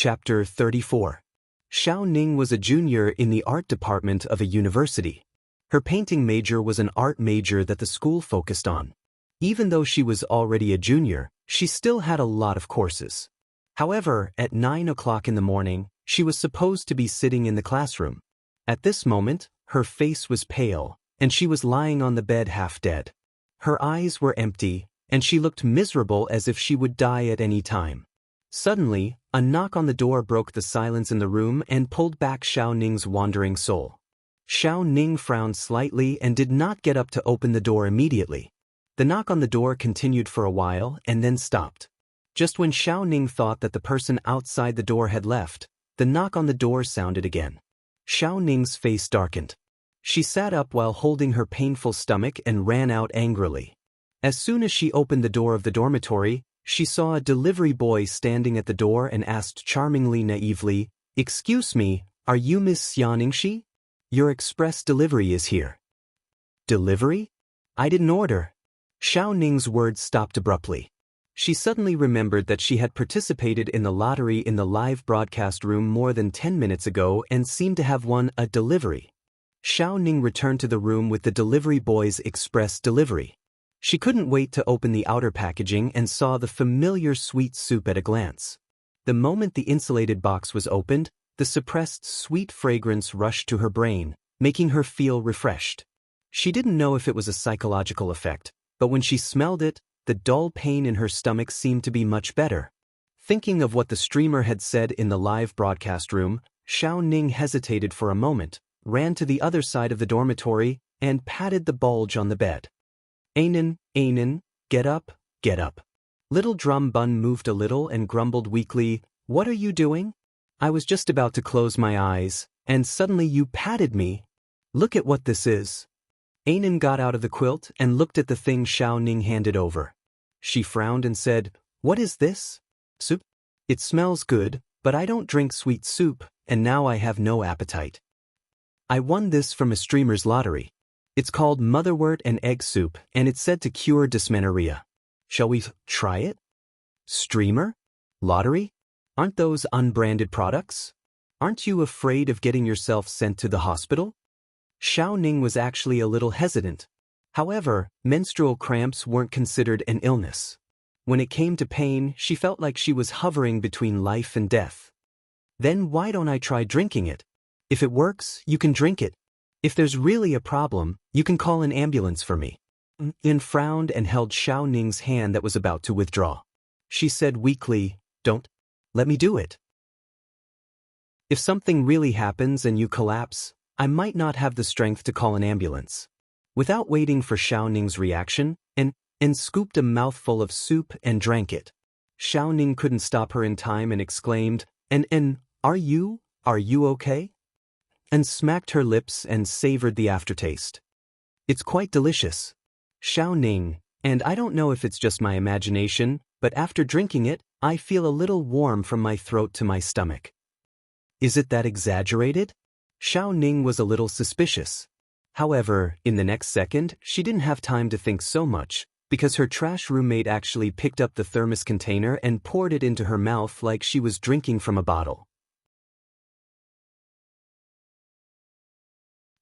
Chapter 34. Xiao Ning was a junior in the art department of a university. Her painting major was an art major that the school focused on. Even though she was already a junior, she still had a lot of courses. However, at 9 o'clock in the morning, she was supposed to be sitting in the classroom. At this moment, her face was pale, and she was lying on the bed half dead. Her eyes were empty, and she looked miserable as if she would die at any time. Suddenly, a knock on the door broke the silence in the room and pulled back Xiao Ning's wandering soul. Xiao Ning frowned slightly and did not get up to open the door immediately. The knock on the door continued for a while and then stopped. Just when Xiao Ning thought that the person outside the door had left, the knock on the door sounded again. Xiao Ning's face darkened. She sat up while holding her painful stomach and ran out angrily. As soon as she opened the door of the dormitory, she saw a delivery boy standing at the door and asked charmingly naively, "Excuse me, are you Miss Xianingxi? Your express delivery is here." "Delivery? I didn't order." Xiao Ning's words stopped abruptly. She suddenly remembered that she had participated in the lottery in the live broadcast room more than 10 minutes ago and seemed to have won a delivery. Xiao Ning returned to the room with the delivery boy's express delivery. She couldn't wait to open the outer packaging and saw the familiar sweet soup at a glance. The moment the insulated box was opened, the suppressed sweet fragrance rushed to her brain, making her feel refreshed. She didn't know if it was a psychological effect, but when she smelled it, the dull pain in her stomach seemed to be much better. Thinking of what the streamer had said in the live broadcast room, Xiao Ning hesitated for a moment, ran to the other side of the dormitory, and patted the bulge on the bed. Ainen, get up, get up." Little Drum Bun moved a little and grumbled weakly, "What are you doing? I was just about to close my eyes, and suddenly you patted me. Look at what this is." Ainen got out of the quilt and looked at the thing Xiao Ning handed over. She frowned and said, "What is this? Soup? It smells good, but I don't drink sweet soup, and now I have no appetite. I won this from a streamer's lottery. It's called motherwort and egg soup, and it's said to cure dysmenorrhea. Shall we try it?" "Streamer? Lottery? Aren't those unbranded products? Aren't you afraid of getting yourself sent to the hospital?" Xiao Ning was actually a little hesitant. However, menstrual cramps weren't considered an illness. When it came to pain, she felt like she was hovering between life and death. "Then why don't I try drinking it? If it works, you can drink it. If there's really a problem, you can call an ambulance for me." Ainen frowned and held Xiao Ning's hand that was about to withdraw. She said weakly, "Don't. Let me do it. If something really happens and you collapse, I might not have the strength to call an ambulance." Without waiting for Xiao Ning's reaction, Ainen scooped a mouthful of soup and drank it. Xiao Ning couldn't stop her in time and exclaimed, Ainen, are you okay?" And smacked her lips and savored the aftertaste. "It's quite delicious, Xiao Ning, and I don't know if it's just my imagination, but after drinking it, I feel a little warm from my throat to my stomach." "Is it that exaggerated?" Xiao Ning was a little suspicious. However, in the next second, she didn't have time to think so much, because her trash roommate actually picked up the thermos container and poured it into her mouth like she was drinking from a bottle.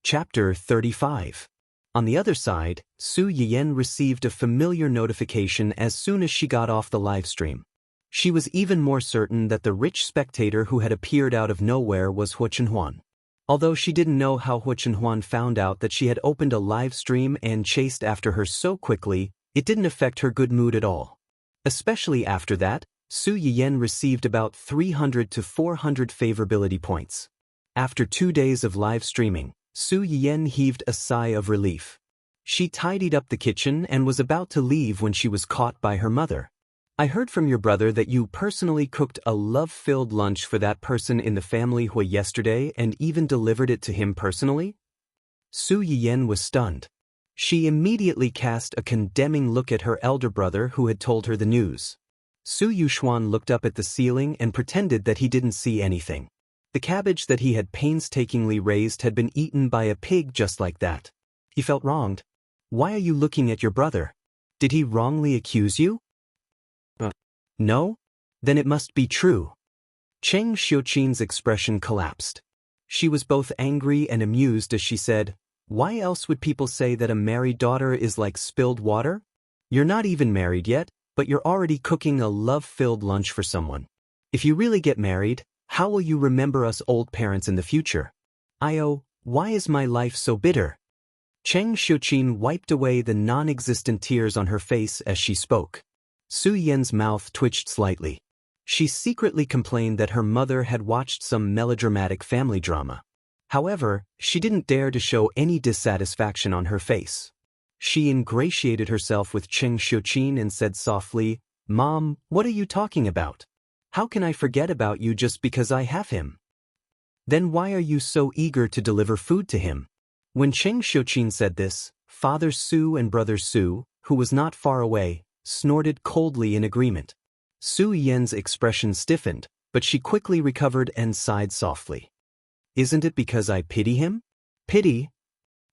Chapter 35. On the other side, Su Yiyan received a familiar notification as soon as she got off the live stream. She was even more certain that the rich spectator who had appeared out of nowhere was Hu Chenhuan. Although she didn't know how Hu Chenhuan found out that she had opened a live stream and chased after her so quickly, it didn't affect her good mood at all. Especially after that, Su Yiyan received about 300 to 400 favorability points. After 2 days of live streaming, Su Yiyan heaved a sigh of relief. She tidied up the kitchen and was about to leave when she was caught by her mother. "I heard from your brother that you personally cooked a love-filled lunch for that person in the family yesterday and even delivered it to him personally?" Su Yiyan was stunned. She immediately cast a condemning look at her elder brother who had told her the news. Su Yuxuan looked up at the ceiling and pretended that he didn't see anything. The cabbage that he had painstakingly raised had been eaten by a pig just like that. He felt wronged. "Why are you looking at your brother? Did he wrongly accuse you?" No? Then it must be true." Cheng Xiuqin's expression collapsed. She was both angry and amused as she said, "Why else would people say that a married daughter is like spilled water? You're not even married yet, but you're already cooking a love-filled lunch for someone. If you really get married, how will you remember us old parents in the future? Why is my life so bitter?" Cheng Xiuqin wiped away the non-existent tears on her face as she spoke. Su Yan's mouth twitched slightly. She secretly complained that her mother had watched some melodramatic family drama. However, she didn't dare to show any dissatisfaction on her face. She ingratiated herself with Cheng Xiuqin and said softly, "Mom, what are you talking about? How can I forget about you just because I have him? Then why are you so eager to deliver food to him?" When Cheng Xiuqin said this, Father Su and Brother Su, who was not far away, snorted coldly in agreement. Su Yan's expression stiffened, but she quickly recovered and sighed softly. "Isn't it because I pity him?" "Pity?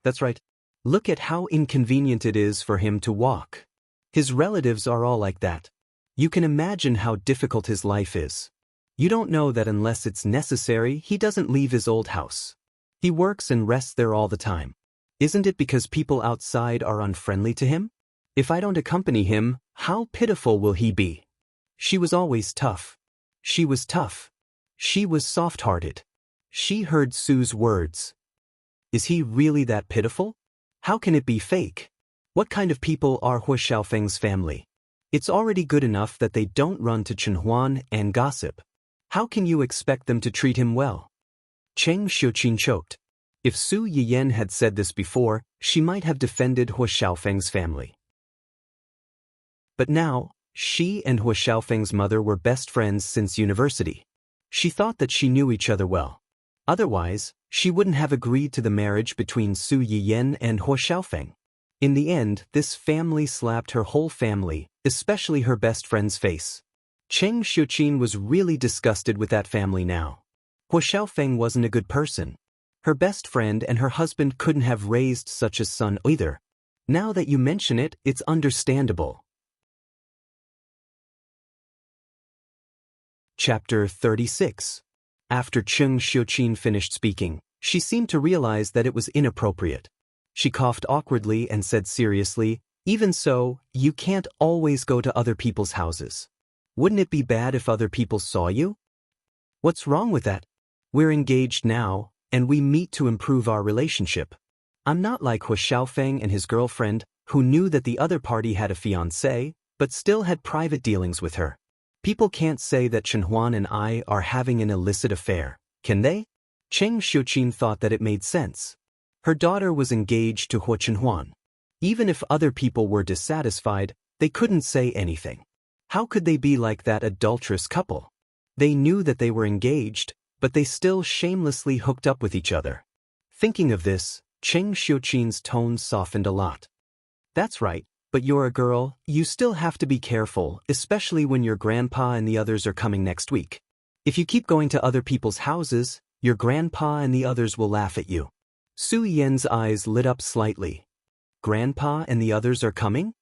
That's right. Look at how inconvenient it is for him to walk. His relatives are all like that. You can imagine how difficult his life is. You don't know that unless it's necessary, he doesn't leave his old house. He works and rests there all the time. Isn't it because people outside are unfriendly to him? If I don't accompany him, how pitiful will he be? She was always tough. She was tough. She was soft-hearted." She heard Su's words. Is he really that pitiful? How can it be fake? What kind of people are Hu Xiaofeng's family? It's already good enough that they don't run to Chenhuan and gossip. How can you expect them to treat him well? Cheng Xiuqin choked. If Su Yiyan had said this before, she might have defended Hu Xiaofeng's family. But now, she and Hu Xiaofeng's mother were best friends since university. She thought that she knew each other well. Otherwise, she wouldn't have agreed to the marriage between Su Yiyan and Hu Xiaofeng. In the end, this family slapped her whole family, especially her best friend's face. Cheng Xiuqin was really disgusted with that family now. Hu Xiaofeng wasn't a good person. Her best friend and her husband couldn't have raised such a son either. Now that you mention it, it's understandable. Chapter 36. After Cheng Xiuqin finished speaking, she seemed to realize that it was inappropriate. She coughed awkwardly and said seriously, "Even so, you can't always go to other people's houses. Wouldn't it be bad if other people saw you? What's wrong with that? We're engaged now, and we meet to improve our relationship. I'm not like Hu Xiaofeng and his girlfriend, who knew that the other party had a fiancé, but still had private dealings with her. People can't say that Chenhuan and I are having an illicit affair, can they?" Cheng Xiuqin thought that it made sense. Her daughter was engaged to Hu Chenhuan. Even if other people were dissatisfied, they couldn't say anything. How could they be like that adulterous couple? They knew that they were engaged, but they still shamelessly hooked up with each other. Thinking of this, Cheng Xiuqin's tone softened a lot. "That's right, but you're a girl, you still have to be careful, especially when your grandpa and the others are coming next week. If you keep going to other people's houses, your grandpa and the others will laugh at you." Su Yan's eyes lit up slightly. "Grandpa and the others are coming?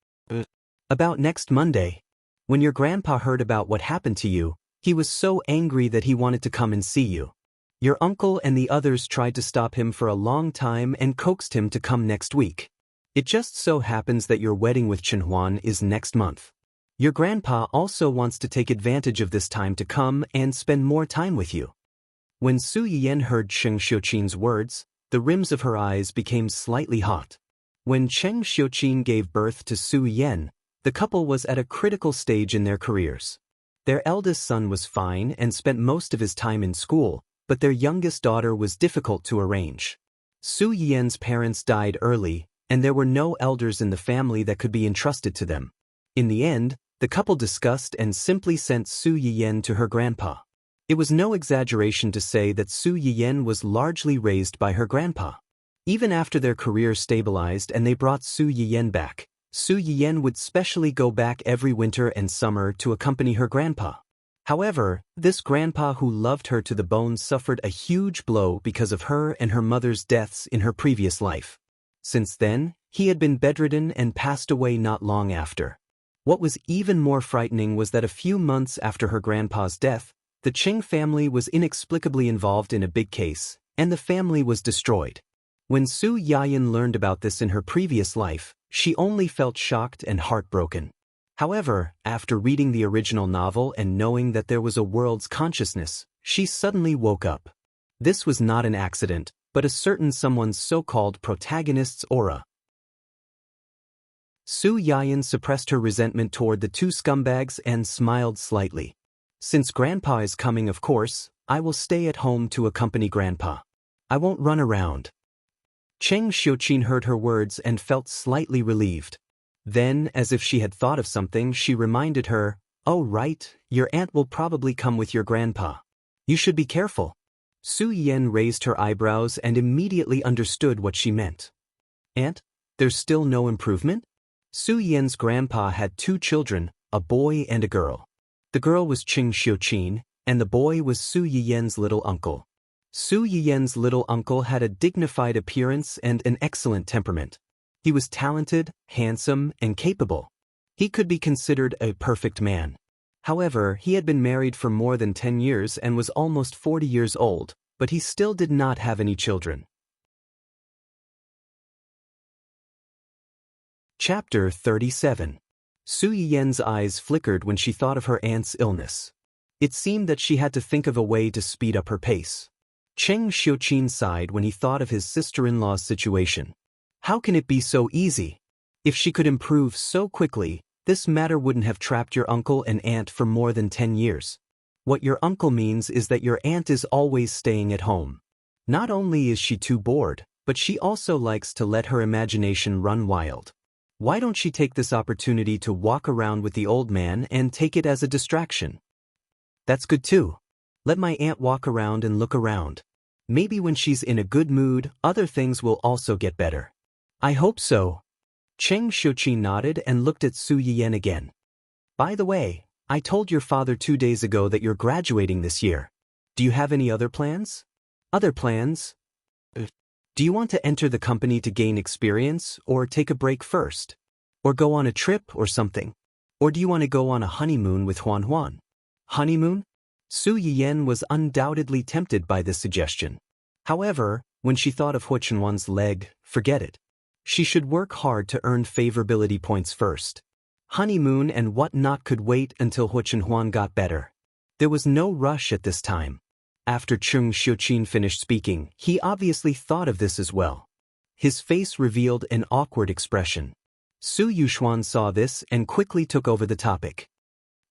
About next Monday. When your grandpa heard about what happened to you, he was so angry that he wanted to come and see you. Your uncle and the others tried to stop him for a long time and coaxed him to come next week. It just so happens that your wedding with Chenhuan is next month. Your grandpa also wants to take advantage of this time to come and spend more time with you." When Su Yiyan heard Cheng Xiuqin's words, the rims of her eyes became slightly hot. When Cheng Xiuqin gave birth to Su Yiyan, the couple was at a critical stage in their careers. Their eldest son was fine and spent most of his time in school, but their youngest daughter was difficult to arrange. Su Yiyan's parents died early, and there were no elders in the family that could be entrusted to them. In the end, the couple discussed and simply sent Su Yiyan to her grandpa. It was no exaggeration to say that Su Yiyan was largely raised by her grandpa. Even after their career stabilized and they brought Su Yiyan back, Su Yiyan would specially go back every winter and summer to accompany her grandpa. However, this grandpa who loved her to the bone suffered a huge blow because of her and her mother's deaths in her previous life. Since then, he had been bedridden and passed away not long after. What was even more frightening was that a few months after her grandpa's death, The Qing family was inexplicably involved in a big case, and the family was destroyed. When Su Yayan learned about this in her previous life, she only felt shocked and heartbroken. However, after reading the original novel and knowing that there was a world's consciousness, she suddenly woke up. This was not an accident, but a certain someone's so-called protagonist's aura. Su Yayan suppressed her resentment toward the two scumbags and smiled slightly. Since Grandpa is coming, of course, I will stay at home to accompany Grandpa. I won't run around. Cheng Xiuqin heard her words and felt slightly relieved. Then, as if she had thought of something, she reminded her, "Oh right, your aunt will probably come with your grandpa. You should be careful." Su Yan raised her eyebrows and immediately understood what she meant. "Aunt, there's still no improvement?" Su Yan's grandpa had two children, a boy and a girl. The girl was Cheng Xiuqin, and the boy was Su Yiyan's little uncle. Su Yiyan's little uncle had a dignified appearance and an excellent temperament. He was talented, handsome, and capable. He could be considered a perfect man. However, he had been married for more than 10 years and was almost 40 years old, but he still did not have any children. Chapter 37. Su Yiyan's eyes flickered when she thought of her aunt's illness. It seemed that she had to think of a way to speed up her pace. Cheng Xiuqin sighed when he thought of his sister-in-law's situation. How can it be so easy? If she could improve so quickly, this matter wouldn't have trapped your uncle and aunt for more than 10 years. What your uncle means is that your aunt is always staying at home. Not only is she too bored, but she also likes to let her imagination run wild. Why don't she take this opportunity to walk around with the old man and take it as a distraction? That's good too. Let my aunt walk around and look around. Maybe when she's in a good mood, other things will also get better. I hope so. Cheng Xiuqin nodded and looked at Su Yiyan again. By the way, I told your father 2 days ago that you're graduating this year. Do you have any other plans? Other plans? Do you want to enter the company to gain experience, or take a break first? Or go on a trip or something? Or do you want to go on a honeymoon with Huan Huan? Honeymoon? Su Yiyan was undoubtedly tempted by this suggestion. However, when she thought of Huan Huan's leg, forget it. She should work hard to earn favorability points first. Honeymoon and whatnot could wait until Huan Huan got better. There was no rush at this time. After Cheng Xiuqin finished speaking, he obviously thought of this as well. His face revealed an awkward expression. Su Yuxuan saw this and quickly took over the topic.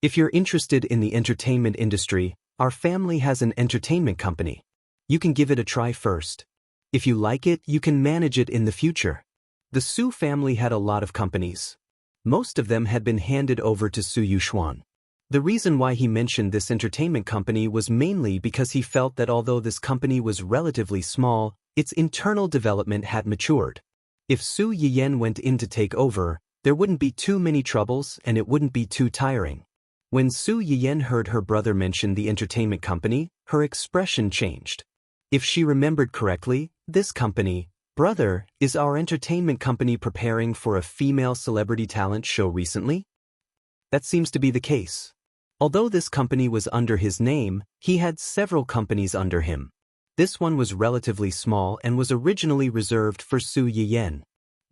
If you're interested in the entertainment industry, our family has an entertainment company. You can give it a try first. If you like it, you can manage it in the future. The Su family had a lot of companies. Most of them had been handed over to Su Yuxuan. The reason why he mentioned this entertainment company was mainly because he felt that although this company was relatively small, its internal development had matured. If Su Yiyan went in to take over, there wouldn't be too many troubles and it wouldn't be too tiring. When Su Yiyan heard her brother mention the entertainment company, her expression changed. If she remembered correctly, this company, brother, is our entertainment company preparing for a female celebrity talent show recently? That seems to be the case. Although this company was under his name, he had several companies under him. This one was relatively small and was originally reserved for Su Yiyan.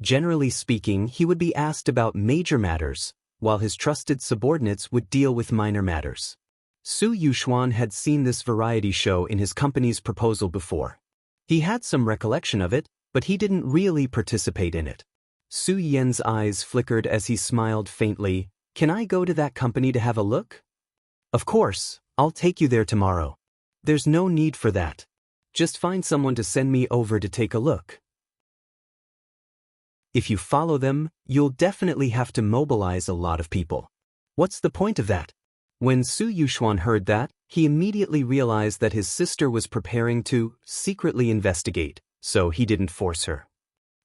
Generally speaking, he would be asked about major matters, while his trusted subordinates would deal with minor matters. Su Yuxuan had seen this variety show in his company's proposal before. He had some recollection of it, but he didn't really participate in it. Su Yiyan's eyes flickered as he smiled faintly. Can I go to that company to have a look? Of course, I'll take you there tomorrow. There's no need for that. Just find someone to send me over to take a look. If you follow them, you'll definitely have to mobilize a lot of people. What's the point of that? When Su Yuxuan heard that, he immediately realized that his sister was preparing to secretly investigate, so he didn't force her.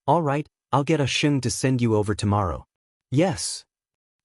All right, I'll get a Sheng to send you over tomorrow. Yes.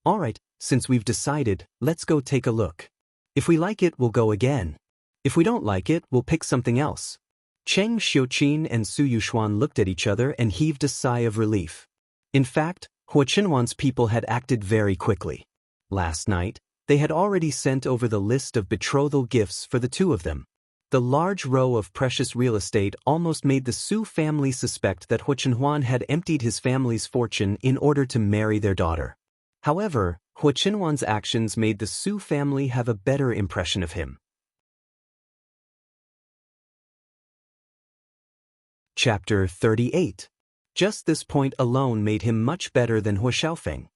All right, since we've decided, let's go take a look. If we like it, we'll go again. If we don't like it, we'll pick something else. Cheng Xiuqin and Su Yuxuan looked at each other and heaved a sigh of relief. In fact, Huan Huan's people had acted very quickly. Last night, They had already sent over the list of betrothal gifts for the two of them. The large row of precious real estate almost made the Su family suspect that Hu Chenhuan had emptied his family's fortune in order to marry their daughter. However, Hu Chenhuan's actions made the Su family have a better impression of him. Chapter 38. Just this point alone made him much better than Hu Xiaofeng.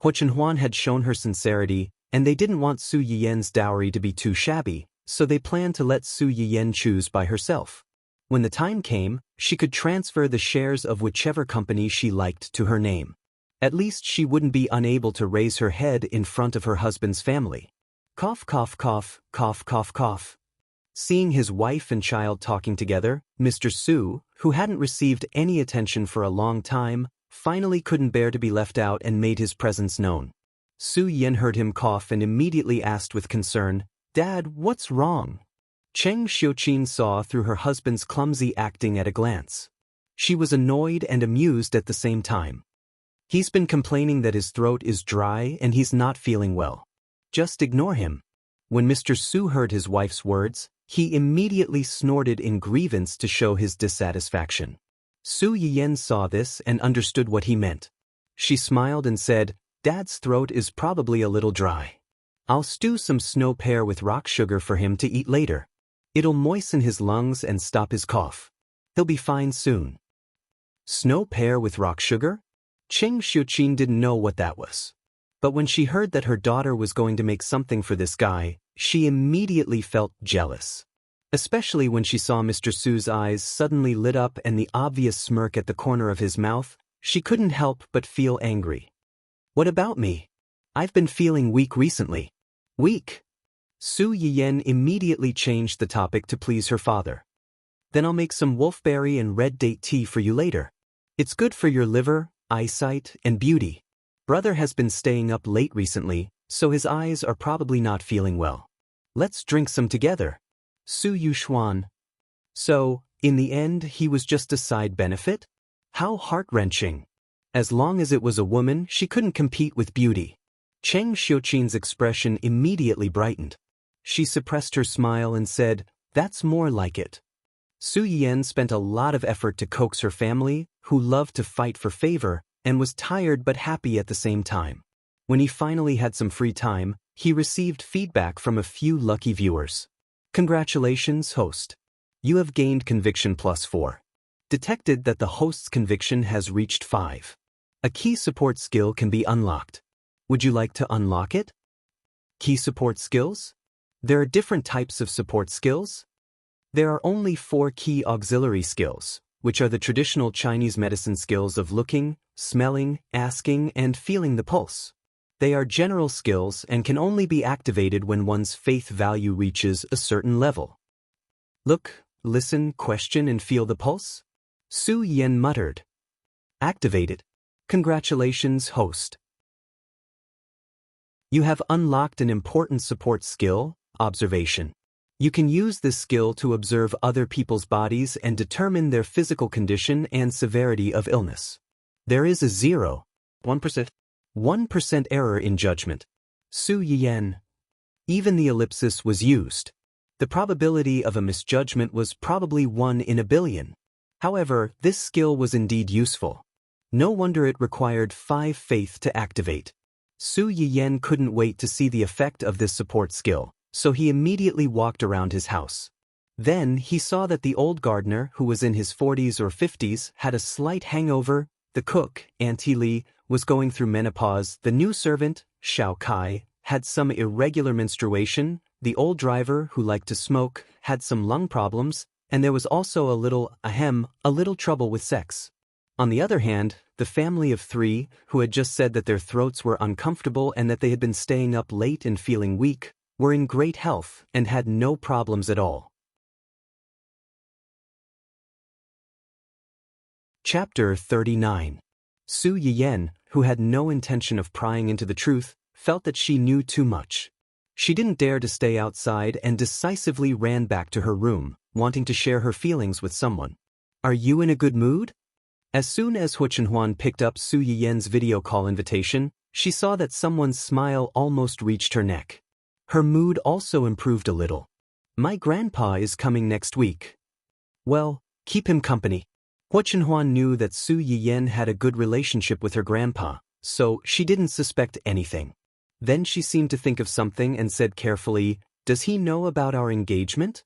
Hu Chenhuan had shown her sincerity, and they didn't want Su Yiyan's dowry to be too shabby, so they planned to let Su Yiyan choose by herself. When the time came, she could transfer the shares of whichever company she liked to her name. At least she wouldn't be unable to raise her head in front of her husband's family. Cough, cough, cough, cough, cough, cough. Seeing his wife and child talking together, Mr. Su, who hadn't received any attention for a long time, finally couldn't bear to be left out and made his presence known. Su Yiyan heard him cough and immediately asked with concern, "Dad, what's wrong?" Cheng Xiuqin saw through her husband's clumsy acting at a glance. She was annoyed and amused at the same time. He's been complaining that his throat is dry and he's not feeling well. Just ignore him. When Mr. Su heard his wife's words, he immediately snorted in grievance to show his dissatisfaction. Su Yiyan saw this and understood what he meant. She smiled and said, "Dad's throat is probably a little dry. I'll stew some snow pear with rock sugar for him to eat later. It'll moisten his lungs and stop his cough. He'll be fine soon." Snow pear with rock sugar? Cheng Xiuqin didn't know what that was. But when she heard that her daughter was going to make something for this guy, she immediately felt jealous. Especially when she saw Mr. Su's eyes suddenly lit up and the obvious smirk at the corner of his mouth, she couldn't help but feel angry. "What about me? I've been feeling weak recently." "Weak?" Su Yiyan immediately changed the topic to please her father. "Then I'll make some wolfberry and red date tea for you later. It's good for your liver, eyesight, and beauty. Brother has been staying up late recently, so his eyes are probably not feeling well. Let's drink some together." Su Yuxuan. So, in the end, he was just a side benefit? How heart-wrenching. As long as it was a woman, she couldn't compete with beauty. Cheng Xiuqin's expression immediately brightened. She suppressed her smile and said, "That's more like it." Su Yiyan spent a lot of effort to coax her family, who loved to fight for favor, and was tired but happy at the same time. When he finally had some free time, he received feedback from a few lucky viewers. "Congratulations, host. You have gained conviction +4. Detected that the host's conviction has reached 5. A key support skill can be unlocked. Would you like to unlock it?" Key support skills? There are different types of support skills. There are only 4 key auxiliary skills, which are the traditional Chinese medicine skills of looking, smelling, asking, and feeling the pulse. They are general skills and can only be activated when one's faith value reaches a certain level. "Look, listen, question, and feel the pulse?" Su Yiyan muttered. "Activated. Congratulations, host. You have unlocked an important support skill, observation. You can use this skill to observe other people's bodies and determine their physical condition and severity of illness. There is a 1% error in judgment. Su Yiyan. Even the ellipsis was used. The probability of a misjudgment was probably 1 in a billion. However, this skill was indeed useful. No wonder it required 5 faith to activate. Su Yiyan couldn't wait to see the effect of this support skill, so he immediately walked around his house. Then he saw that the old gardener, who was in his 40s or 50s, had a slight hangover. The cook, Auntie Li, was going through menopause. The new servant, Xiao Kai, had some irregular menstruation. The old driver, who liked to smoke, had some lung problems, and there was also a little trouble with sex. On the other hand, the family of 3, who had just said that their throats were uncomfortable and that they had been staying up late and feeling weak, were in great health and had no problems at all. Chapter 39. Su Yiyan, who had no intention of prying into the truth, felt that she knew too much. She didn't dare to stay outside and decisively ran back to her room, wanting to share her feelings with someone. "Are you in a good mood?" As soon as Hu Chenhuan picked up Su Yiyan's video call invitation, she saw that someone's smile almost reached her neck. Her mood also improved a little. My grandpa is coming next week. Well, keep him company. Hua Chenhuan knew that Su Yiyen had a good relationship with her grandpa, so she didn't suspect anything. Then she seemed to think of something and said carefully, "Does he know about our engagement?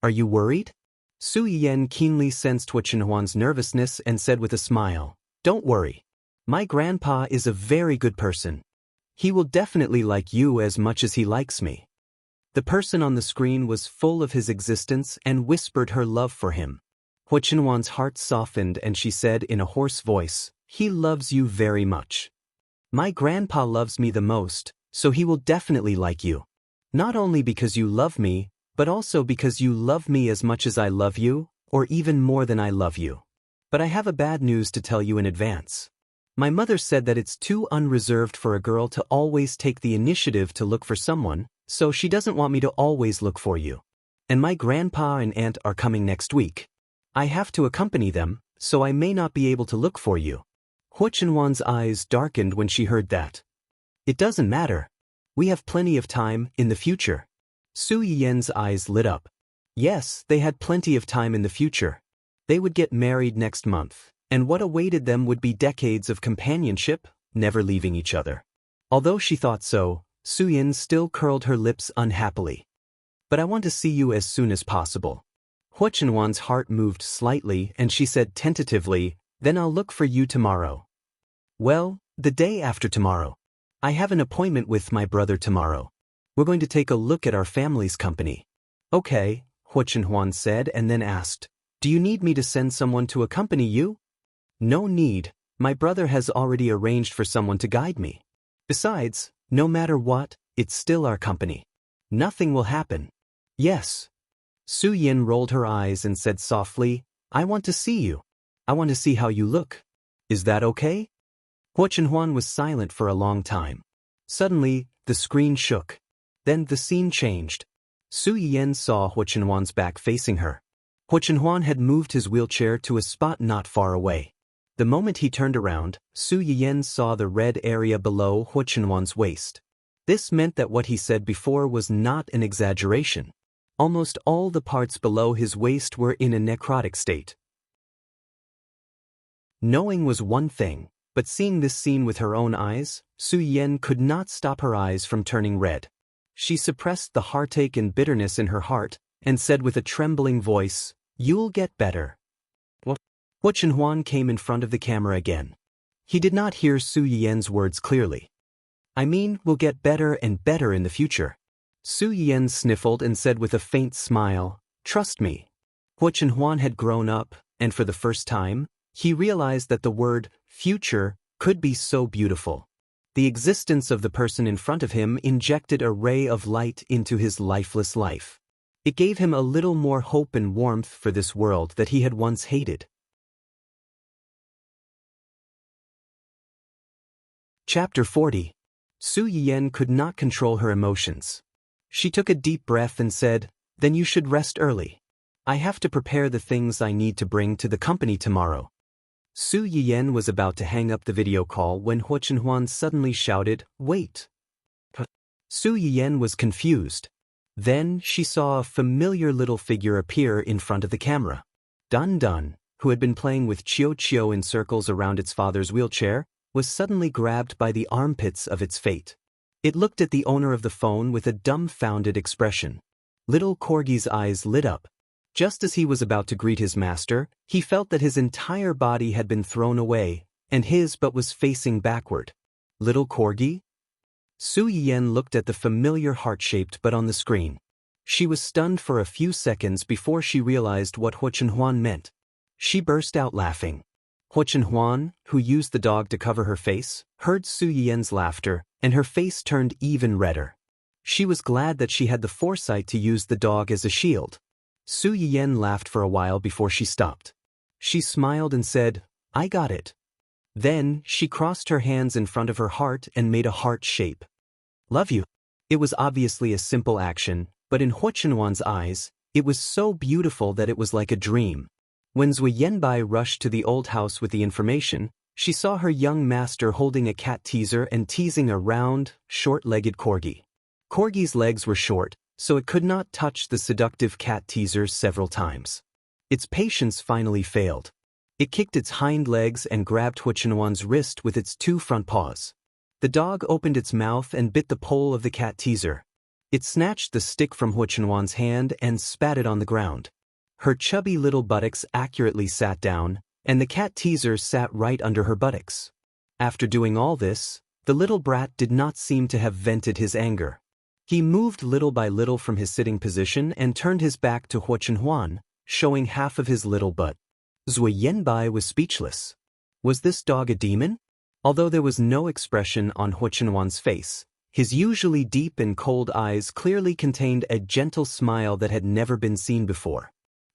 Are you worried?" Su Yiyen keenly sensed Hua Chenhuan's nervousness and said with a smile, "Don't worry. My grandpa is a very good person. He will definitely like you as much as he likes me." The person on the screen was full of his existence and whispered her love for him. Hua Chenhuan's heart softened and she said in a hoarse voice, "He loves you very much. My grandpa loves me the most, so he will definitely like you. Not only because you love me, but also because you love me as much as I love you, or even more than I love you. But I have a bad news to tell you in advance. My mother said that it's too unreserved for a girl to always take the initiative to look for someone, so she doesn't want me to always look for you. And my grandpa and aunt are coming next week. I have to accompany them, so I may not be able to look for you." Hua Chenhuan's eyes darkened when she heard that. "It doesn't matter. We have plenty of time in the future." Su Yiyen's eyes lit up. Yes, they had plenty of time in the future. They would get married next month, and what awaited them would be decades of companionship, never leaving each other. Although she thought so, Su Yin still curled her lips unhappily. "But I want to see you as soon as possible." Hua Chenhuan's heart moved slightly and she said tentatively, "Then I'll look for you tomorrow." "Well, the day after tomorrow. I have an appointment with my brother tomorrow. We're going to take a look at our family's company." "Okay," Hua Chenhuan said and then asked, "Do you need me to send someone to accompany you?" "No need. My brother has already arranged for someone to guide me. Besides, no matter what, it's still our company. Nothing will happen." "Yes." Su Yin rolled her eyes and said softly, "I want to see you. I want to see how you look. Is that okay?" Hua Chenhuan was silent for a long time. Suddenly, the screen shook. Then the scene changed. Su Yin saw Hua Chenhuan's back facing her. Hua Chenhuan had moved his wheelchair to a spot not far away. The moment he turned around, Su Yin saw the red area below Hua Chenhuan's waist. This meant that what he said before was not an exaggeration. Almost all the parts below his waist were in a necrotic state. Knowing was one thing, but seeing this scene with her own eyes, Su Yin could not stop her eyes from turning red. She suppressed the heartache and bitterness in her heart, and said with a trembling voice, "You'll get better." Hua Chenhuan came in front of the camera again. He did not hear Su Yin's words clearly. "I mean, we'll get better and better in the future." Su Yin sniffled and said with a faint smile, "Trust me." Hua Chenhuan had grown up, and for the first time, he realized that the word future could be so beautiful. The existence of the person in front of him injected a ray of light into his lifeless life. It gave him a little more hope and warmth for this world that he had once hated. Chapter 40. Su Yiyen could not control her emotions. She took a deep breath and said, "Then you should rest early. I have to prepare the things I need to bring to the company tomorrow." Su Yiyen was about to hang up the video call when Hua Chenhuan suddenly shouted, "Wait!" Su Yiyen was confused. Then she saw a familiar little figure appear in front of the camera. Dun Dun, who had been playing with Chiu Chiu in circles around its father's wheelchair, was suddenly grabbed by the armpits of its fate. It looked at the owner of the phone with a dumbfounded expression. Little Corgi's eyes lit up. Just as he was about to greet his master, he felt that his entire body had been thrown away, and his butt was facing backward. Little Corgi? Su Yiyen looked at the familiar heart-shaped butt on the screen. She was stunned for a few seconds before she realized what Hua Chenhuan meant. She burst out laughing. Hua Chenhuan, who used the dog to cover her face, heard Su Yiyen's laughter, and her face turned even redder. She was glad that she had the foresight to use the dog as a shield. Su Yiyen laughed for a while before she stopped. She smiled and said, "I got it." Then, she crossed her hands in front of her heart and made a heart shape. "Love you." It was obviously a simple action, but in Hua Chenhuan's eyes, it was so beautiful that it was like a dream. When Zui Yanbai rushed to the old house with the information, she saw her young master holding a cat teaser and teasing a round, short-legged corgi. Corgi's legs were short, so it could not touch the seductive cat teaser several times. Its patience finally failed. It kicked its hind legs and grabbed Huichenhuan's wrist with its two front paws. The dog opened its mouth and bit the pole of the cat teaser. It snatched the stick from Huichenhuan's hand and spat it on the ground. Her chubby little buttocks accurately sat down, and the cat teaser sat right under her buttocks. After doing all this, the little brat did not seem to have vented his anger. He moved little by little from his sitting position and turned his back to Huichenhuan, showing half of his little butt. Zui Yanbai was speechless. Was this dog a demon? Although there was no expression on Huichenhuan's face, his usually deep and cold eyes clearly contained a gentle smile that had never been seen before.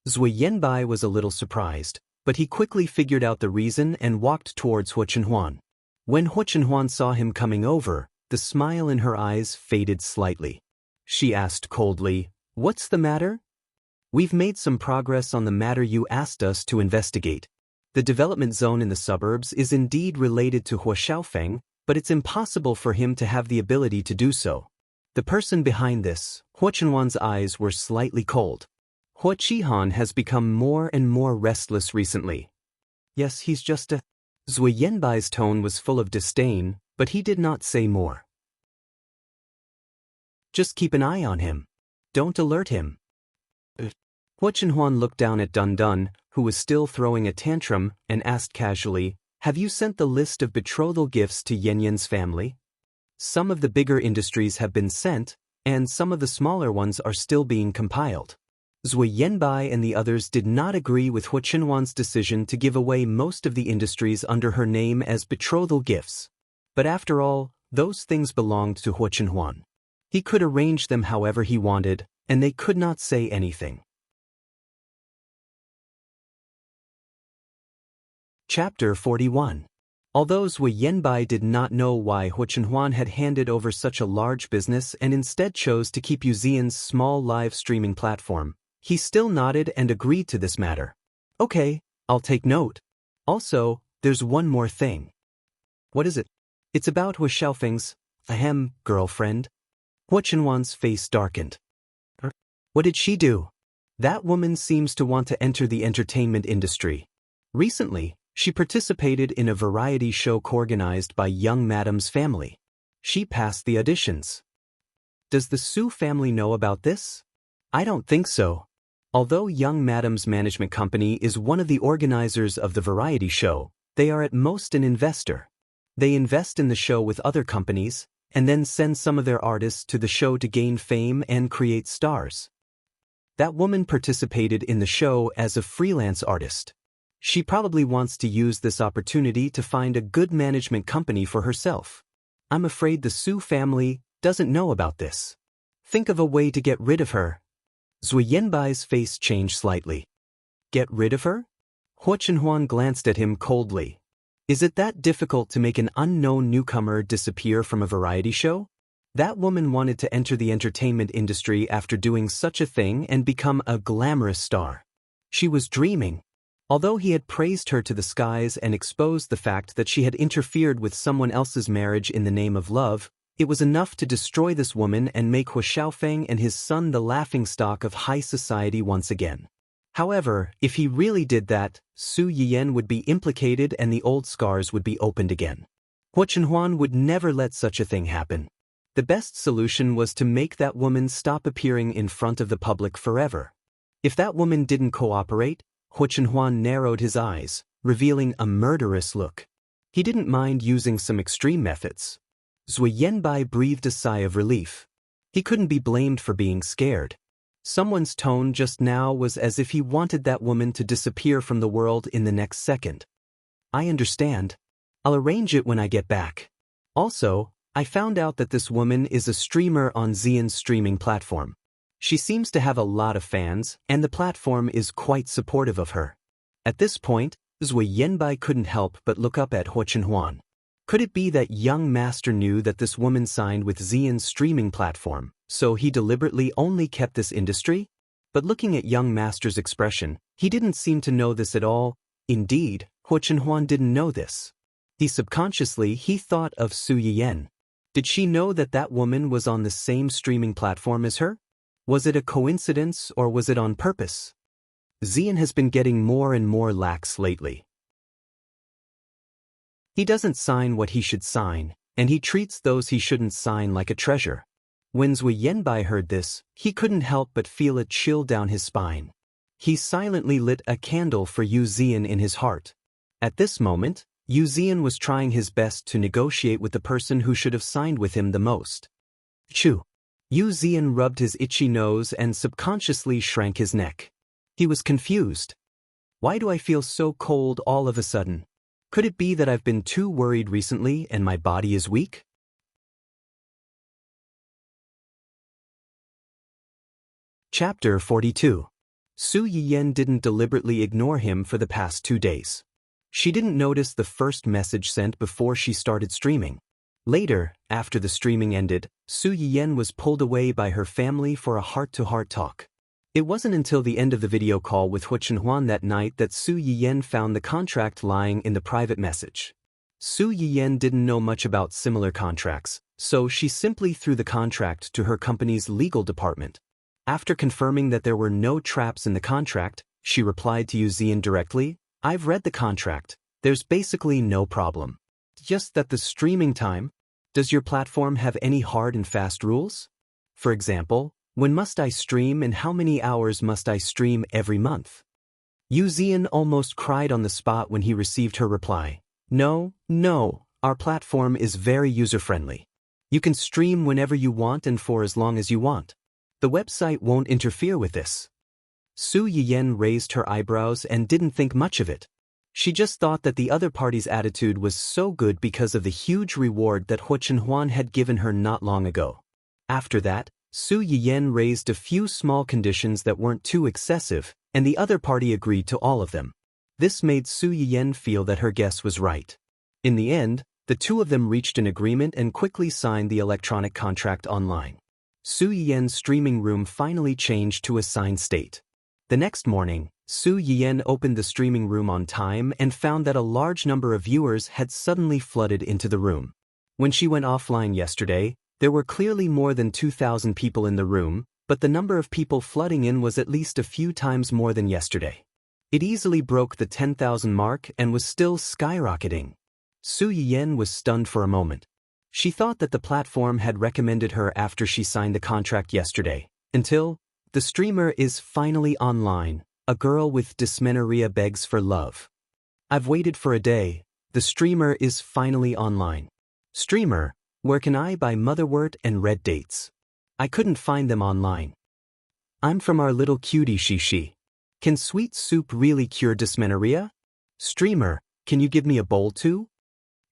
Zui Yanbai was a little surprised, but he quickly figured out the reason and walked towards Huichenhuan. When Huichenhuan saw him coming over, the smile in her eyes faded slightly. She asked coldly, "What's the matter?" "We've made some progress on the matter you asked us to investigate. The development zone in the suburbs is indeed related to Hua Xiaofeng, but it's impossible for him to have the ability to do so. The person behind this," Huichenhuan's eyes were slightly cold. "Hua Qihan has become more and more restless recently." "Yes, he's just a..." Zui Yanbai's tone was full of disdain, but he did not say more. "Just keep an eye on him. Don't alert him." Huichenhuan looked down at Dun Dun, who was still throwing a tantrum, and asked casually, "Have you sent the list of betrothal gifts to Yan Yan's family?" "Some of the bigger industries have been sent, and some of the smaller ones are still being compiled." Zui Yanbai and the others did not agree with Huichenhuan's decision to give away most of the industries under her name as betrothal gifts. But after all, those things belonged to Huichenhuan. He could arrange them however he wanted, and they could not say anything. Chapter 41. Although Zui Yanbai did not know why Huichenhuan had handed over such a large business and instead chose to keep Yuzian's small live streaming platform, he still nodded and agreed to this matter. "Okay, I'll take note. Also, there's one more thing." "What is it?" "It's about Hua Xiaofeng's, girlfriend." Huichenhuan's face darkened. "What did she do?" "That woman seems to want to enter the entertainment industry. Recently, she participated in a variety show organized by young Madam's family. She passed the auditions." "Does the Su family know about this?" "I don't think so. Although young Madam's management company is one of the organizers of the variety show, they are at most an investor. They invest in the show with other companies, and then send some of their artists to the show to gain fame and create stars. That woman participated in the show as a freelance artist. She probably wants to use this opportunity to find a good management company for herself. I'm afraid the Su family doesn't know about this. Think of a way to get rid of her." Zui Yanbai's face changed slightly. "Get rid of her?" Huichenhuan glanced at him coldly. "Is it that difficult to make an unknown newcomer disappear from a variety show? That woman wanted to enter the entertainment industry after doing such a thing and become a glamorous star. She was dreaming." Although he had praised her to the skies and exposed the fact that she had interfered with someone else's marriage in the name of love, it was enough to destroy this woman and make Hua Xiaofeng and his son the laughingstock of high society once again. However, if he really did that, Su Yiyan would be implicated and the old scars would be opened again. Huichenhuan would never let such a thing happen. The best solution was to make that woman stop appearing in front of the public forever. If that woman didn't cooperate, Huichenhuan narrowed his eyes, revealing a murderous look. He didn't mind using some extreme methods. Zui Yanbai breathed a sigh of relief. He couldn't be blamed for being scared. Someone's tone just now was as if he wanted that woman to disappear from the world in the next second. "I understand. I'll arrange it when I get back. Also, I found out that this woman is a streamer on Xian's streaming platform. She seems to have a lot of fans, and the platform is quite supportive of her." At this point, Zui Yanbai couldn't help but look up at Huichenhuan. Could it be that young master knew that this woman signed with Xian's streaming platform, so he deliberately only kept this industry? But looking at young master's expression, he didn't seem to know this at all. Indeed, Huichenhuan didn't know this. He thought of Su Yiyan. Did she know that that woman was on the same streaming platform as her? Was it a coincidence or was it on purpose? Zian has been getting more and more lax lately. He doesn't sign what he should sign, and he treats those he shouldn't sign like a treasure. When Zui Yanbai heard this, he couldn't help but feel a chill down his spine. He silently lit a candle for Yu Zian in his heart. At this moment, Yu Zian was trying his best to negotiate with the person who should have signed with him the most. Chew. Yu Zian rubbed his itchy nose and subconsciously shrank his neck. He was confused. Why do I feel so cold all of a sudden? Could it be that I've been too worried recently and my body is weak? Chapter 42. Su Yiyen didn't deliberately ignore him for the past 2 days. She didn't notice the first message sent before she started streaming. Later, after the streaming ended, Su Yiyen was pulled away by her family for a heart-to-heart talk. It wasn't until the end of the video call with Hu Chenhuan that night that Su Yiyen found the contract lying in the private message. Su Yiyen didn't know much about similar contracts, so she simply threw the contract to her company's legal department. After confirming that there were no traps in the contract, she replied to Yu Zian directly, "I've read the contract. There's basically no problem. Just that the streaming time. Does your platform have any hard and fast rules? For example, when must I stream and how many hours must I stream every month?" Yu Zian almost cried on the spot when he received her reply. No, our platform is very user-friendly. You can stream whenever you want and for as long as you want. The website won't interfere with this. Su Yiyen raised her eyebrows and didn't think much of it. She just thought that the other party's attitude was so good because of the huge reward that Hu Chenhuan had given her not long ago. After that, Su Yiyen raised a few small conditions that weren't too excessive, and the other party agreed to all of them. This made Su Yiyen feel that her guess was right. In the end, the two of them reached an agreement and quickly signed the electronic contract online. Su Yiyen's streaming room finally changed to a signed state. The next morning, Su Yiyen opened the streaming room on time and found that a large number of viewers had suddenly flooded into the room. When she went offline yesterday, there were clearly more than 2,000 people in the room, but the number of people flooding in was at least a few times more than yesterday. It easily broke the 10,000 mark and was still skyrocketing. Su Yiyen was stunned for a moment. She thought that the platform had recommended her after she signed the contract yesterday, until the streamer is finally online. A girl with dysmenorrhea begs for love. I've waited for a day. The streamer is finally online. Streamer, where can I buy motherwort and red dates? I couldn't find them online. I'm from our little cutie Shishi. Can sweet soup really cure dysmenorrhea? Streamer, can you give me a bowl too?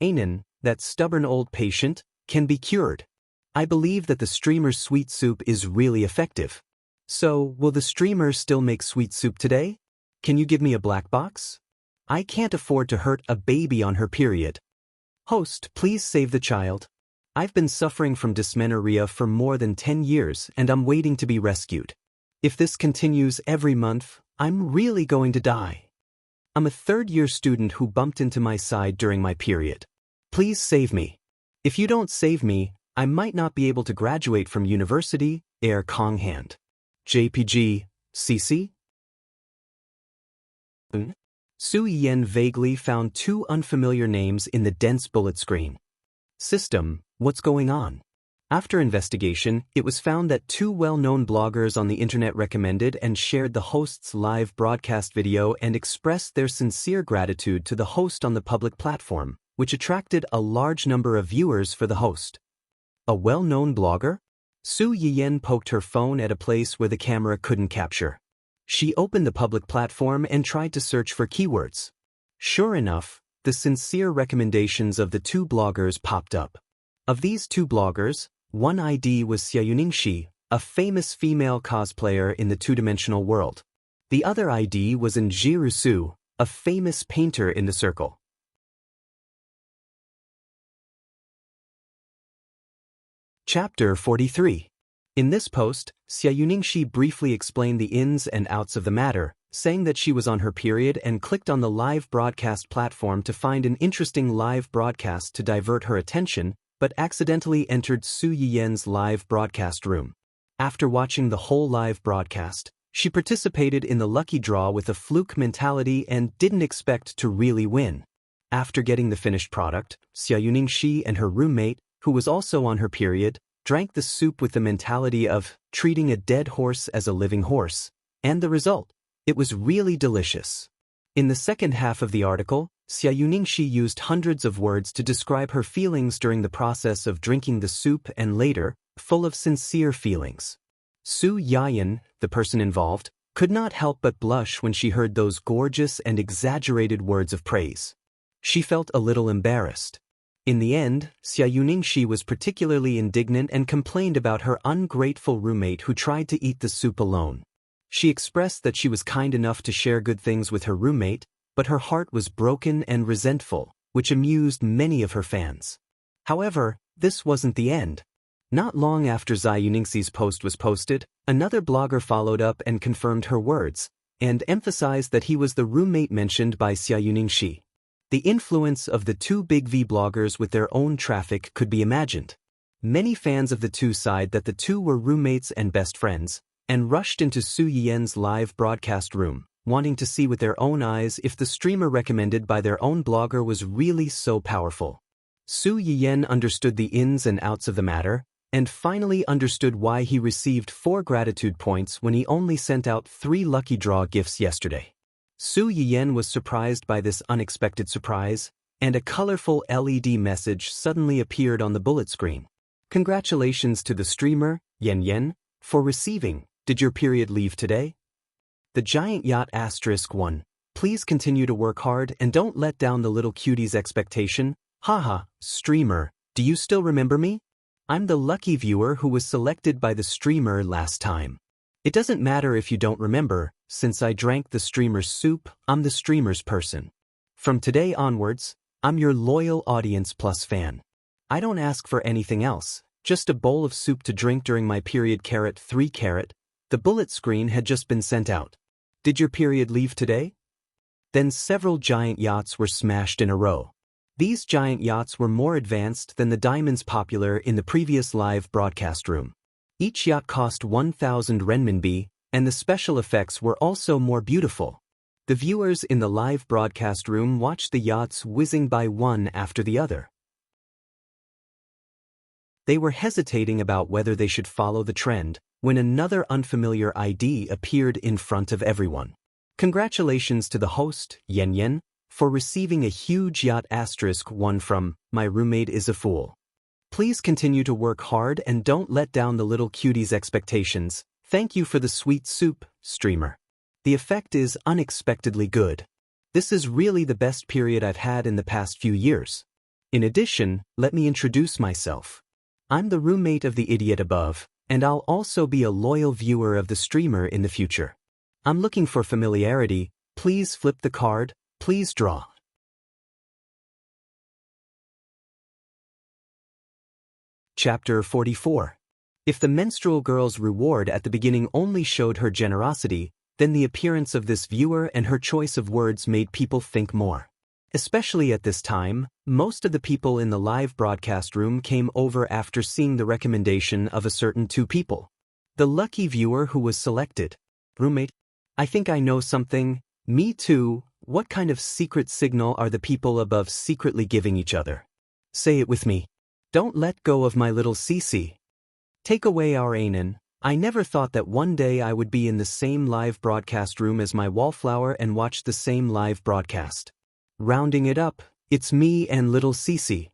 Anan, that stubborn old patient, can be cured. I believe that the streamer's sweet soup is really effective. So, will the streamer still make sweet soup today? Can you give me a black box? I can't afford to hurt a baby on her period. Host, please save the child. I've been suffering from dysmenorrhea for more than 10 years and I'm waiting to be rescued. If this continues every month, I'm really going to die. I'm a third-year student who bumped into my side during my period. Please save me. If you don't save me, I might not be able to graduate from university. Air Kong Hand. JPG, CC? Su Yiyen vaguely found 2 unfamiliar names in the dense bullet screen. System, what's going on? After investigation, it was found that 2 well-known bloggers on the internet recommended and shared the host's live broadcast video and expressed their sincere gratitude to the host on the public platform, which attracted a large number of viewers for the host. A well-known blogger? Su Yiyen poked her phone at a place where the camera couldn't capture. She opened the public platform and tried to search for keywords. Sure enough, the sincere recommendations of the 2 bloggers popped up. Of these 2 bloggers, one ID was Xiaoyuningxi, a famous female cosplayer in the 2-dimensional world. The other ID was Enjirusu, a famous painter in the circle. Chapter 43. In this post, Xiaoyuningxi briefly explained the ins and outs of the matter, saying that she was on her period and clicked on the live broadcast platform to find an interesting live broadcast to divert her attention, but accidentally entered Su Yiyen's live broadcast room. After watching the whole live broadcast, she participated in the lucky draw with a fluke mentality and didn't expect to really win. After getting the finished product, Xiaoyuning Shi and her roommate, who was also on her period, drank the soup with the mentality of treating a dead horse as a living horse. And the result? It was really delicious. In the second half of the article, Xiaoyuning Shi used hundreds of words to describe her feelings during the process of drinking the soup and later, full of sincere feelings. Su Yayan, the person involved, could not help but blush when she heard those gorgeous and exaggerated words of praise. She felt a little embarrassed. In the end, Xiaoyuning Shi was particularly indignant and complained about her ungrateful roommate who tried to eat the soup alone. She expressed that she was kind enough to share good things with her roommate, but her heart was broken and resentful, which amused many of her fans. However, this wasn't the end. Not long after Xiaoyuning Shi's post was posted, another blogger followed up and confirmed her words, and emphasized that he was the roommate mentioned by Xiaoyuning Shi. The influence of the two big V bloggers with their own traffic could be imagined. Many fans of the two sighed that the two were roommates and best friends, and rushed into Su Yiyen's live broadcast room, wanting to see with their own eyes if the streamer recommended by their own blogger was really so powerful. Su Yiyen understood the ins and outs of the matter, and finally understood why he received 4 gratitude points when he only sent out 3 lucky draw gifts yesterday. Su Yiyen was surprised by this unexpected surprise, and a colorful LED message suddenly appeared on the bullet screen. Congratulations to the streamer, Yen, for receiving, did your period leave today? The giant yacht *1. Please continue to work hard and don't let down the little cutie's expectation. Haha, streamer, do you still remember me? I'm the lucky viewer who was selected by the streamer last time. It doesn't matter if you don't remember, since I drank the streamer's soup, I'm the streamer's person. From today onwards, I'm your loyal audience plus fan. I don't ask for anything else, just a bowl of soup to drink during my period. 3. The bullet screen had just been sent out. Did your period leave today? Then several giant yachts were smashed in a row. These giant yachts were more advanced than the diamonds popular in the previous live broadcast room. Each yacht cost 1,000 renminbi, and the special effects were also more beautiful. The viewers in the live broadcast room watched the yachts whizzing by one after the other. They were hesitating about whether they should follow the trend, when another unfamiliar ID appeared in front of everyone. Congratulations to the host, Yen, for receiving a huge yacht *1 from My Roommate is a Fool. Please continue to work hard and don't let down the little cutie's expectations. Thank you for the sweet soup, streamer. The effect is unexpectedly good. This is really the best period I've had in the past few years. In addition, let me introduce myself. I'm the roommate of the idiot above, and I'll also be a loyal viewer of the streamer in the future. I'm looking for familiarity. Please flip the card, please draw. Chapter 44. If the menstrual girl's reward at the beginning only showed her generosity, then the appearance of this viewer and her choice of words made people think more. Especially at this time, most of the people in the live broadcast room came over after seeing the recommendation of a certain 2 people. The lucky viewer who was selected. Roommate, I think I know something. Me too. What kind of secret signal are the people above secretly giving each other? Say it with me. Don't let go of my little Cece. Take away our Anan. I never thought that one day I would be in the same live broadcast room as my wallflower and watch the same live broadcast. Rounding it up, it's me and little Cece.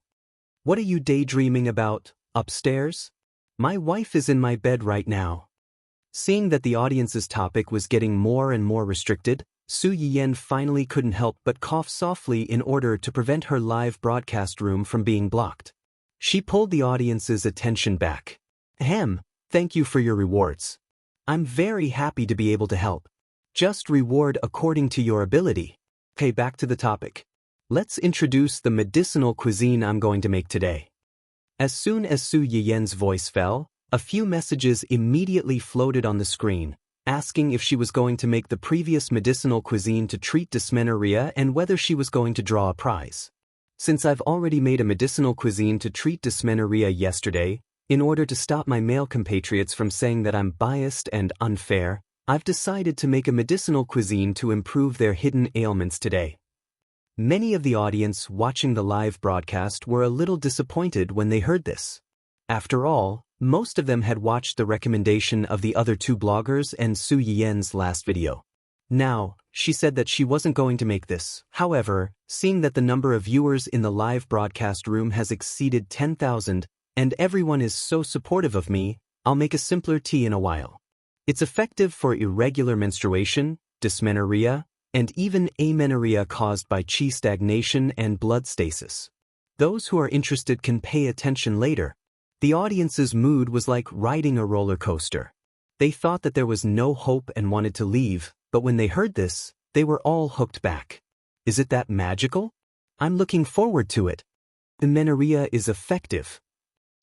What are you daydreaming about, upstairs? My wife is in my bed right now. Seeing that the audience's topic was getting more and more restricted, Su Yiyen finally couldn't help but cough softly in order to prevent her live broadcast room from being blocked. She pulled the audience's attention back. Ahem, thank you for your rewards. I'm very happy to be able to help. Just reward according to your ability. Okay, back to the topic. Let's introduce the medicinal cuisine I'm going to make today. As soon as Su Yiyen's voice fell, a few messages immediately floated on the screen, asking if she was going to make the previous medicinal cuisine to treat dysmenorrhea and whether she was going to draw a prize. Since I've already made a medicinal cuisine to treat dysmenorrhea yesterday, in order to stop my male compatriots from saying that I'm biased and unfair, I've decided to make a medicinal cuisine to improve their hidden ailments today. Many of the audience watching the live broadcast were a little disappointed when they heard this. After all, most of them had watched the recommendation of the other two bloggers and Su Yien's last video. Now, she said that she wasn't going to make this. However, seeing that the number of viewers in the live broadcast room has exceeded 10,000, and everyone is so supportive of me, I'll make a simpler tea in a while. It's effective for irregular menstruation, dysmenorrhea, and even amenorrhea caused by qi stagnation and blood stasis. Those who are interested can pay attention later. The audience's mood was like riding a roller coaster. They thought that there was no hope and wanted to leave, but when they heard this, they were all hooked back. Is it that magical? I'm looking forward to it. Amenorrhea is effective.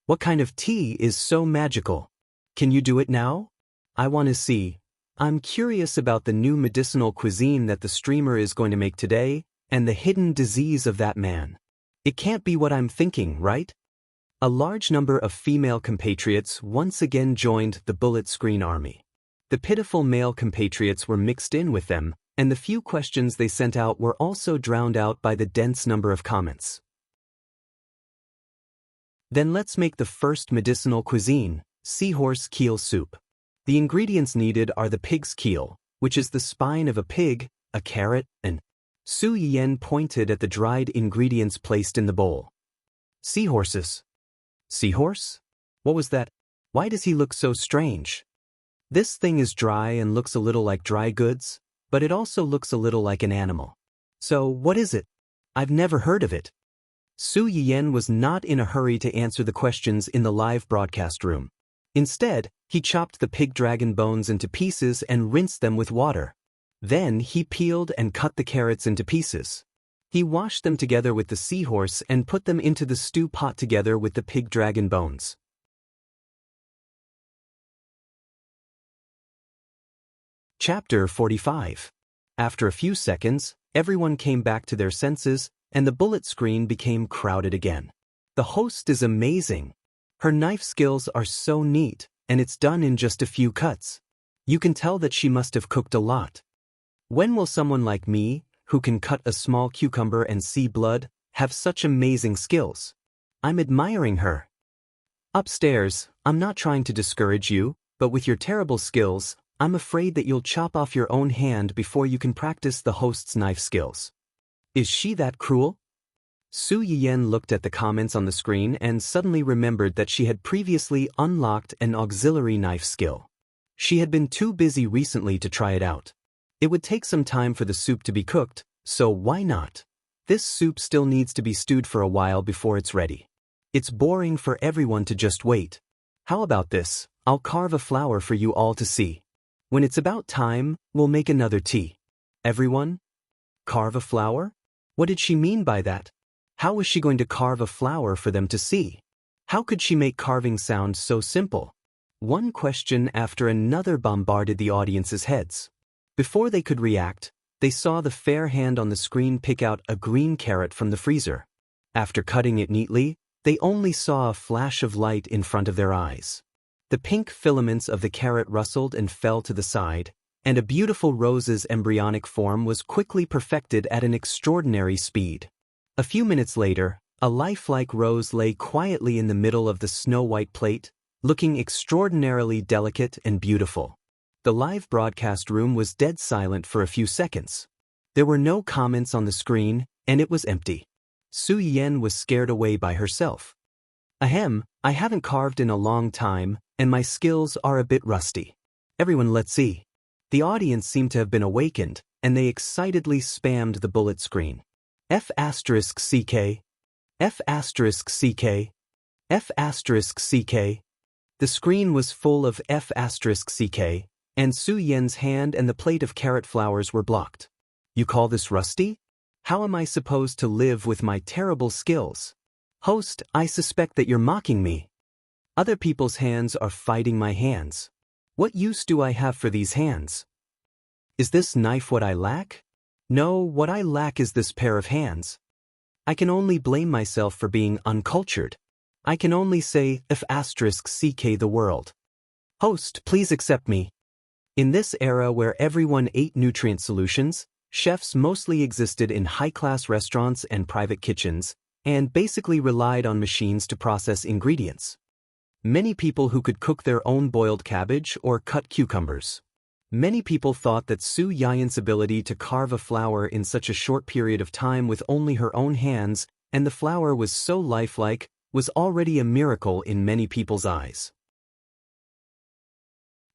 What kind of tea is so magical? Can you do it now? I want to see. I'm curious about the new medicinal cuisine that the streamer is going to make today, and the hidden disease of that man. It can't be what I'm thinking, right? A large number of female compatriots once again joined the bullet screen army. The pitiful male compatriots were mixed in with them, and the few questions they sent out were also drowned out by the dense number of comments. Then let's make the first medicinal cuisine, seahorse keel soup. The ingredients needed are the pig's keel, which is the spine of a pig, a carrot, and Su Yien pointed at the dried ingredients placed in the bowl. Seahorses. Seahorse? What was that? Why does he look so strange? This thing is dry and looks a little like dry goods, but it also looks a little like an animal. So what is it? I've never heard of it. Su Yien was not in a hurry to answer the questions in the live broadcast room. Instead, he chopped the pig dragon bones into pieces and rinsed them with water. Then he peeled and cut the carrots into pieces. He washed them together with the seahorse and put them into the stew pot together with the pig dragon bones. Chapter 45. After a few seconds, everyone came back to their senses, and the bullet screen became crowded again. The host is amazing. Her knife skills are so neat, and it's done in just a few cuts. You can tell that she must have cooked a lot. When will someone like me, who can cut a small cucumber and see blood, have such amazing skills? I'm admiring her. Upstairs, I'm not trying to discourage you, but with your terrible skills, I'm afraid that you'll chop off your own hand before you can practice the host's knife skills. Is she that cruel? Su Yien looked at the comments on the screen and suddenly remembered that she had previously unlocked an auxiliary knife skill. She had been too busy recently to try it out. It would take some time for the soup to be cooked, so why not? This soup still needs to be stewed for a while before it's ready. It's boring for everyone to just wait. How about this? I'll carve a flower for you all to see. When it's about time, we'll make another tea. Everyone? Carve a flower? What did she mean by that? How was she going to carve a flower for them to see? How could she make carving sound so simple? One question after another bombarded the audience's heads. Before they could react, they saw the fair hand on the screen pick out a green carrot from the freezer. After cutting it neatly, they only saw a flash of light in front of their eyes. The pink filaments of the carrot rustled and fell to the side, and a beautiful rose's embryonic form was quickly perfected at an extraordinary speed. A few minutes later, a lifelike rose lay quietly in the middle of the snow-white plate, looking extraordinarily delicate and beautiful. The live broadcast room was dead silent for a few seconds. There were no comments on the screen, and it was empty. Su Yien was scared away by herself. Ahem, I haven't carved in a long time, and my skills are a bit rusty. Everyone, let's see. The audience seemed to have been awakened, and they excitedly spammed the bullet screen. F***CK, F***CK, F***CK. The screen was full of F***CK, and Su Yen's hand and the plate of carrot flowers were blocked. You call this rusty? How am I supposed to live with my terrible skills? Host, I suspect that you're mocking me. Other people's hands are fighting my hands. What use do I have for these hands? Is this knife what I lack? No, what I lack is this pair of hands. I can only blame myself for being uncultured. I can only say, if asterisk CK the world. Host, please accept me. In this era where everyone ate nutrient solutions, chefs mostly existed in high-class restaurants and private kitchens, and basically relied on machines to process ingredients. Many people who could cook their own boiled cabbage or cut cucumbers. Many people thought that Su Yayan's ability to carve a flower in such a short period of time with only her own hands, and the flower was so lifelike, was already a miracle in many people's eyes.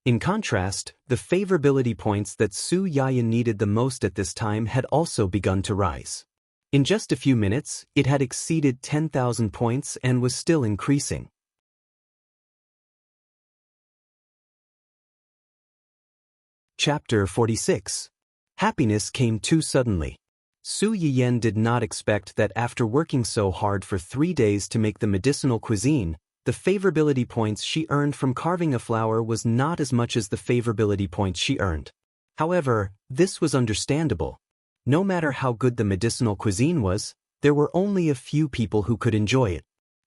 In contrast, the favorability points that Su Yayan needed the most at this time had also begun to rise. In just a few minutes, it had exceeded 10,000 points and was still increasing. Chapter 46. Happiness came too suddenly. Su Yiyen did not expect that after working so hard for 3 days to make the medicinal cuisine, the favorability points she earned from carving a flower was not as much as the favorability points she earned. However, this was understandable. No matter how good the medicinal cuisine was, there were only a few people who could enjoy it.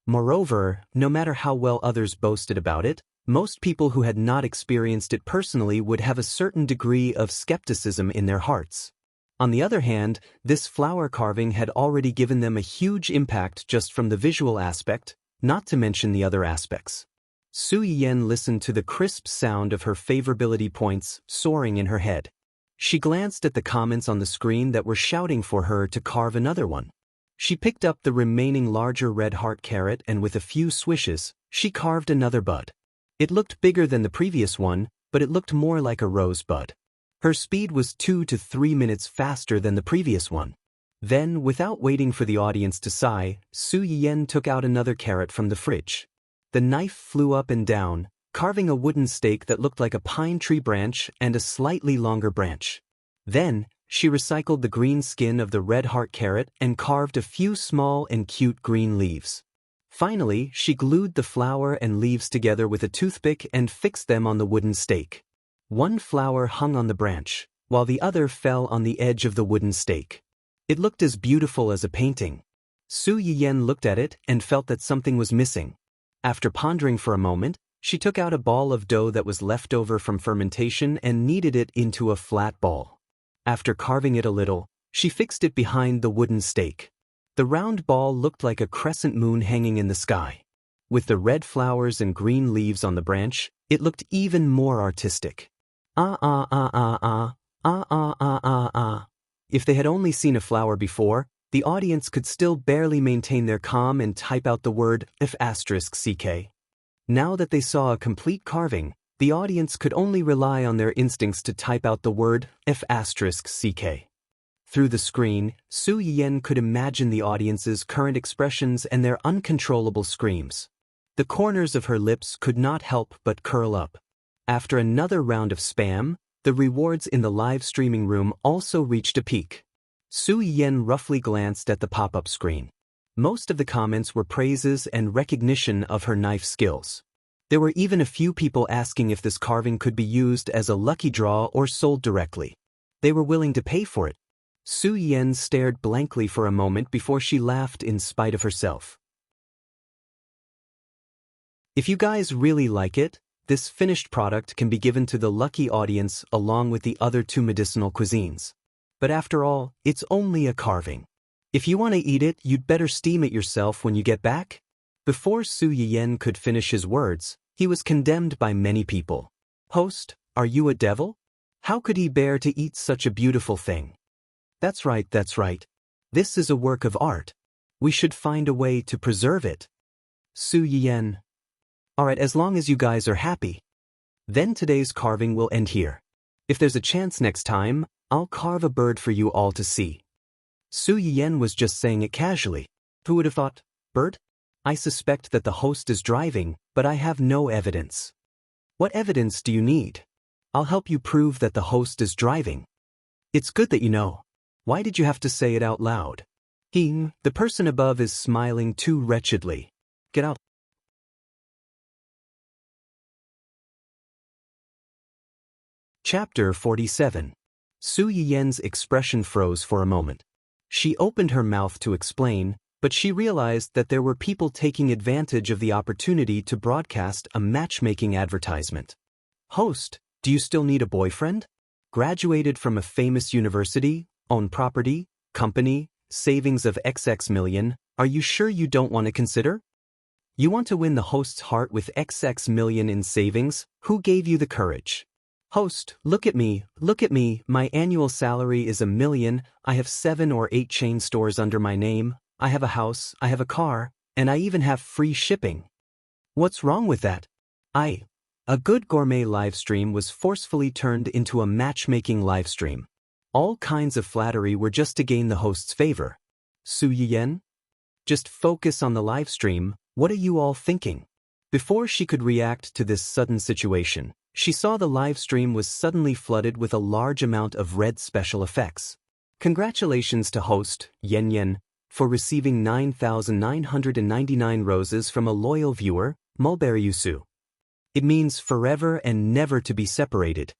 Moreover, no matter how well others boasted about it, most people who had not experienced it personally would have a certain degree of skepticism in their hearts. On the other hand, this flower carving had already given them a huge impact just from the visual aspect, not to mention the other aspects. Su Yiyen listened to the crisp sound of her favorability points soaring in her head. She glanced at the comments on the screen that were shouting for her to carve another one. She picked up the remaining larger red heart carrot and with a few swishes, she carved another bud. It looked bigger than the previous one, but it looked more like a rosebud. Her speed was 2 to 3 minutes faster than the previous one. Then, without waiting for the audience to sigh, Su Yiyen took out another carrot from the fridge. The knife flew up and down, carving a wooden stake that looked like a pine tree branch and a slightly longer branch. Then, she recycled the green skin of the red heart carrot and carved a few small and cute green leaves. Finally, she glued the flower and leaves together with a toothpick and fixed them on the wooden stake. One flower hung on the branch, while the other fell on the edge of the wooden stake. It looked as beautiful as a painting. Su Yiyen looked at it and felt that something was missing. After pondering for a moment, she took out a ball of dough that was left over from fermentation and kneaded it into a flat ball. After carving it a little, she fixed it behind the wooden stake. The round ball looked like a crescent moon hanging in the sky. With the red flowers and green leaves on the branch, it looked even more artistic. If they had only seen a flower before, the audience could still barely maintain their calm and type out the word **CK. Now that they saw a complete carving, the audience could only rely on their instincts to type out the word **CK. Through the screen, Su Yiyen could imagine the audience's current expressions and their uncontrollable screams. The corners of her lips could not help but curl up. After another round of spam, the rewards in the live streaming room also reached a peak. Su Yiyen roughly glanced at the pop-up screen. Most of the comments were praises and recognition of her knife skills. There were even a few people asking if this carving could be used as a lucky draw or sold directly. They were willing to pay for it. Su Yiyen stared blankly for a moment before she laughed in spite of herself. If you guys really like it, this finished product can be given to the lucky audience along with the other 2 medicinal cuisines. But after all, it's only a carving. If you want to eat it, you'd better steam it yourself when you get back. Before Su Yiyen could finish his words, he was condemned by many people. Host, are you a devil? How could he bear to eat such a beautiful thing? That's right, that's right. This is a work of art. We should find a way to preserve it. Su Yiyen. Alright, as long as you guys are happy. Then today's carving will end here. If there's a chance next time, I'll carve a bird for you all to see. Su Yiyen was just saying it casually. Who would have thought, bird? I suspect that the host is driving, but I have no evidence. What evidence do you need? I'll help you prove that the host is driving. It's good that you know. Why did you have to say it out loud? The person above is smiling too wretchedly. Get out. Chapter 47. Su Yiyen's expression froze for a moment. She opened her mouth to explain, but she realized that there were people taking advantage of the opportunity to broadcast a matchmaking advertisement. Host, do you still need a boyfriend? Graduated from a famous university, own property, company, savings of XX million, are you sure you don't want to consider? You want to win the host's heart with XX million in savings? Who gave you the courage? Host, look at me, my annual salary is $1 million, I have 7 or 8 chain stores under my name, I have a house, I have a car, and I even have free shipping. What's wrong with that? A good gourmet livestream was forcefully turned into a matchmaking livestream. All kinds of flattery were just to gain the host's favor. Su Yiyan? Just focus on the livestream, what are you all thinking? Before she could react to this sudden situation, she saw the livestream was suddenly flooded with a large amount of red special effects. Congratulations to host, Yan, for receiving 9,999 roses from a loyal viewer, Mulberry Yusu. It means forever and never to be separated.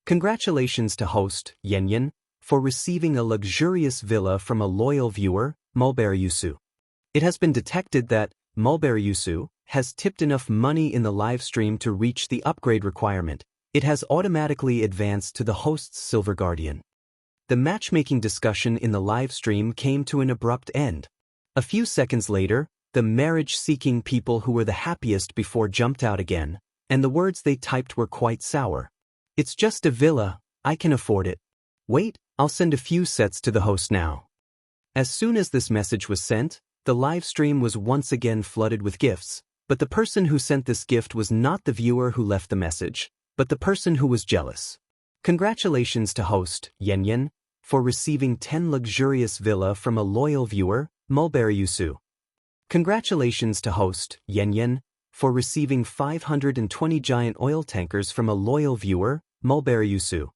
Congratulations to host, Yan, for receiving a luxurious villa from a loyal viewer, Mulberry Yusu. It has been detected that Mulberry Yusu has tipped enough money in the live stream to reach the upgrade requirement. It has automatically advanced to the host's Silver Guardian. The matchmaking discussion in the live stream came to an abrupt end. A few seconds later, the marriage-seeking people who were the happiest before jumped out again, and the words they typed were quite sour. It's just a villa, I can afford it. Wait, I'll send a few sets to the host now. As soon as this message was sent, the live stream was once again flooded with gifts, but the person who sent this gift was not the viewer who left the message, but the person who was jealous. Congratulations to host, Yan, for receiving 10 luxurious villa from a loyal viewer, Mulberry Yusu. Congratulations to host, Yan, for receiving 520 giant oil tankers from a loyal viewer, Mulberry Yusu.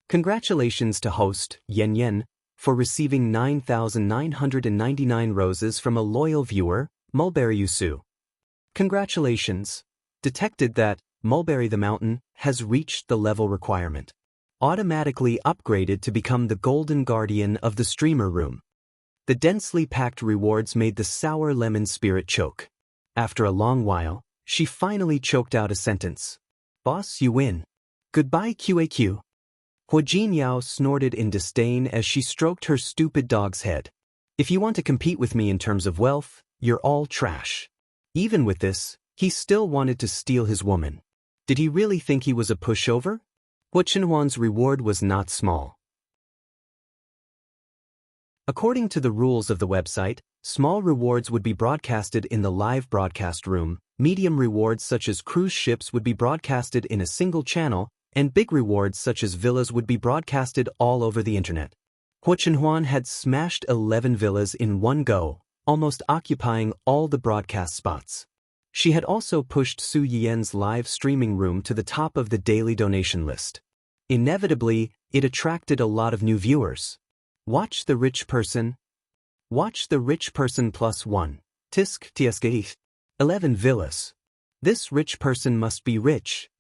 Congratulations to host, Yan, for receiving 9,999 roses from a loyal viewer, Mulberry Yusu. Congratulations. Detected that Mulberry the Mountain has reached the level requirement. Automatically upgraded to become the golden guardian of the streamer room. The densely packed rewards made the sour lemon spirit choke. After a long while, she finally choked out a sentence. Boss, you win. Goodbye QAQ. Huajin Yao snorted in disdain as she stroked her stupid dog's head. If you want to compete with me in terms of wealth, you're all trash. Even with this, he still wanted to steal his woman. Did he really think he was a pushover? Hua Chenhuan's reward was not small. According to the rules of the website, small rewards would be broadcasted in the live broadcast room, medium rewards such as cruise ships would be broadcasted in a single channel, and big rewards such as villas would be broadcasted all over the internet. Hua Chenhuan had smashed 11 villas in one go, almost occupying all the broadcast spots. She had also pushed Su Yiyan's live streaming room to the top of the daily donation list. Inevitably, it attracted a lot of new viewers. Watch the rich person. Watch the rich person +1. Tisk tsk 11 villas. This rich person must be rich.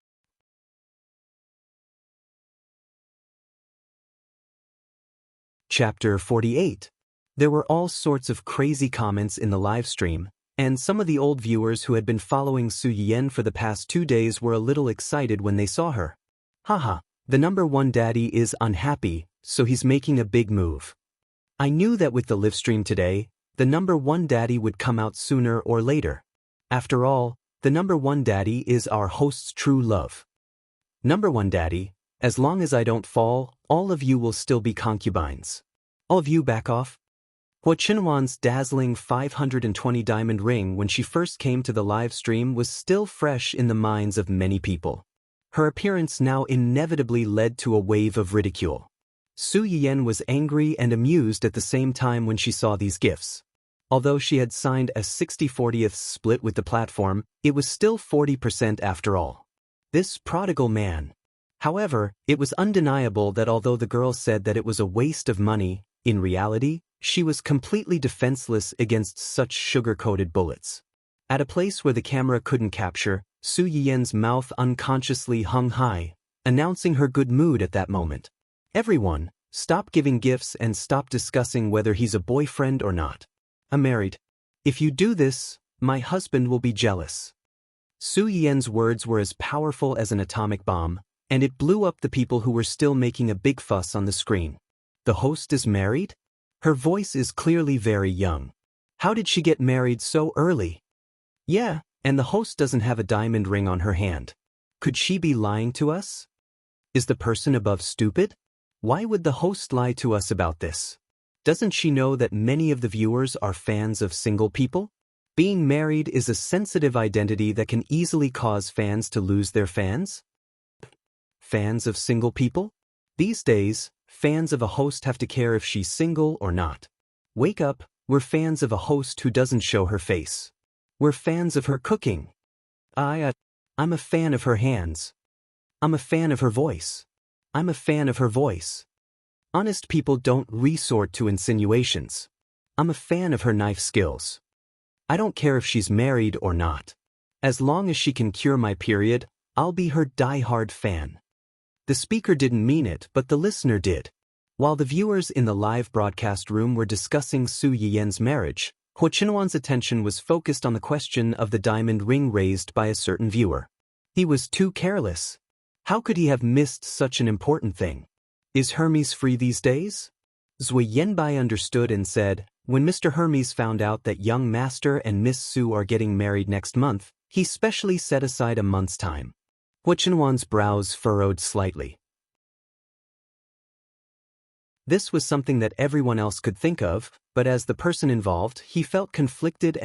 Chapter 48. There were all sorts of crazy comments in the live stream, and some of the old viewers who had been following Su Yiyan for the past 2 days were a little excited when they saw her. Haha, the #1 daddy is unhappy, so he's making a big move. I knew that with the live stream today, the #1 daddy would come out sooner or later. After all, the #1 daddy is our host's true love. #1 daddy, as long as I don't fall, all of you will still be concubines. All of you back off. Hua Chenhuan's dazzling 520 diamond ring when she first came to the live stream was still fresh in the minds of many people. Her appearance now inevitably led to a wave of ridicule. Su Yiyan was angry and amused at the same time when she saw these gifts. Although she had signed a 60/40th split with the platform, it was still 40% after all. This prodigal man. However, it was undeniable that although the girl said that it was a waste of money, in reality, she was completely defenseless against such sugar-coated bullets. At a place where the camera couldn't capture, Su Yiyan's mouth unconsciously hung high, announcing her good mood at that moment. Everyone, Stop giving gifts and stop discussing whether he's a boyfriend or not. I'm married. If you do this, my husband will be jealous. Su Yien's words were as powerful as an atomic bomb, and it blew up the people who were still making a big fuss on the screen. The host is married? Her voice is clearly very young. How did she get married so early? Yeah, and the host doesn't have a diamond ring on her hand. Could she be lying to us? Is the person above stupid? Why would the host lie to us about this? Doesn't she know that many of the viewers are fans of single people? Being married is a sensitive identity that can easily cause fans to lose their fans. Fans of single people? These days, fans of a host have to care if she's single or not. Wake up, we're fans of a host who doesn't show her face. We're fans of her cooking. I'm a fan of her hands. I'm a fan of her voice. I'm a fan of her voice. Honest people don't resort to insinuations. I'm a fan of her knife skills. I don't care if she's married or not. As long as she can cure my period, I'll be her die-hard fan. The speaker didn't mean it, but the listener did. While the viewers in the live broadcast room were discussing Su Yien's marriage, Huo Qinhuan's attention was focused on the question of the diamond ring raised by a certain viewer. He was too careless. How could he have missed such an important thing? Is Hermes free these days? Zui Yanbai understood and said, when Mr. Hermes found out that young Master and Miss Su are getting married next month, he specially set aside a month's time. Huo Qinhuan's brows furrowed slightly. This was something that everyone else could think of, but as the person involved, he felt conflicted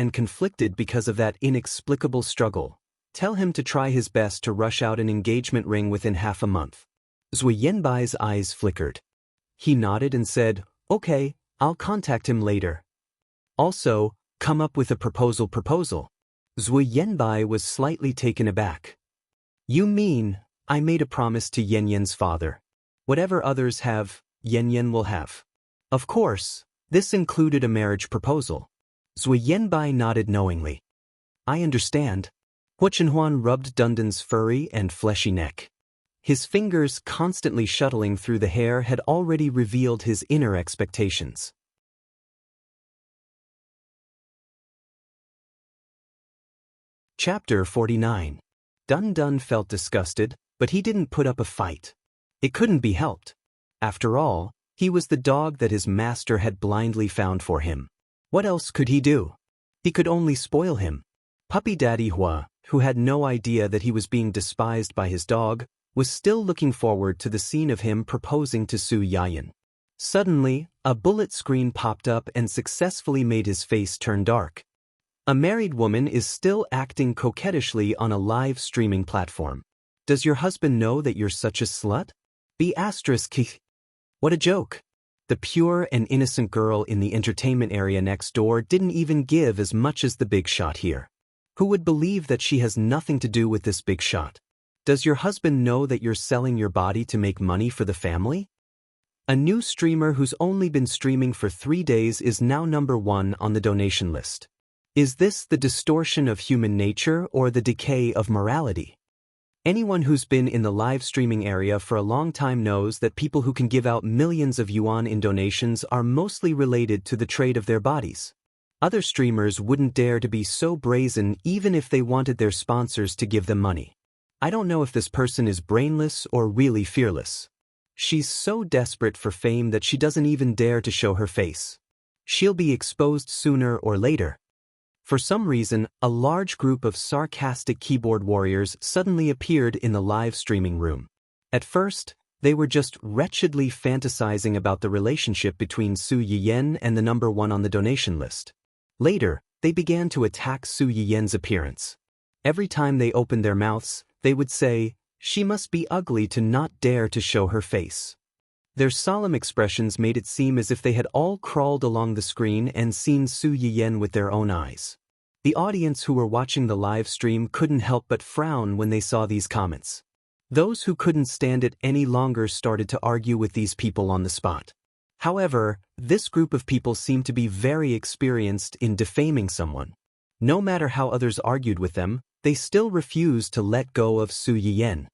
because of that inexplicable struggle. Tell him to try his best to rush out an engagement ring within half a month. Zui Yanbai's eyes flickered. He nodded and said, okay, I'll contact him later. Also, come up with a proposal. Zui Yanbai was slightly taken aback. You mean, I made a promise to Yan's father. Whatever others have, Yan will have. Of course, this included a marriage proposal. Zui Yanbai nodded knowingly. I understand. Huo Qinhuan rubbed Dundan's furry and fleshy neck. His fingers constantly shuttling through the hair had already revealed his inner expectations. Chapter 49. Dun felt disgusted, but he didn't put up a fight. It couldn't be helped. After all, he was the dog that his master had blindly found for him. What else could he do? He could only spoil him. Puppy Daddy Hua, who had no idea that he was being despised by his dog, was still looking forward to the scene of him proposing to Su Yian. Suddenly, a bullet screen popped up and successfully made his face turn dark. A married woman is still acting coquettishly on a live streaming platform. Does your husband know that you're such a slut? What a joke. The pure and innocent girl in the entertainment area next door didn't even give as much as the big shot here. Who would believe that she has nothing to do with this big shot? Does your husband know that you're selling your body to make money for the family? A new streamer who's only been streaming for 3 days is now #1 on the donation list. Is this the distortion of human nature or the decay of morality? Anyone who's been in the live streaming area for a long time knows that people who can give out millions of yuan in donations are mostly related to the trade of their bodies. Other streamers wouldn't dare to be so brazen even if they wanted their sponsors to give them money. I don't know if this person is brainless or really fearless. She's so desperate for fame that she doesn't even dare to show her face. She'll be exposed sooner or later. For some reason, a large group of sarcastic keyboard warriors suddenly appeared in the live streaming room. At first, they were just wretchedly fantasizing about the relationship between Su Yian and the #1 on the donation list. Later, they began to attack Su Yian's appearance. Every time they opened their mouths, they would say, she must be ugly to not dare to show her face. Their solemn expressions made it seem as if they had all crawled along the screen and seen Su Yian with their own eyes. The audience who were watching the live stream couldn't help but frown when they saw these comments. Those who couldn't stand it any longer started to argue with these people on the spot. However, this group of people seemed to be very experienced in defaming someone. No matter how others argued with them, they still refused to let go of Su Yian.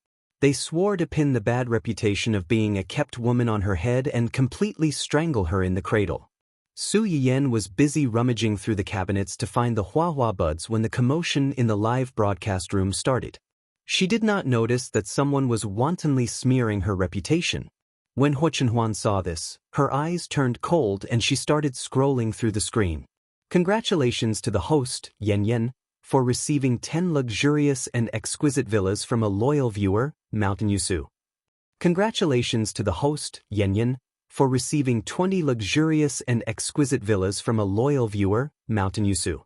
They swore to pin the bad reputation of being a kept woman on her head and completely strangle her in the cradle. Su Yiyen was busy rummaging through the cabinets to find the Hua buds when the commotion in the live broadcast room started. She did not notice that someone was wantonly smearing her reputation. When Huo Chenhuan saw this, her eyes turned cold and she started scrolling through the screen. Congratulations to the host, Yan Yan, for receiving 10 luxurious and exquisite villas from a loyal viewer, Mountain Yusu. Congratulations to the host, Yan Yan, for receiving 20 luxurious and exquisite villas from a loyal viewer, Mountain Yusu.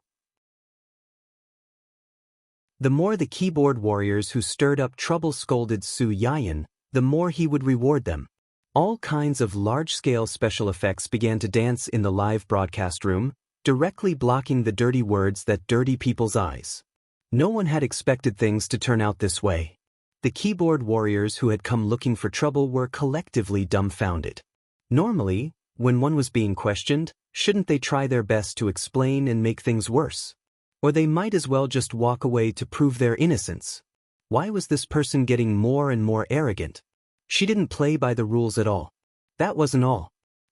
The more the keyboard warriors who stirred up trouble scolded Su Yiyen, the more he would reward them. All kinds of large-scale special effects began to dance in the live broadcast room, directly blocking the dirty words that dirty people's eyes. No one had expected things to turn out this way. The keyboard warriors who had come looking for trouble were collectively dumbfounded. Normally, when one was being questioned, shouldn't they try their best to explain and make things worse? Or they might as well just walk away to prove their innocence. Why was this person getting more and more arrogant? She didn't play by the rules at all. That wasn't all.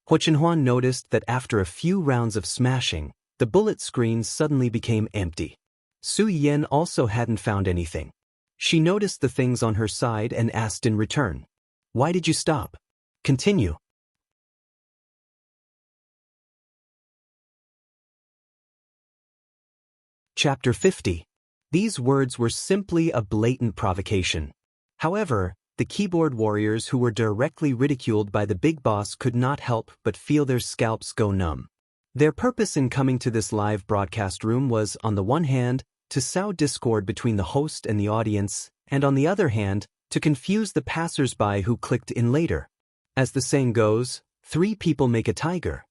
Huo Chenhuan noticed that after a few rounds of smashing, the bullet screen suddenly became empty. Su Yiyen also hadn't found anything. She noticed the things on her side and asked in return, "Why did you stop? Continue." Chapter 50. These words were simply a blatant provocation. However, the keyboard warriors who were directly ridiculed by the big boss could not help but feel their scalps go numb. Their purpose in coming to this live broadcast room was, on the one hand, to sow discord between the host and the audience, and on the other hand, to confuse the passers-by who clicked in later. As the saying goes, 3 people make a tiger.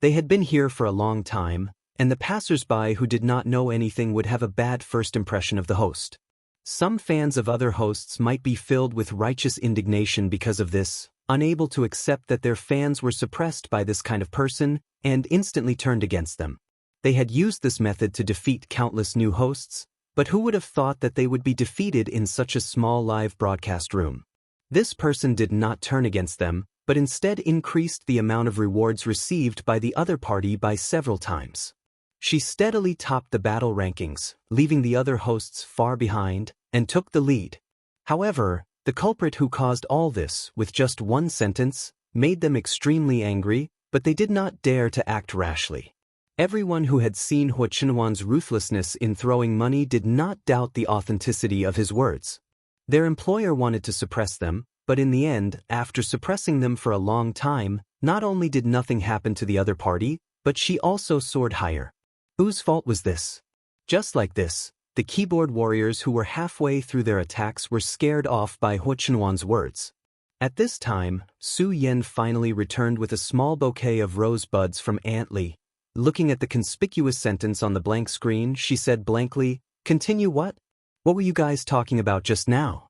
They had been here for a long time, and the passers-by who did not know anything would have a bad first impression of the host. Some fans of other hosts might be filled with righteous indignation because of this, unable to accept that their fans were suppressed by this kind of person, and instantly turned against them. They had used this method to defeat countless new hosts, but who would have thought that they would be defeated in such a small live broadcast room? This person did not turn against them, but instead increased the amount of rewards received by the other party by several times. She steadily topped the battle rankings, leaving the other hosts far behind, and took the lead. However, the culprit who caused all this, with just one sentence, made them extremely angry, but they did not dare to act rashly. Everyone who had seen Huo Chenhuan's ruthlessness in throwing money did not doubt the authenticity of his words. Their employer wanted to suppress them, but in the end, after suppressing them for a long time, not only did nothing happen to the other party, but she also soared higher. Whose fault was this? Just like this, the keyboard warriors who were halfway through their attacks were scared off by Huo Chenhuan's words. At this time, Su Yiyen finally returned with a small bouquet of rose buds from Aunt Li. Looking at the conspicuous sentence on the blank screen, she said blankly, "Continue what? What were you guys talking about just now?"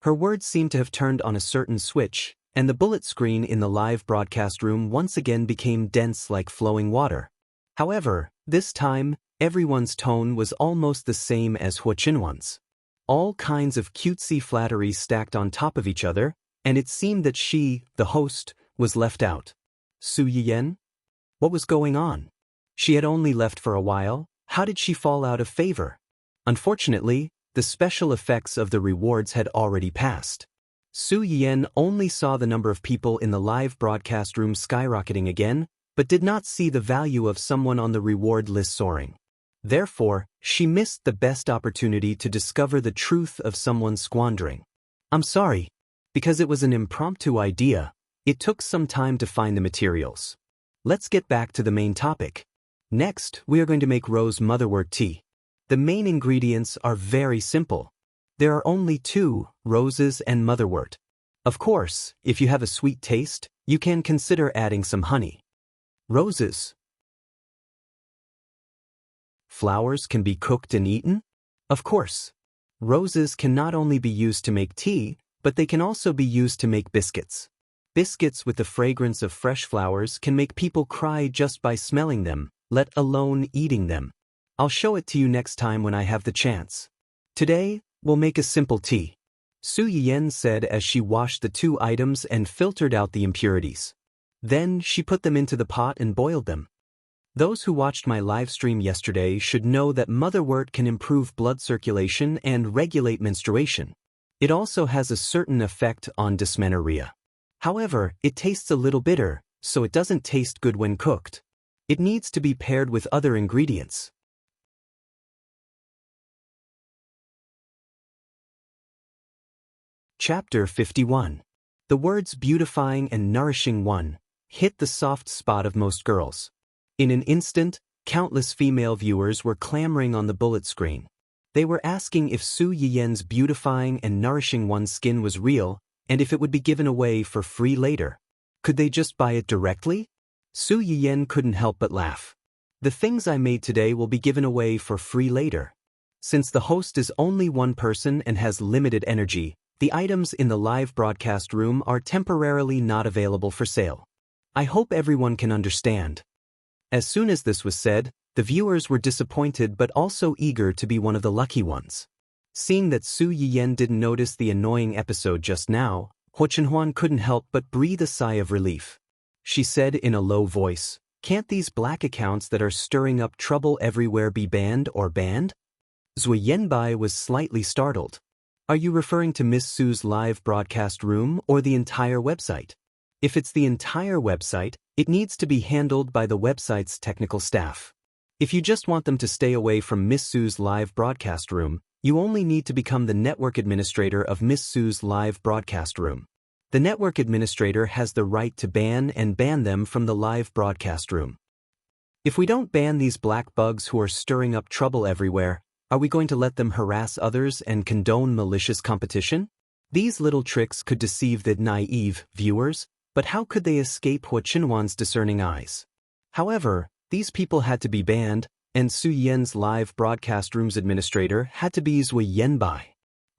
Her words seemed to have turned on a certain switch, and the bullet screen in the live broadcast room once again became dense like flowing water. However, this time, everyone's tone was almost the same as Huo Chenhuan's. All kinds of cutesy flattery stacked on top of each other, and it seemed that she, the host, was left out. Su Yiyen? What was going on? She had only left for a while. How did she fall out of favor? Unfortunately, the special effects of the rewards had already passed. Su Yiyen only saw the number of people in the live broadcast room skyrocketing again, but did not see the value of someone on the reward list soaring. Therefore, she missed the best opportunity to discover the truth of someone squandering. "I'm sorry. Because it was an impromptu idea, it took some time to find the materials. Let's get back to the main topic. Next, we are going to make rose motherwort tea. The main ingredients are very simple. There are only 2, roses and motherwort. Of course, if you have a sweet taste, you can consider adding some honey. Roses. Flowers can be cooked and eaten? Of course. Roses can not only be used to make tea, but they can also be used to make biscuits. Biscuits with the fragrance of fresh flowers can make people cry just by smelling them, let alone eating them. I'll show it to you next time when I have the chance. Today, we'll make a simple tea. Su Yiyen said as she washed the 2 items and filtered out the impurities. Then she put them into the pot and boiled them. Those who watched my live stream yesterday should know that motherwort can improve blood circulation and regulate menstruation. It also has a certain effect on dysmenorrhea. However, it tastes a little bitter, so it doesn't taste good when cooked. It needs to be paired with other ingredients. Chapter 51. The words beautifying and nourishing one hit the soft spot of most girls. In an instant, countless female viewers were clamoring on the bullet screen. They were asking if Su Yiyen's beautifying and nourishing one skin was real, and if it would be given away for free later. Could they just buy it directly? Su Yiyen couldn't help but laugh. The things I made today will be given away for free later. Since the host is only one person and has limited energy, the items in the live broadcast room are temporarily not available for sale. I hope everyone can understand. As soon as this was said, the viewers were disappointed but also eager to be one of the lucky ones. Seeing that Su Yiyen didn't notice the annoying episode just now, Huo Chenhuan couldn't help but breathe a sigh of relief. She said in a low voice, "Can't these black accounts that are stirring up trouble everywhere be banned or banned?" Zui Yanbai was slightly startled. Are you referring to Miss Su's live broadcast room or the entire website? If it's the entire website, it needs to be handled by the website's technical staff. If you just want them to stay away from Miss Su's live broadcast room, you only need to become the network administrator of Miss Su's live broadcast room. The network administrator has the right to ban them from the live broadcast room. If we don't ban these black bugs who are stirring up trouble everywhere, are we going to let them harass others and condone malicious competition? These little tricks could deceive the naive viewers, but how could they escape Huo Chenhuan's discerning eyes? However, these people had to be banned, and Su Yen's live broadcast room's administrator had to be Zui Yanbai.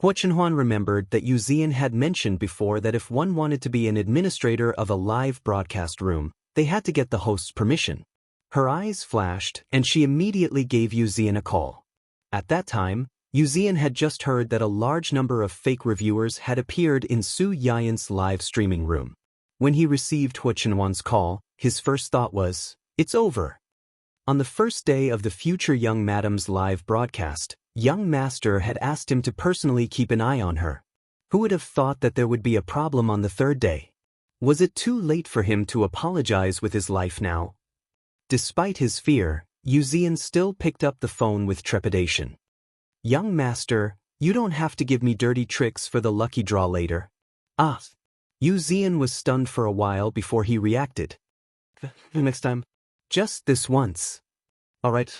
Huo Chenhuan remembered that Yu Zian had mentioned before that if one wanted to be an administrator of a live broadcast room, they had to get the host's permission. Her eyes flashed, and she immediately gave Yu Zian a call. At that time, Yu Zian had just heard that a large number of fake reviewers had appeared in Su Yian's live streaming room. When he received Huo Chenhuan's call, his first thought was, "It's over." On the first day of the future young madam's live broadcast, young master had asked him to personally keep an eye on her. Who would have thought that there would be a problem on the 3rd day? Was it too late for him to apologize with his life now? Despite his fear, Yu Zian still picked up the phone with trepidation. "Young master, you don't have to give me dirty tricks for the lucky draw later." Ah! Yu Zian was stunned for a while before he reacted. "The next time. Just this once." All right.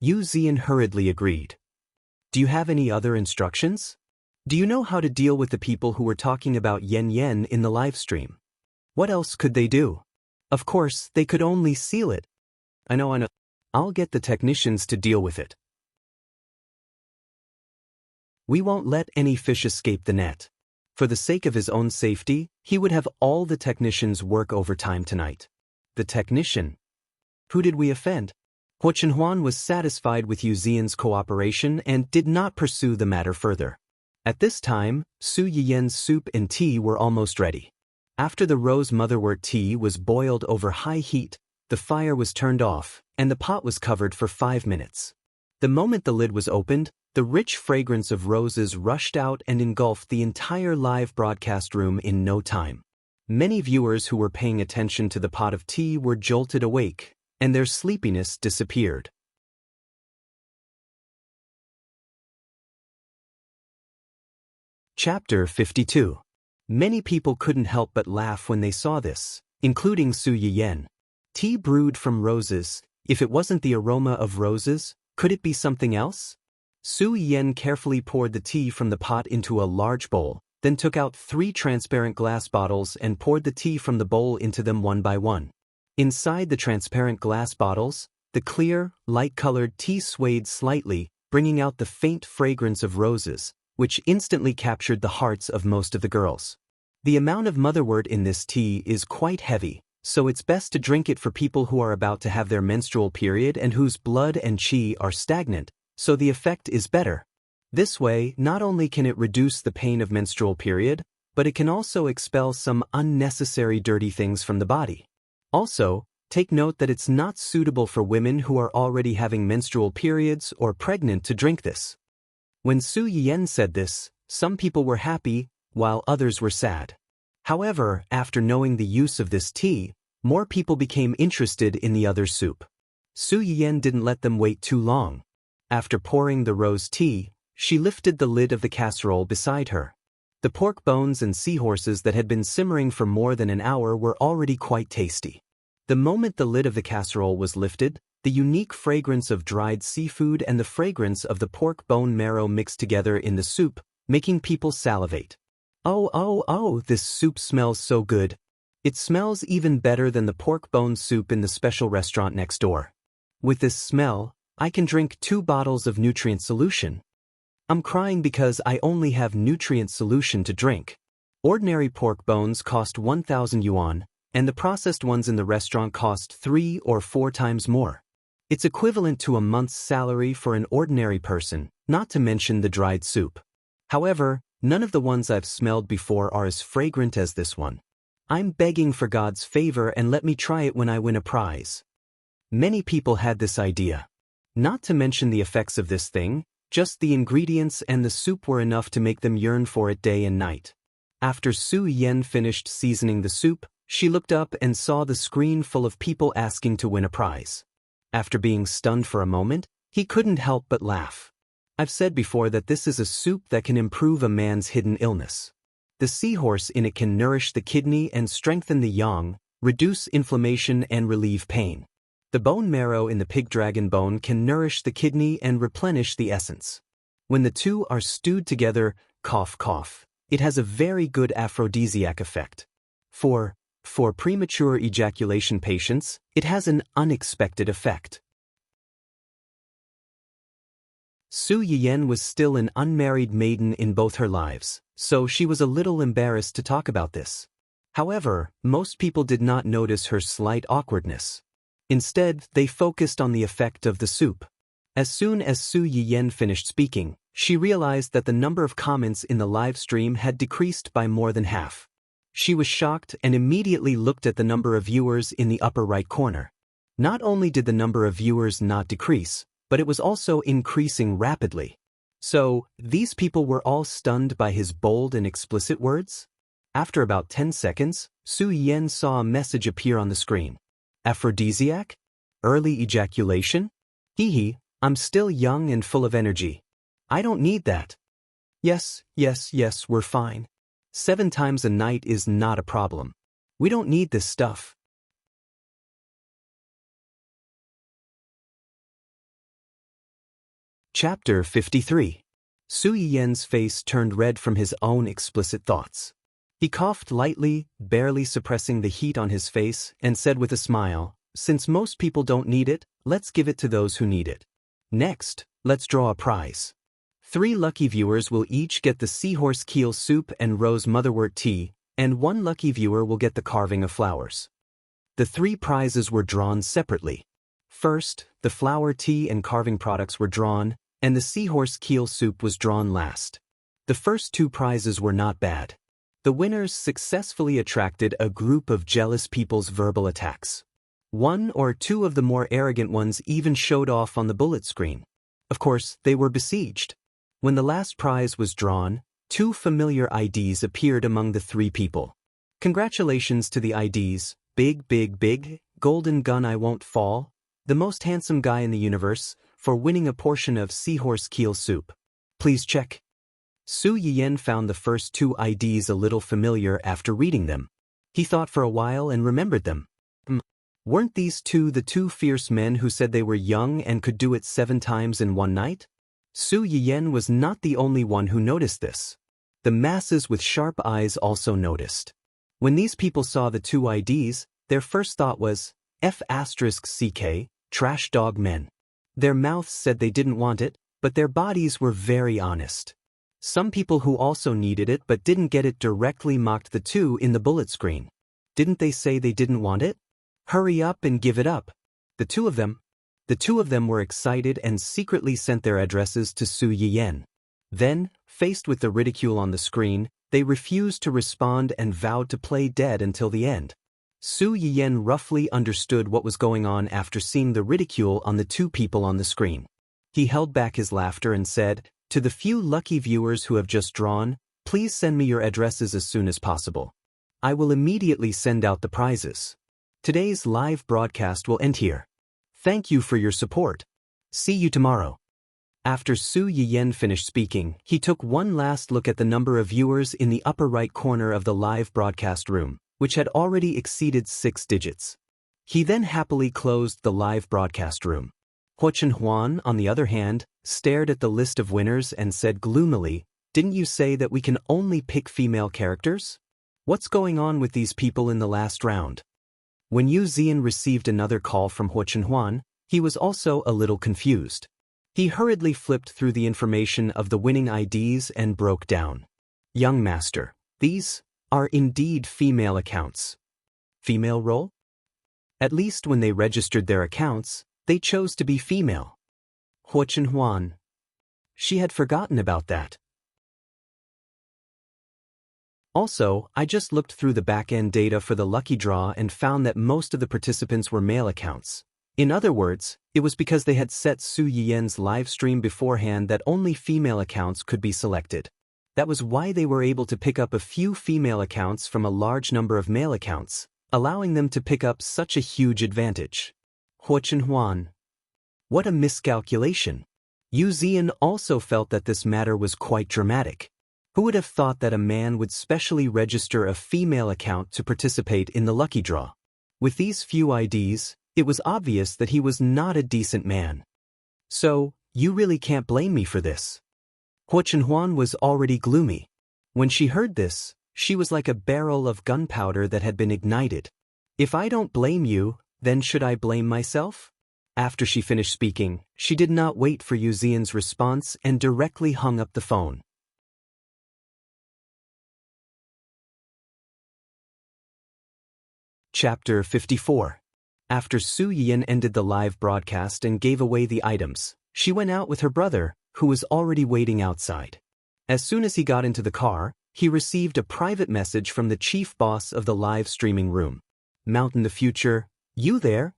Yu Zian hurriedly agreed. "Do you have any other instructions? Do you know how to deal with the people who were talking about Yen Yen in the live stream? What else could they do? Of course, they could only seal it." I know. I'll get the technicians to deal with it. We won't let any fish escape the net. For the sake of his own safety, he would have all the technicians work overtime tonight. The technician? Who did we offend? Huo Chenhuan was satisfied with Yu Zian's cooperation and did not pursue the matter further. At this time, Su Yiyen's soup and tea were almost ready. After the rose motherwort tea was boiled over high heat, the fire was turned off, and the pot was covered for 5 minutes. The moment the lid was opened, the rich fragrance of roses rushed out and engulfed the entire live broadcast room in no time. Many viewers who were paying attention to the pot of tea were jolted awake, and their sleepiness disappeared. Chapter 52. Many people couldn't help but laugh when they saw this, including Su Yiyen. Tea brewed from roses. If it wasn't the aroma of roses, could it be something else? Su Yiyen carefully poured the tea from the pot into a large bowl, then took out 3 transparent glass bottles and poured the tea from the bowl into them one by one. Inside the transparent glass bottles, the clear, light-colored tea swayed slightly, bringing out the faint fragrance of roses, which instantly captured the hearts of most of the girls. The amount of motherwort in this tea is quite heavy, so it's best to drink it for people who are about to have their menstrual period and whose blood and qi are stagnant, so the effect is better. This way, not only can it reduce the pain of menstrual period, but it can also expel some unnecessary dirty things from the body. Also, take note that it's not suitable for women who are already having menstrual periods or pregnant to drink this. When Su Yiyan said this, some people were happy, while others were sad. However, after knowing the use of this tea, more people became interested in the other soup. Su Yiyan didn't let them wait too long. After pouring the rose tea, she lifted the lid of the casserole beside her. The pork bones and seahorses that had been simmering for more than an hour were already quite tasty. The moment the lid of the casserole was lifted, the unique fragrance of dried seafood and the fragrance of the pork bone marrow mixed together in the soup, making people salivate. Oh, this soup smells so good. It smells even better than the pork bone soup in the special restaurant next door. With this smell, I can drink 2 bottles of nutrient solution. I'm crying because I only have nutrient solution to drink. Ordinary pork bones cost 1,000 yuan, and the processed ones in the restaurant cost 3 or 4 times more. It's equivalent to a month's salary for an ordinary person, not to mention the dried soup. However, none of the ones I've smelled before are as fragrant as this one. I'm begging for God's favor and let me try it when I win a prize. Many people had this idea. Not to mention the effects of this thing, just the ingredients and the soup were enough to make them yearn for it day and night. After Su Yiyan finished seasoning the soup, she looked up and saw the screen full of people asking to win a prize. After being stunned for a moment, he couldn't help but laugh. I've said before that this is a soup that can improve a man's hidden illness. The seahorse in it can nourish the kidney and strengthen the yang, reduce inflammation and relieve pain. The bone marrow in the pig dragon bone can nourish the kidney and replenish the essence. When the two are stewed together, cough cough, it has a very good aphrodisiac effect. For premature ejaculation patients, it has an unexpected effect. Su Yiyan was still an unmarried maiden in both her lives, so she was a little embarrassed to talk about this. However, most people did not notice her slight awkwardness. Instead, they focused on the effect of the soup. As soon as Su Yiyan finished speaking, she realized that the number of comments in the live stream had decreased by more than half. She was shocked and immediately looked at the number of viewers in the upper right corner. Not only did the number of viewers not decrease, but it was also increasing rapidly. So, these people were all stunned by his bold and explicit words? After about 10 seconds, Su Yiyan saw a message appear on the screen. Aphrodisiac? Early ejaculation? Hee, I'm still young and full of energy. I don't need that. Yes, we're fine. 7 times a night is not a problem. We don't need this stuff. Chapter 53. Su Yiyan's face turned red from his own explicit thoughts. He coughed lightly, barely suppressing the heat on his face, and said with a smile, "Since most people don't need it, let's give it to those who need it. Next, let's draw a prize. 3 lucky viewers will each get the seahorse keel soup and rose motherwort tea, and 1 lucky viewer will get the carving of flowers." The 3 prizes were drawn separately. First, the flower tea and carving products were drawn, and the seahorse keel soup was drawn last. The first 2 prizes were not bad. The winners successfully attracted a group of jealous people's verbal attacks. 1 or 2 of the more arrogant ones even showed off on the bullet screen. Of course, they were besieged. When the last prize was drawn, 2 familiar IDs appeared among the 3 people. Congratulations to the IDs, Big, Golden Gun I Won't Fall, the most handsome guy in the universe, for winning a portion of seahorse keel soup. Please check. Su Yiyan found the first 2 IDs a little familiar after reading them. He thought for a while and remembered them. Weren't these 2 the 2 fierce men who said they were young and could do it 7 times in one night? Su Yiyan was not the only one who noticed this. The masses with sharp eyes also noticed. When these people saw the 2 IDs, their first thought was, F***CK, trash dog men. Their mouths said they didn't want it, but their bodies were very honest. Some people who also needed it but didn't get it directly mocked the 2 in the bullet screen. Didn't they say they didn't want it? Hurry up and give it up. The two of them were excited and secretly sent their addresses to Su Yiyan. Then, faced with the ridicule on the screen, they refused to respond and vowed to play dead until the end. Su Yiyen roughly understood what was going on after seeing the ridicule on the two people on the screen. He held back his laughter and said, "To the few lucky viewers who have just drawn, please send me your addresses as soon as possible. I will immediately send out the prizes. Today's live broadcast will end here. Thank you for your support. See you tomorrow." After Su Yiyen finished speaking, he took one last look at the number of viewers in the upper right corner of the live broadcast room, which had already exceeded 6 digits. He then happily closed the live broadcast room. Huo Chenhuan, on the other hand, stared at the list of winners and said gloomily, "Didn't you say that we can only pick female characters? What's going on with these people in the last round?" When Yu Zian received another call from Huo Chenhuan, he was also a little confused. He hurriedly flipped through the information of the winning IDs and broke down. "Young master, these are indeed female accounts. Female role? At least when they registered their accounts, they chose to be female." Huo Chenhuan. She had forgotten about that. Also, I just looked through the back-end data for the lucky draw and found that most of the participants were male accounts. In other words, it was because they had set Su Yiyen's live stream beforehand that only female accounts could be selected. That was why they were able to pick up a few female accounts from a large number of male accounts, allowing them to pick up such a huge advantage. Huo Chenhuan. What a miscalculation. Yu Zian also felt that this matter was quite dramatic. Who would have thought that a man would specially register a female account to participate in the lucky draw? With these few IDs, it was obvious that he was not a decent man. "So, you really can't blame me for this." Huo Chenhuan was already gloomy. When she heard this, she was like a barrel of gunpowder that had been ignited. "If I don't blame you, then should I blame myself?" After she finished speaking, she did not wait for Yu Zian's response and directly hung up the phone. Chapter 54. After Su Yiyen ended the live broadcast and gave away the items, she went out with her brother, who was already waiting outside. As soon as he got into the car, he received a private message from the chief boss of the live streaming room. "Mountain the Future, you there?"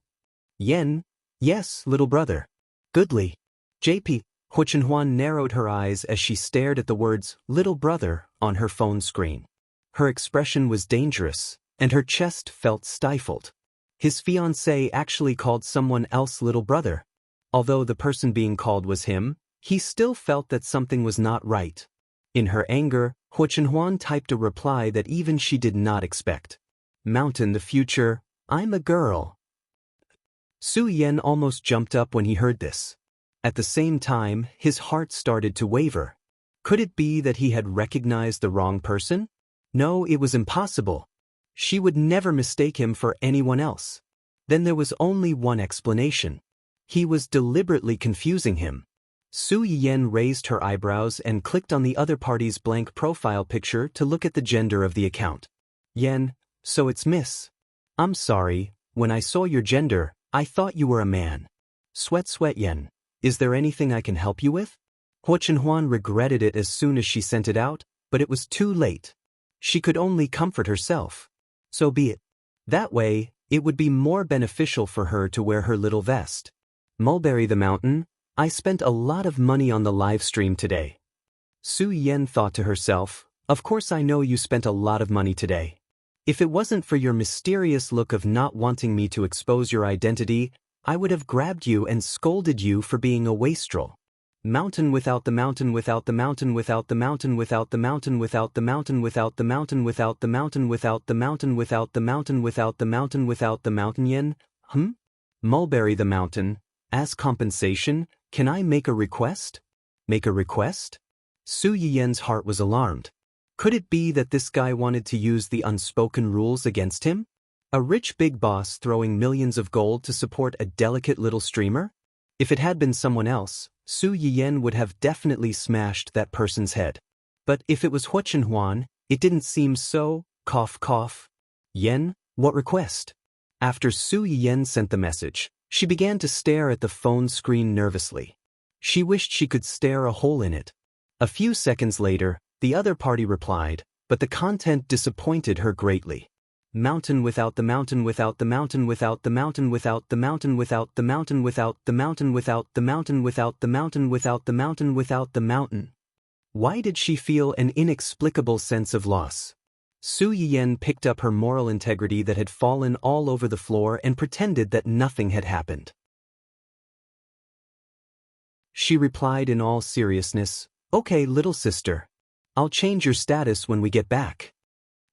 "Yen, yes, little brother." "Goodly." "JP." Huo Chenhuan narrowed her eyes as she stared at the words "little brother" on her phone screen. Her expression was dangerous, and her chest felt stifled. His fiancée actually called someone else little brother. Although the person being called was him, he still felt that something was not right. In her anger, Huo Chenhuan typed a reply that even she did not expect. "Mountain the Future, I'm a girl." Su Yiyen almost jumped up when he heard this. At the same time, his heart started to waver. Could it be that he had recognized the wrong person? No, it was impossible. She would never mistake him for anyone else. Then there was only one explanation. He was deliberately confusing him. Su Yiyen raised her eyebrows and clicked on the other party's blank profile picture to look at the gender of the account. "Yen, so it's Miss. I'm sorry, when I saw your gender, I thought you were a man. Sweat Yen, is there anything I can help you with?" Huo Chenhuan regretted it as soon as she sent it out, but it was too late. She could only comfort herself. So be it. That way, it would be more beneficial for her to wear her little vest. "Mulberry the Mountain, I spent a lot of money on the live stream today." Su Yiyen thought to herself, "Of course I know you spent a lot of money today. If it wasn't for your mysterious look of not wanting me to expose your identity, I would have grabbed you and scolded you for being a wastrel. Mountain without the mountain without the mountain without the mountain without the mountain without the mountain without the mountain without the mountain without the mountain without the mountain without the mountain without the mountain Yen, Mulberry the Mountain, as compensation, can I make a request?" "Make a request?" Su Yiyen's heart was alarmed. Could it be that this guy wanted to use the unspoken rules against him? A rich big boss throwing millions of gold to support a delicate little streamer? If it had been someone else, Su Yiyen would have definitely smashed that person's head. But if it was Huo Chenhuan, it didn't seem so. Cough cough. "Yen, what request?" After Su Yiyen sent the message, she began to stare at the phone screen nervously. She wished she could stare a hole in it. A few seconds later, the other party replied, but the content disappointed her greatly. Mountain without the mountain without the mountain without the mountain without the mountain without the mountain without the mountain without the mountain without the mountain without the mountain without the mountain. Why did she feel an inexplicable sense of loss? Su Yiyan picked up her moral integrity that had fallen all over the floor and pretended that nothing had happened. She replied in all seriousness, "Okay, little sister. I'll change your status when we get back."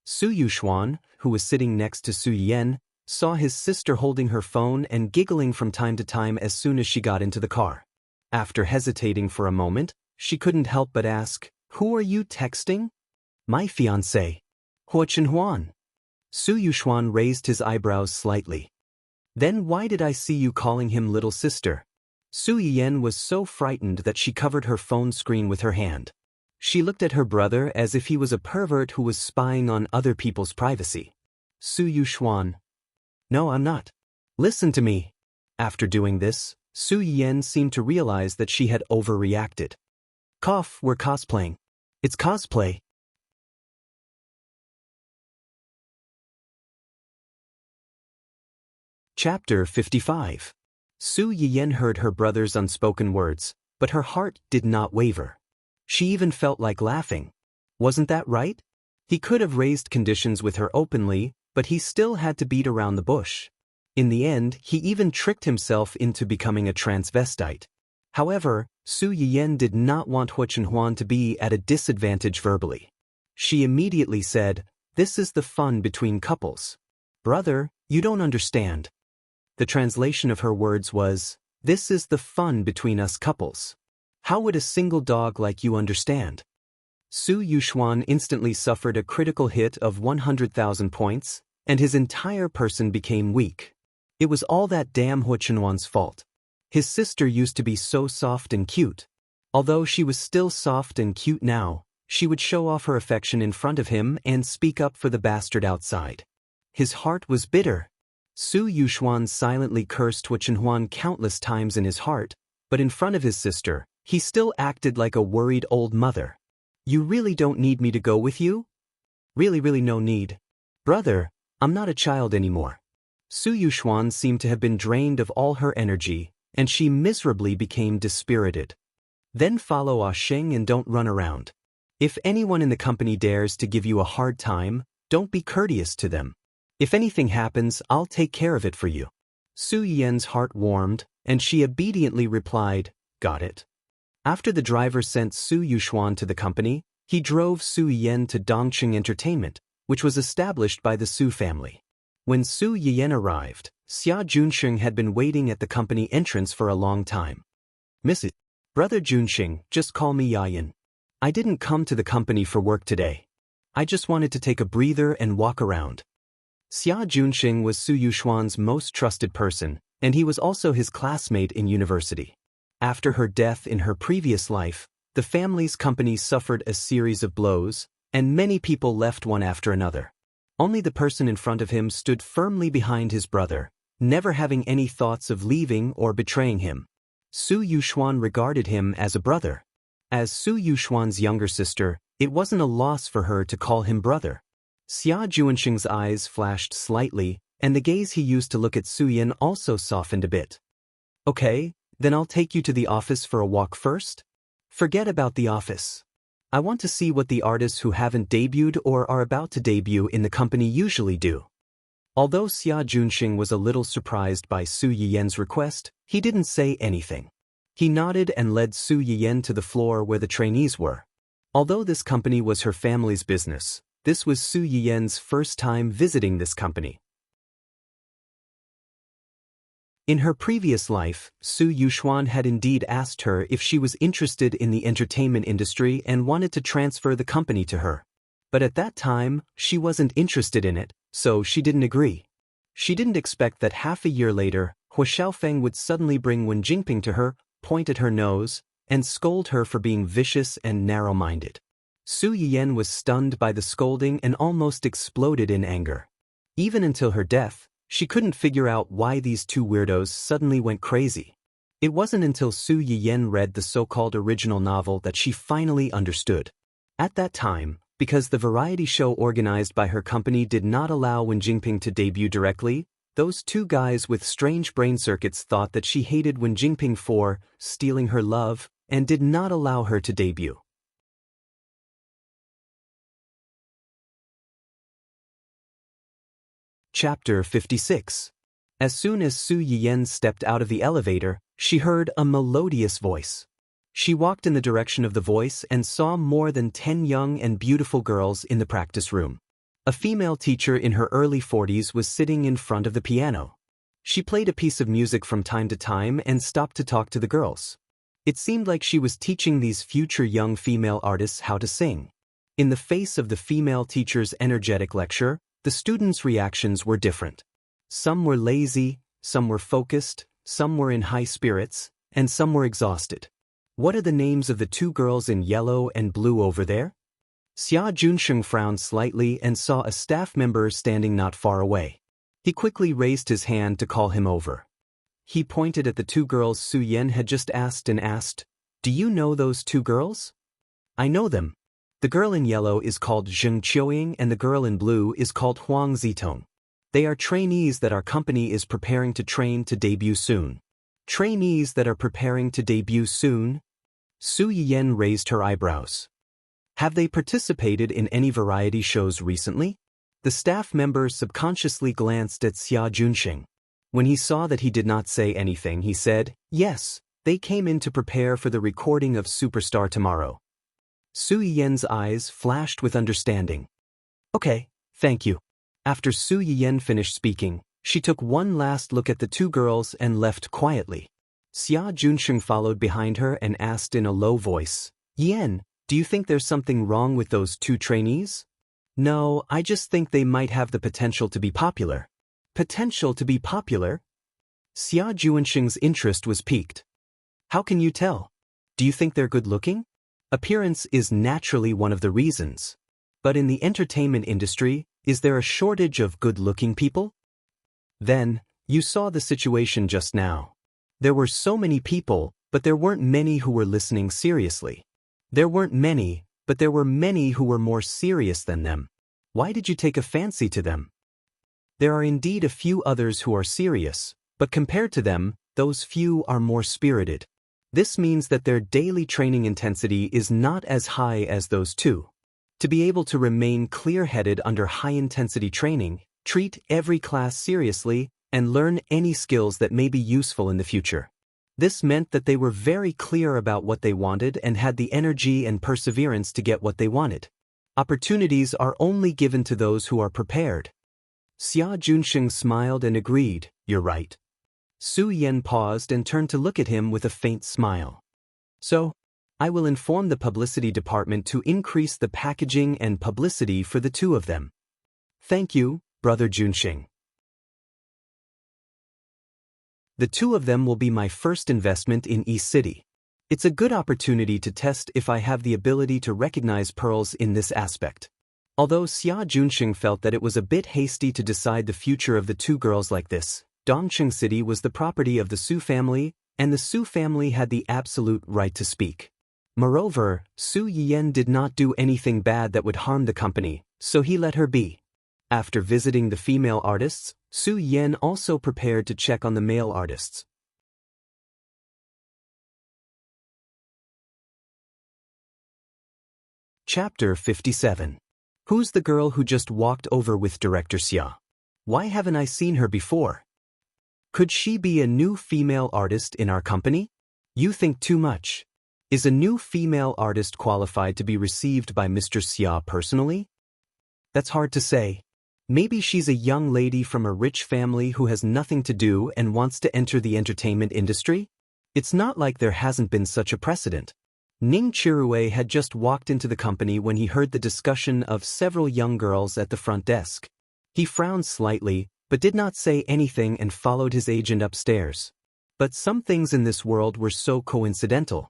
Su Yuxuan, who was sitting next to Su Yiyan, saw his sister holding her phone and giggling from time to time as soon as she got into the car. After hesitating for a moment, she couldn't help but ask, "Who are you texting?" "My fiancé, Huo Chenhuan." Su Yuxuan raised his eyebrows slightly. "Then why did I see you calling him little sister?" Su Yiyan was so frightened that she covered her phone screen with her hand. She looked at her brother as if he was a pervert who was spying on other people's privacy. Su Yuxuan. "No, I'm not. Listen to me." After doing this, Su Yiyan seemed to realize that she had overreacted. "Cough, we're cosplaying. It's cosplay." Chapter 55. Su Yiyan heard her brother's unspoken words, but her heart did not waver. She even felt like laughing. Wasn't that right? He could have raised conditions with her openly, but he still had to beat around the bush. In the end, he even tricked himself into becoming a transvestite. However, Su Yiyan did not want Huo Chenhuan to be at a disadvantage verbally. She immediately said, "This is the fun between couples." "Brother, you don't understand." The translation of her words was, "This is the fun between us couples. How would a single dog like you understand?" Su Yuxuan instantly suffered a critical hit of 100,000 points, and his entire person became weak. It was all that damn Huo Chenhuan's fault. His sister used to be so soft and cute. Although she was still soft and cute now, she would show off her affection in front of him and speak up for the bastard outside. His heart was bitter. Su Yuxuan silently cursed Huo Chenhuan countless times in his heart, but in front of his sister, he still acted like a worried old mother. "You really don't need me to go with you?" Really no need. "Brother, I'm not a child anymore." Su Yuxuan seemed to have been drained of all her energy, and she miserably became dispirited. "Then follow Ah Sheng and don't run around. If anyone in the company dares to give you a hard time, don't be courteous to them. If anything happens, I'll take care of it for you." Su Yiyan's heart warmed, and she obediently replied, "Got it." After the driver sent Su Yuxuan to the company, he drove Su Yiyan to Dongqing Entertainment, which was established by the Su family. When Su Yiyan arrived, Xia Junxing had been waiting at the company entrance for a long time. "Mrs. Brother Junxing, just call me Yayan. I didn't come to the company for work today. I just wanted to take a breather and walk around." Xia Junxing was Su Yuxuan's most trusted person, and he was also his classmate in university. After her death in her previous life, the family's company suffered a series of blows, and many people left one after another. Only the person in front of him stood firmly behind his brother, never having any thoughts of leaving or betraying him. Su Yuxuan regarded him as a brother. As Su Yuxuan's younger sister, it wasn't a loss for her to call him brother. Xia Junxing's eyes flashed slightly, and the gaze he used to look at Su Yiyan also softened a bit. "Okay, then I'll take you to the office for a walk first?" "Forget about the office. I want to see what the artists who haven't debuted or are about to debut in the company usually do." Although Xia Junxing was a little surprised by Su Yiyan's request, he didn't say anything. He nodded and led Su Yiyan to the floor where the trainees were. Although this company was her family's business, this was Su Yiyan's first time visiting this company. In her previous life, Su Yuxuan had indeed asked her if she was interested in the entertainment industry and wanted to transfer the company to her. But at that time, she wasn't interested in it, so she didn't agree. She didn't expect that half a year later, Huo Xiaofeng would suddenly bring Wen Jingping to her, point at her nose, and scold her for being vicious and narrow-minded. Su Yiyan was stunned by the scolding and almost exploded in anger. Even until her death, she couldn't figure out why these two weirdos suddenly went crazy. It wasn't until Su Yiyen read the so-called original novel that she finally understood. At that time, because the variety show organized by her company did not allow Wen Jingping to debut directly, those two guys with strange brain circuits thought that she hated Wen Jingping for stealing her love and did not allow her to debut. Chapter 56. As soon as Su Yiyen stepped out of the elevator, she heard a melodious voice. She walked in the direction of the voice and saw more than 10 young and beautiful girls in the practice room. A female teacher in her early 40s was sitting in front of the piano. She played a piece of music from time to time and stopped to talk to the girls. It seemed like she was teaching these future young female artists how to sing. In the face of the female teacher's energetic lecture, the students' reactions were different. Some were lazy, some were focused, some were in high spirits, and some were exhausted. What are the names of the two girls in yellow and blue over there? Xia Junsheng frowned slightly and saw a staff member standing not far away. He quickly raised his hand to call him over. He pointed at the two girls Su Yen had just asked, "Do you know those two girls?" "I know them. The girl in yellow is called Zheng Qiuying and the girl in blue is called Huang Zitong. They are trainees that our company is preparing to train to debut soon." "Trainees that are preparing to debut soon?" Su Yiyen raised her eyebrows. "Have they participated in any variety shows recently?" The staff member subconsciously glanced at Xia Junsheng. When he saw that he did not say anything, he said, "Yes, they came in to prepare for the recording of Superstar tomorrow." Su Yiyen's eyes flashed with understanding. "Okay, thank you." After Su Yiyen finished speaking, she took one last look at the two girls and left quietly. Xia Junsheng followed behind her and asked in a low voice, "Yen, do you think there's something wrong with those two trainees?" "No, I just think they might have the potential to be popular." "Potential to be popular?" Xia Junsheng's interest was piqued. "How can you tell? Do you think they're good-looking?" "Appearance is naturally one of the reasons. But in the entertainment industry, is there a shortage of good-looking people?" "Then, you saw the situation just now. There were so many people, but there weren't many who were listening seriously. There weren't many, but there were many who were more serious than them. Why did you take a fancy to them?" "There are indeed a few others who are serious, but compared to them, those few are more spirited. This means that their daily training intensity is not as high as those two. To be able to remain clear-headed under high-intensity training, treat every class seriously, and learn any skills that may be useful in the future. This meant that they were very clear about what they wanted and had the energy and perseverance to get what they wanted. Opportunities are only given to those who are prepared." Xia Junsheng smiled and agreed, "You're right." Su Yen paused and turned to look at him with a faint smile. "So, I will inform the publicity department to increase the packaging and publicity for the two of them." "Thank you, Brother Junsheng. The two of them will be my first investment in East City. It's a good opportunity to test if I have the ability to recognize pearls in this aspect." Although Xia Junsheng felt that it was a bit hasty to decide the future of the two girls like this, Dongcheng City was the property of the Su family, and the Su family had the absolute right to speak. Moreover, Su Yiyen did not do anything bad that would harm the company, so he let her be. After visiting the female artists, Su Yiyen also prepared to check on the male artists. Chapter 57. Who's the girl who just walked over with Director Xia? Why haven't I seen her before? Could she be a new female artist in our company? You think too much. Is a new female artist qualified to be received by Mr. Xia personally? That's hard to say. Maybe she's a young lady from a rich family who has nothing to do and wants to enter the entertainment industry? It's not like there hasn't been such a precedent. Ning Chirue had just walked into the company when he heard the discussion of several young girls at the front desk. He frowned slightly, but did not say anything and followed his agent upstairs. But some things in this world were so coincidental.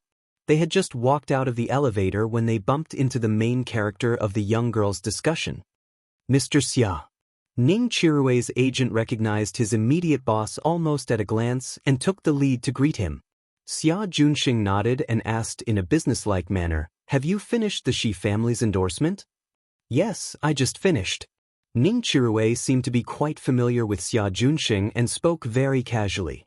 They had just walked out of the elevator when they bumped into the main character of the young girls' discussion. Mr. Xia. Ning Chirue's agent recognized his immediate boss almost at a glance and took the lead to greet him. Xia Junxing nodded and asked in a businesslike manner, "Have you finished the Shi family's endorsement?" "Yes, I just finished." Ning Chirui seemed to be quite familiar with Xia Junxing and spoke very casually.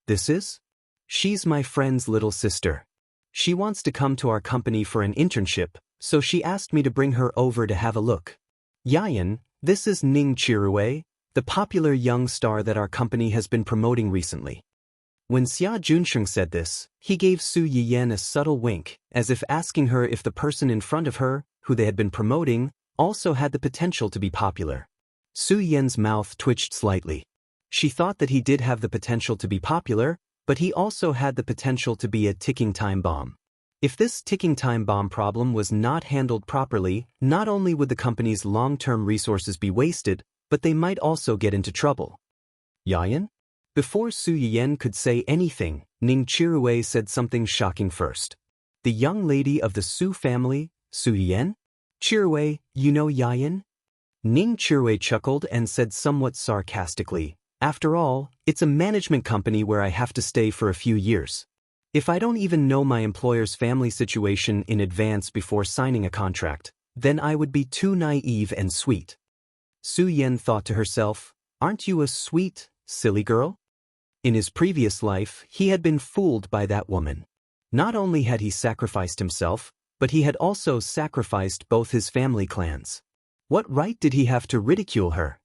"This is? She's my friend's little sister. She wants to come to our company for an internship, so she asked me to bring her over to have a look. Yayan, this is Ning Chirui, the popular young star that our company has been promoting recently." When Xia Junsheng said this, he gave Su Yiyan a subtle wink, as if asking her if the person in front of her, who they had been promoting, also had the potential to be popular. Su Yiyan's mouth twitched slightly. She thought that he did have the potential to be popular, but he also had the potential to be a ticking time bomb. If this ticking time bomb problem was not handled properly, not only would the company's long-term resources be wasted, but they might also get into trouble. "Yayan?" Before Su Yiyan could say anything, Ning Chirui said something shocking first. "The young lady of the Su family, Su Yiyan? Chirui, you know Yayan?" Ning Chirui chuckled and said somewhat sarcastically, "After all, it's a management company where I have to stay for a few years. If I don't even know my employer's family situation in advance before signing a contract, then I would be too naive and sweet." Su Yiyan thought to herself, "Aren't you a sweet, silly girl?" In his previous life, he had been fooled by that woman. Not only had he sacrificed himself, but he had also sacrificed both his family clans. What right did he have to ridicule her?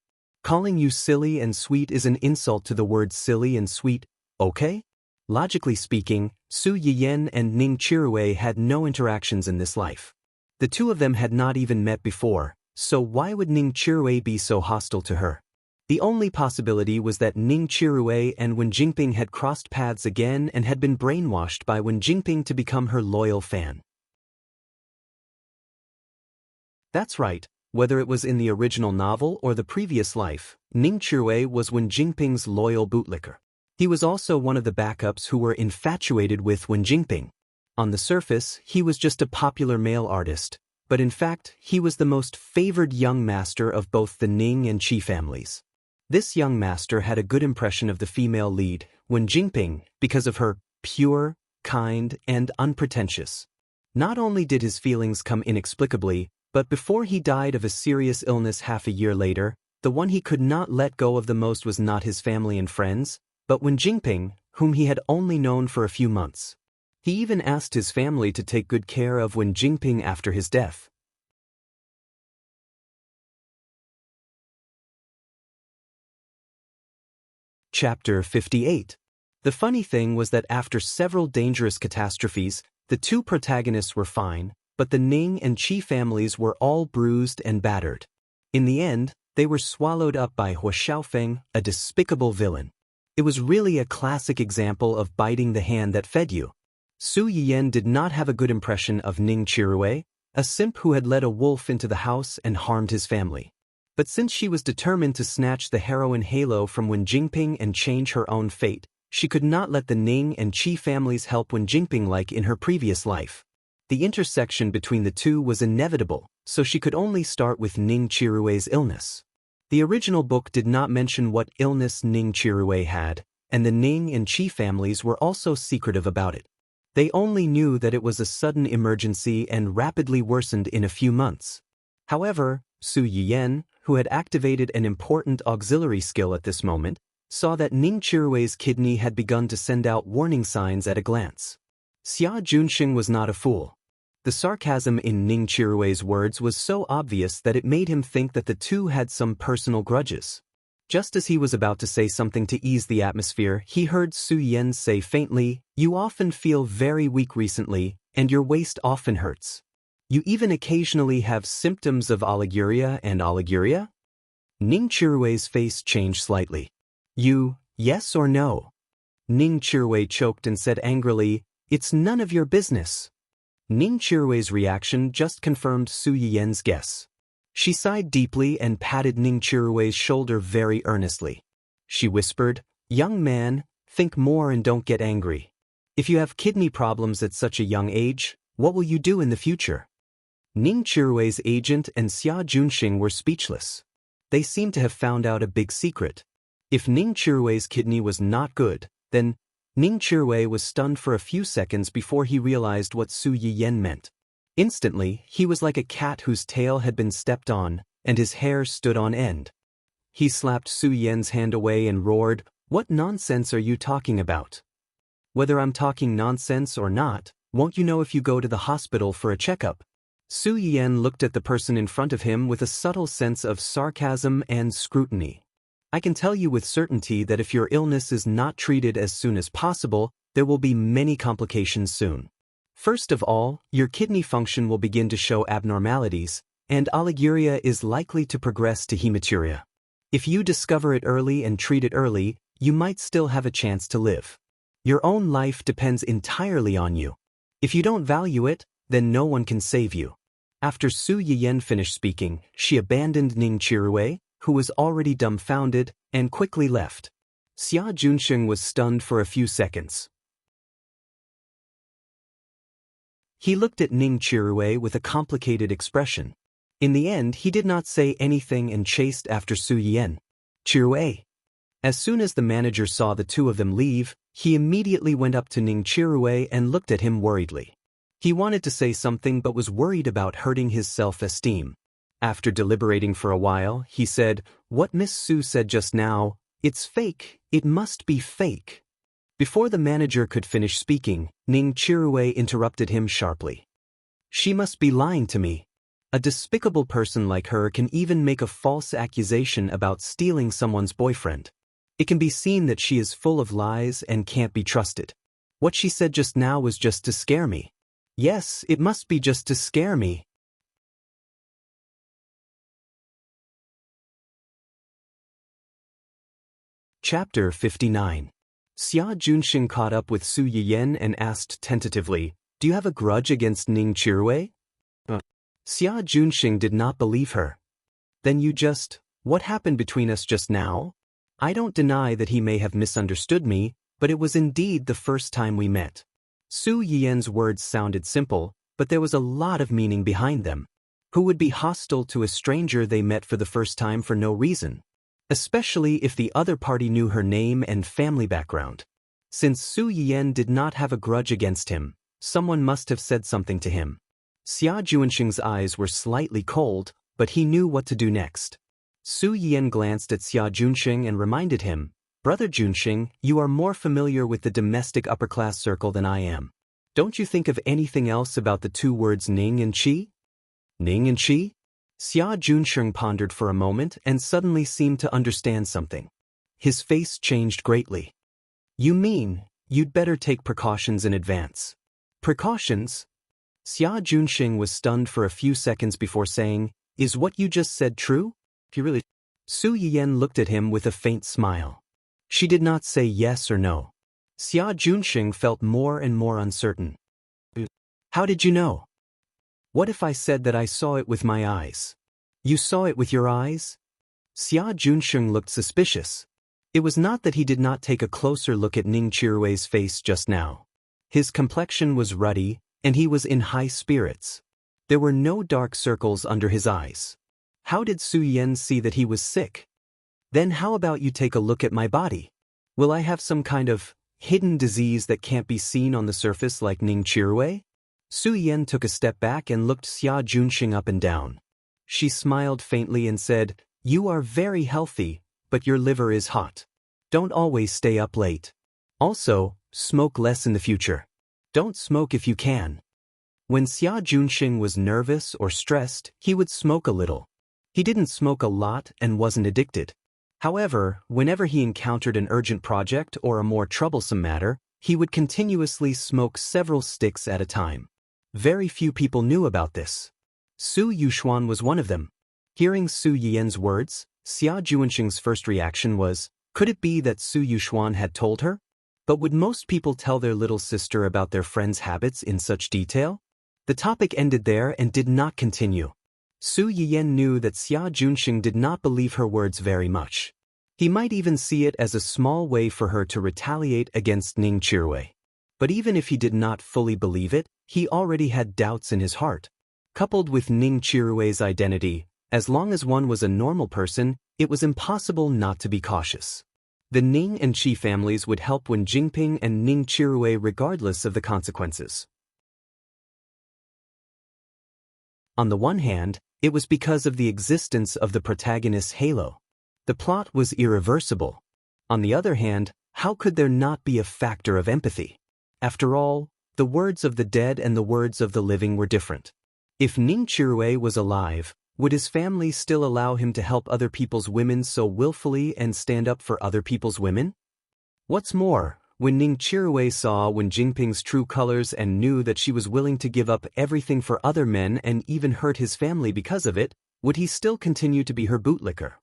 Calling you silly and sweet is an insult to the words silly and sweet, okay? Logically speaking, Su Yiyan and Ning Chirui had no interactions in this life. The two of them had not even met before, so why would Ning Chirui be so hostile to her? The only possibility was that Ning Chirui and Wen Jingping had crossed paths again and had been brainwashed by Wen Jingping to become her loyal fan. That's right, whether it was in the original novel or the previous life, Ning Chirui was Wen Jingping's loyal bootlicker. He was also one of the backups who were infatuated with Wen Jingping. On the surface, he was just a popular male artist, but in fact, he was the most favored young master of both the Ning and Qi families. This young master had a good impression of the female lead, Wen Jingping, because of her pure, kind, and unpretentious. Not only did his feelings come inexplicably, but before he died of a serious illness half a year later, the one he could not let go of the most was not his family and friends, but Wen Jingping, whom he had only known for a few months. He even asked his family to take good care of Wen Jingping after his death. Chapter 58. The funny thing was that after several dangerous catastrophes, the two protagonists were fine, but the Ning and Qi families were all bruised and battered. In the end, they were swallowed up by Hua Xiaofeng, a despicable villain. It was really a classic example of biting the hand that fed you. Su Yiyan did not have a good impression of Ning Chirui, a simp who had led a wolf into the house and harmed his family. But since she was determined to snatch the heroine halo from Wen Jingping and change her own fate, she could not let the Ning and Qi families help Wen Jingping like in her previous life. The intersection between the two was inevitable, so she could only start with Ning Chirui's illness. The original book did not mention what illness Ning Chirui had, and the Ning and Qi families were also secretive about it. They only knew that it was a sudden emergency and rapidly worsened in a few months. However, Su Yiyan, who had activated an important auxiliary skill at this moment, saw that Ning Chirui's kidney had begun to send out warning signs at a glance. Xia Junxing was not a fool. The sarcasm in Ning Chirui's words was so obvious that it made him think that the two had some personal grudges. Just as he was about to say something to ease the atmosphere, he heard Su Yiyan say faintly, "You often feel very weak recently, and your waist often hurts. You even occasionally have symptoms of oliguria and oliguria?" Ning Chirui's face changed slightly. Yes or no?" Ning Chirui choked and said angrily, "It's none of your business." Ning Chirui's reaction just confirmed Su Yiyan's guess. She sighed deeply and patted Ning Chirui's shoulder very earnestly. She whispered, "Young man, think more and don't get angry. If you have kidney problems at such a young age, what will you do in the future?" Ning Chirui's agent and Xia Junxing were speechless. They seemed to have found out a big secret. If Ning Chirui's kidney was not good, then Ning Chirui was stunned for a few seconds before he realized what Su Yiyen meant. Instantly, he was like a cat whose tail had been stepped on, and his hair stood on end. He slapped Su Yiyen's hand away and roared, "What nonsense are you talking about? Whether I'm talking nonsense or not, won't you know if you go to the hospital for a checkup?" Su Yiyen looked at the person in front of him with a subtle sense of sarcasm and scrutiny. "I can tell you with certainty that if your illness is not treated as soon as possible, there will be many complications soon. First of all, your kidney function will begin to show abnormalities, and oliguria is likely to progress to hematuria. If you discover it early and treat it early, you might still have a chance to live. Your own life depends entirely on you. If you don't value it, then no one can save you." After Su Yiyen finished speaking, she abandoned Ning Chirui, who was already dumbfounded, and quickly left. Xia Junsheng was stunned for a few seconds. He looked at Ning Chirui with a complicated expression. In the end, he did not say anything and chased after Su Yiyen. "Chirui." As soon as the manager saw the two of them leave, he immediately went up to Ning Chirui and looked at him worriedly. He wanted to say something but was worried about hurting his self-esteem. After deliberating for a while, he said, "What Miss Su said just now, it's fake, it must be fake." Before the manager could finish speaking, Ning Chirui interrupted him sharply. "She must be lying to me. A despicable person like her can even make a false accusation about stealing someone's boyfriend. It can be seen that she is full of lies and can't be trusted. What she said just now was just to scare me. Yes, it must be just to scare me." Chapter 59. Xia Junsheng caught up with Su Yiyen and asked tentatively, "Do you have a grudge against Ning Chirui?" Xia Junsheng did not believe her. "Then what happened between us just now? I don't deny that he may have misunderstood me, but it was indeed the first time we met." Su Yiyen's words sounded simple, but there was a lot of meaning behind them. Who would be hostile to a stranger they met for the first time for no reason? Especially if the other party knew her name and family background. Since Su Yiyen did not have a grudge against him, someone must have said something to him. Xia Junsheng's eyes were slightly cold, but he knew what to do next. Su Yiyen glanced at Xia Junsheng and reminded him, "Brother Junsheng, you are more familiar with the domestic upper-class circle than I am. Don't you think of anything else about the two words Ning and Qi?" "Ning and Qi?" Xia Junsheng pondered for a moment and suddenly seemed to understand something. His face changed greatly. "You mean, you'd better take precautions in advance." "Precautions?" Xia Junsheng was stunned for a few seconds before saying, "Is what you just said true? Su Yiyen looked at him with a faint smile. She did not say yes or no. Xia Junsheng felt more and more uncertain. "How did you know?" "What if I said that I saw it with my eyes?" "You saw it with your eyes?" Xia Junsheng looked suspicious. It was not that he did not take a closer look at Ning Chirui's face just now. His complexion was ruddy, and he was in high spirits. There were no dark circles under his eyes. How did Su Yen see that he was sick? "Then how about you take a look at my body? Will I have some kind of hidden disease that can't be seen on the surface like Ning Chirui?" Su Yen took a step back and looked Xia Junxing up and down. She smiled faintly and said, "You are very healthy, but your liver is hot. Don't always stay up late. Also, smoke less in the future. Don't smoke if you can." When Xia Junxing was nervous or stressed, he would smoke a little. He didn't smoke a lot and wasn't addicted. However, whenever he encountered an urgent project or a more troublesome matter, he would continuously smoke several sticks at a time. Very few people knew about this. Su Yuxuan was one of them. Hearing Su Yien's words, Xia Junxing's first reaction was, could it be that Su Yuxuan had told her? But would most people tell their little sister about their friend's habits in such detail? The topic ended there and did not continue. Su Yien knew that Xia Junxing did not believe her words very much. He might even see it as a small way for her to retaliate against Ning Chirui. But even if he did not fully believe it, he already had doubts in his heart. Coupled with Ning Chirui's identity, as long as one was a normal person, it was impossible not to be cautious. The Ning and Qi families would help when Jingping and Ning Chirue regardless of the consequences. On the one hand, it was because of the existence of the protagonist's halo. The plot was irreversible. On the other hand, how could there not be a factor of empathy? After all, the words of the dead and the words of the living were different. If Ning Chirue was alive, would his family still allow him to help other people's women so willfully and stand up for other people's women? What's more, when Ning Chirue saw Wen Jingping's true colors and knew that she was willing to give up everything for other men and even hurt his family because of it, would he still continue to be her bootlicker?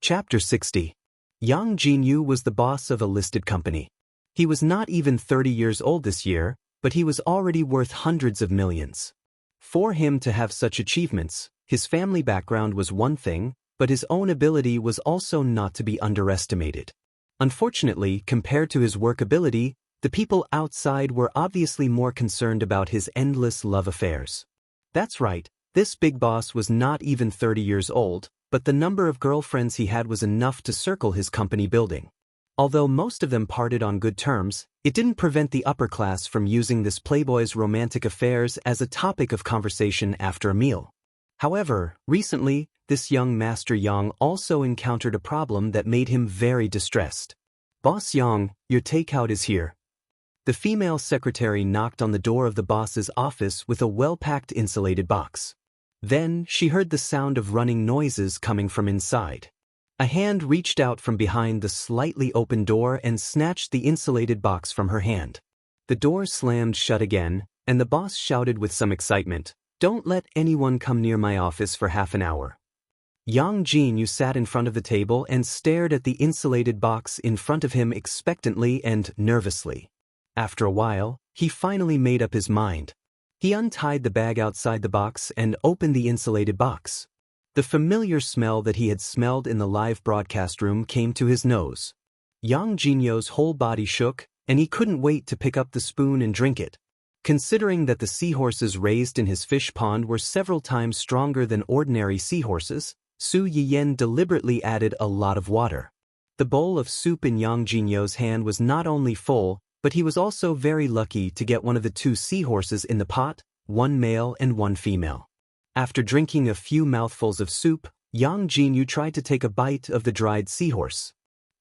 Chapter 60. Yang Jinyu was the boss of a listed company. He was not even 30 years old this year, but he was already worth hundreds of millions. For him to have such achievements, his family background was one thing, but his own ability was also not to be underestimated. Unfortunately, compared to his work ability, the people outside were obviously more concerned about his endless love affairs. That's right, this big boss was not even 30 years old, but the number of girlfriends he had was enough to circle his company building. Although most of them parted on good terms, it didn't prevent the upper class from using this playboy's romantic affairs as a topic of conversation after a meal. However, recently, this young Master Yang also encountered a problem that made him very distressed. "Boss Yang, your takeout is here." The female secretary knocked on the door of the boss's office with a well-packed insulated box. Then, she heard the sound of running noises coming from inside. A hand reached out from behind the slightly open door and snatched the insulated box from her hand. The door slammed shut again, and the boss shouted with some excitement, "Don't let anyone come near my office for half an hour." Yang Jinyu sat in front of the table and stared at the insulated box in front of him expectantly and nervously. After a while, he finally made up his mind. He untied the bag outside the box and opened the insulated box. The familiar smell that he had smelled in the live broadcast room came to his nose. Yang Jinyu's whole body shook, and he couldn't wait to pick up the spoon and drink it. Considering that the seahorses raised in his fish pond were several times stronger than ordinary seahorses, Su Yiyen deliberately added a lot of water. The bowl of soup in Yang Jinyu's hand was not only full, but he was also very lucky to get one of the two seahorses in the pot, one male and one female. After drinking a few mouthfuls of soup, Yang Jinyu tried to take a bite of the dried seahorse.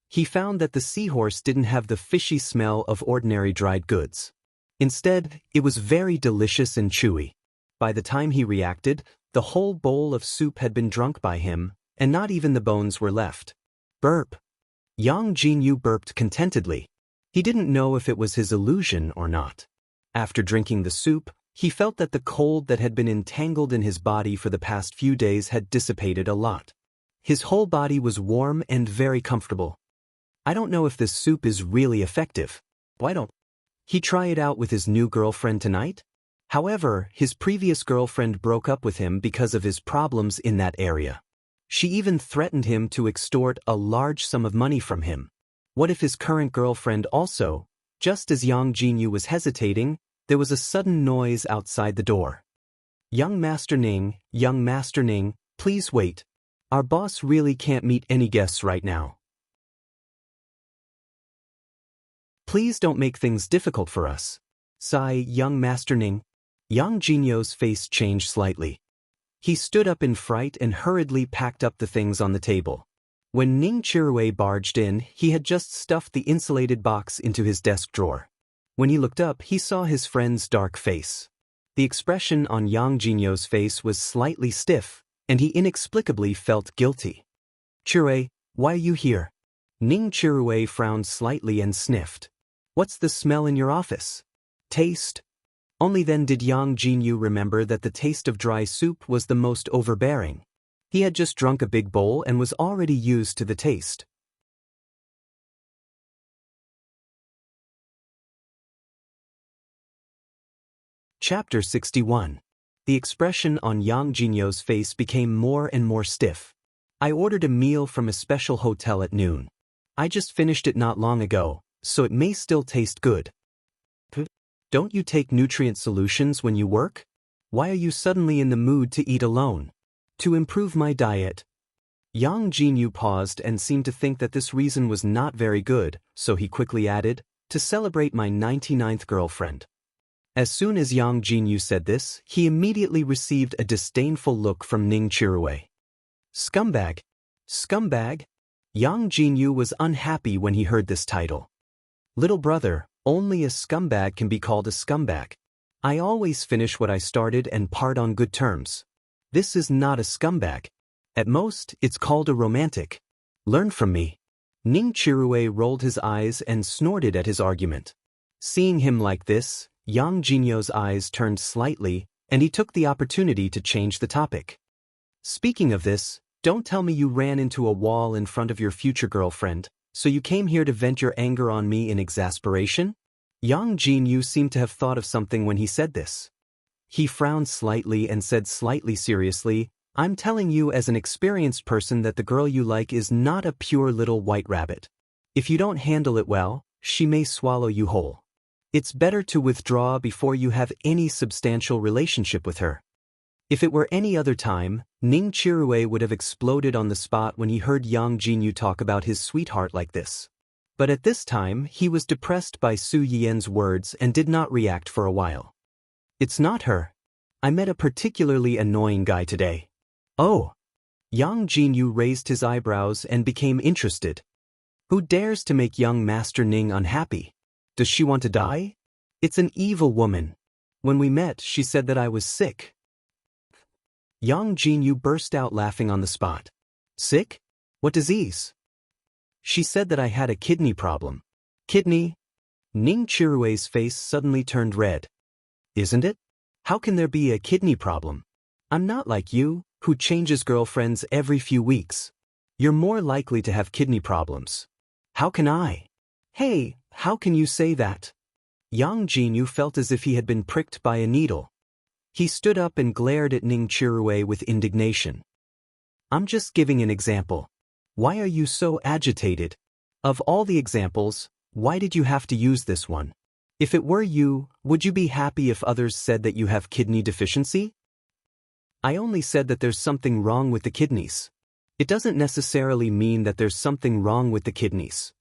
He found that the seahorse didn't have the fishy smell of ordinary dried goods. Instead, it was very delicious and chewy. By the time he reacted, the whole bowl of soup had been drunk by him, and not even the bones were left. Burp. Yang Jinyu burped contentedly. He didn't know if it was his illusion or not. After drinking the soup, he felt that the cold that had been entangled in his body for the past few days had dissipated a lot. His whole body was warm and very comfortable. I don't know if this soup is really effective. Why don't he try it out with his new girlfriend tonight? However, his previous girlfriend broke up with him because of his problems in that area. She even threatened him to extort a large sum of money from him. What if his current girlfriend also? Just as Yang Jinyu was hesitating, there was a sudden noise outside the door. Young Master Ning, please wait. Our boss really can't meet any guests right now. Please don't make things difficult for us. Sigh, young Master Ning. Yang Jinyu's face changed slightly. He stood up in fright and hurriedly packed up the things on the table. When Ning Chirue barged in, he had just stuffed the insulated box into his desk drawer. When he looked up, he saw his friend's dark face. The expression on Yang Jinyu's face was slightly stiff, and he inexplicably felt guilty. "Chirue, why are you here?" Ning Chirue frowned slightly and sniffed. "What's the smell in your office?" "Taste." Only then did Yang Jinyu remember that the taste of dry soup was the most overbearing. He had just drunk a big bowl and was already used to the taste. Chapter 61. The expression on Yang Jinyu's face became more and more stiff. "I ordered a meal from a special hotel at noon. I just finished it not long ago, so it may still taste good." "Don't you take nutrient solutions when you work?" Why are you suddenly in the mood to eat alone? To improve my diet. Yang Jinyu paused and seemed to think that this reason was not very good, so he quickly added, to celebrate my 99th girlfriend. As soon as Yang Jinyu said this, he immediately received a disdainful look from Ning Chirue. Scumbag. Scumbag? Yang Jinyu was unhappy when he heard this title. Little brother, only a scumbag can be called a scumbag. I always finish what I started and part on good terms. This is not a scumbag. At most, it's called a romantic. Learn from me. Ning Chirue rolled his eyes and snorted at his argument. Seeing him like this, Yang Jinyu's eyes turned slightly, and he took the opportunity to change the topic. Speaking of this, don't tell me you ran into a wall in front of your future girlfriend, so you came here to vent your anger on me in exasperation? Yang Jinyu seemed to have thought of something when he said this. He frowned slightly and said slightly seriously, I'm telling you as an experienced person that the girl you like is not a pure little white rabbit. If you don't handle it well, she may swallow you whole. It's better to withdraw before you have any substantial relationship with her. If it were any other time, Ning Chirue would have exploded on the spot when he heard Yang Jinyu talk about his sweetheart like this. But at this time, he was depressed by Su Yien's words and did not react for a while. It's not her. I met a particularly annoying guy today. Oh. Yang Jinyu raised his eyebrows and became interested. Who dares to make young Master Ning unhappy? Does she want to die? It's an evil woman. When we met, she said that I was sick. Yang Jinyu burst out laughing on the spot. Sick? What disease? She said that I had a kidney problem. Kidney? Ning Chirue's face suddenly turned red. Isn't it? How can there be a kidney problem? I'm not like you, who changes girlfriends every few weeks. You're more likely to have kidney problems. How can I? Hey, how can you say that? Yang Jinyu felt as if he had been pricked by a needle. He stood up and glared at Ning Chirue with indignation. I'm just giving an example. Why are you so agitated? Of all the examples, why did you have to use this one? If it were you, would you be happy if others said that you have kidney deficiency? I only said that there's something wrong with the kidneys. It doesn't necessarily mean that there's something wrong with the kidneys.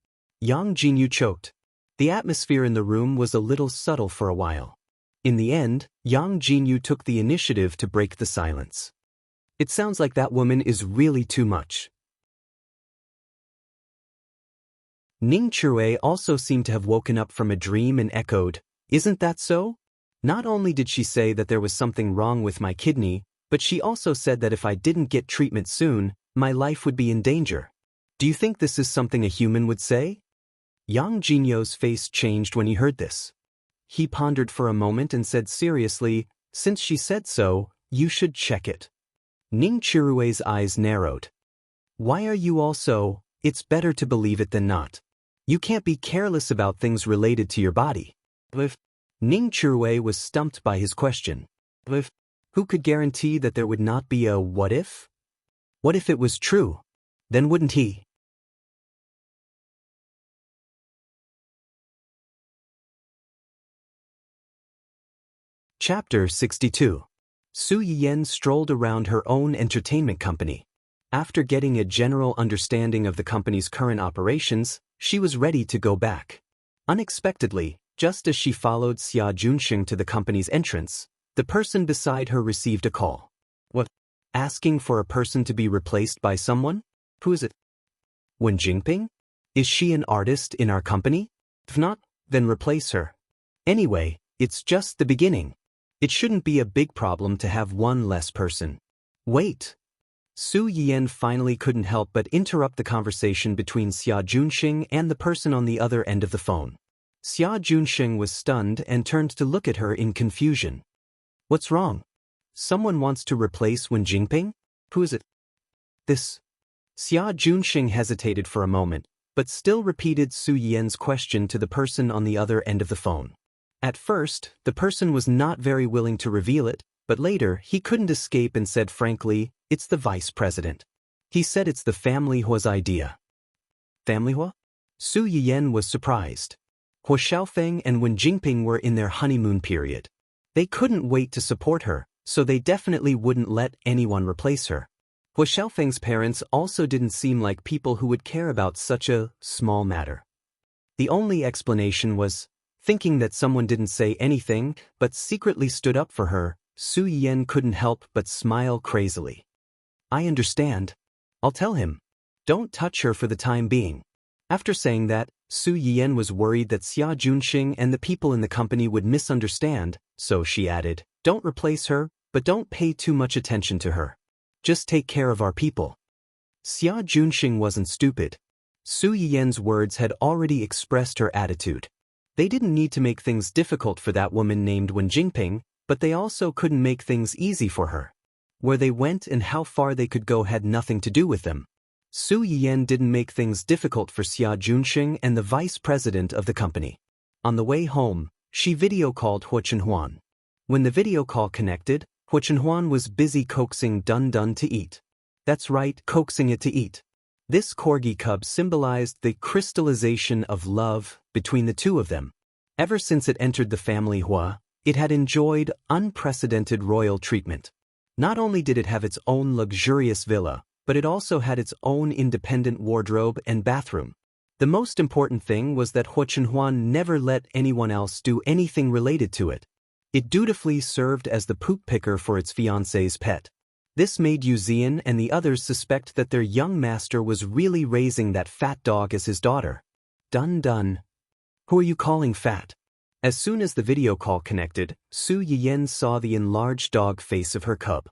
Yang Jinyu choked. The atmosphere in the room was a little subtle for a while. In the end, Yang Jinyu took the initiative to break the silence. It sounds like that woman is really too much. Ning Chirue also seemed to have woken up from a dream and echoed, Isn't that so? Not only did she say that there was something wrong with my kidney, but she also said that if I didn't get treatment soon, my life would be in danger. Do you think this is something a human would say? Yang Jinyu's face changed when he heard this. He pondered for a moment and said seriously, Since she said so, you should check it. Ning Chirue's eyes narrowed. Why are you also, it's better to believe it than not. You can't be careless about things related to your body. Ning Chirue was stumped by his question. Who could guarantee that there would not be a what if? What if it was true? Then wouldn't he? Chapter 62. Su Yiyen strolled around her own entertainment company. After getting a general understanding of the company's current operations, she was ready to go back. Unexpectedly, just as she followed Xia Junxing to the company's entrance, the person beside her received a call. What? Asking for a person to be replaced by someone? Who is it? Wen Jingping? Is she an artist in our company? If not, then replace her. Anyway, it's just the beginning. It shouldn't be a big problem to have one less person. Wait. Su Yiyen finally couldn't help but interrupt the conversation between Xia Junxing and the person on the other end of the phone. Xia Junxing was stunned and turned to look at her in confusion. What's wrong? Someone wants to replace Wen Jingping? Who is it? This. Xia Junxing hesitated for a moment, but still repeated Su Yiyen's question to the person on the other end of the phone. At first, the person was not very willing to reveal it, but later he couldn't escape and said frankly, it's the vice president. He said it's the family Hua's idea. Family Hua? Su Yiyen was surprised. Hua Xiaofeng and Wen Jingping were in their honeymoon period. They couldn't wait to support her, so they definitely wouldn't let anyone replace her. Hua Xiaofeng's parents also didn't seem like people who would care about such a small matter. The only explanation was, thinking that someone didn't say anything but secretly stood up for her, Su Yiyan couldn't help but smile crazily. I understand. I'll tell him. Don't touch her for the time being. After saying that, Su Yiyan was worried that Xia Junxing and the people in the company would misunderstand, so she added, don't replace her, but don't pay too much attention to her. Just take care of our people. Xia Junxing wasn't stupid. Su Yiyan's words had already expressed her attitude. They didn't need to make things difficult for that woman named Wen Jingping, but they also couldn't make things easy for her. Where they went and how far they could go had nothing to do with them. Su Yiyan didn't make things difficult for Xia Junxing and the vice president of the company. On the way home, she video called Hua Chenhuan. When the video call connected, Hua Chenhuan was busy coaxing Dun Dun to eat. That's right, coaxing it to eat. This corgi cub symbolized the crystallization of love between the two of them. Ever since it entered the family Hua, it had enjoyed unprecedented royal treatment. Not only did it have its own luxurious villa, but it also had its own independent wardrobe and bathroom. The most important thing was that Hua Chenhuan never let anyone else do anything related to it. It dutifully served as the poop picker for its fiancé's pet. This made Yu Zian and the others suspect that their young master was really raising that fat dog as his daughter. Dun Dun. Who are you calling fat? As soon as the video call connected, Su Yiyan saw the enlarged dog face of her cub.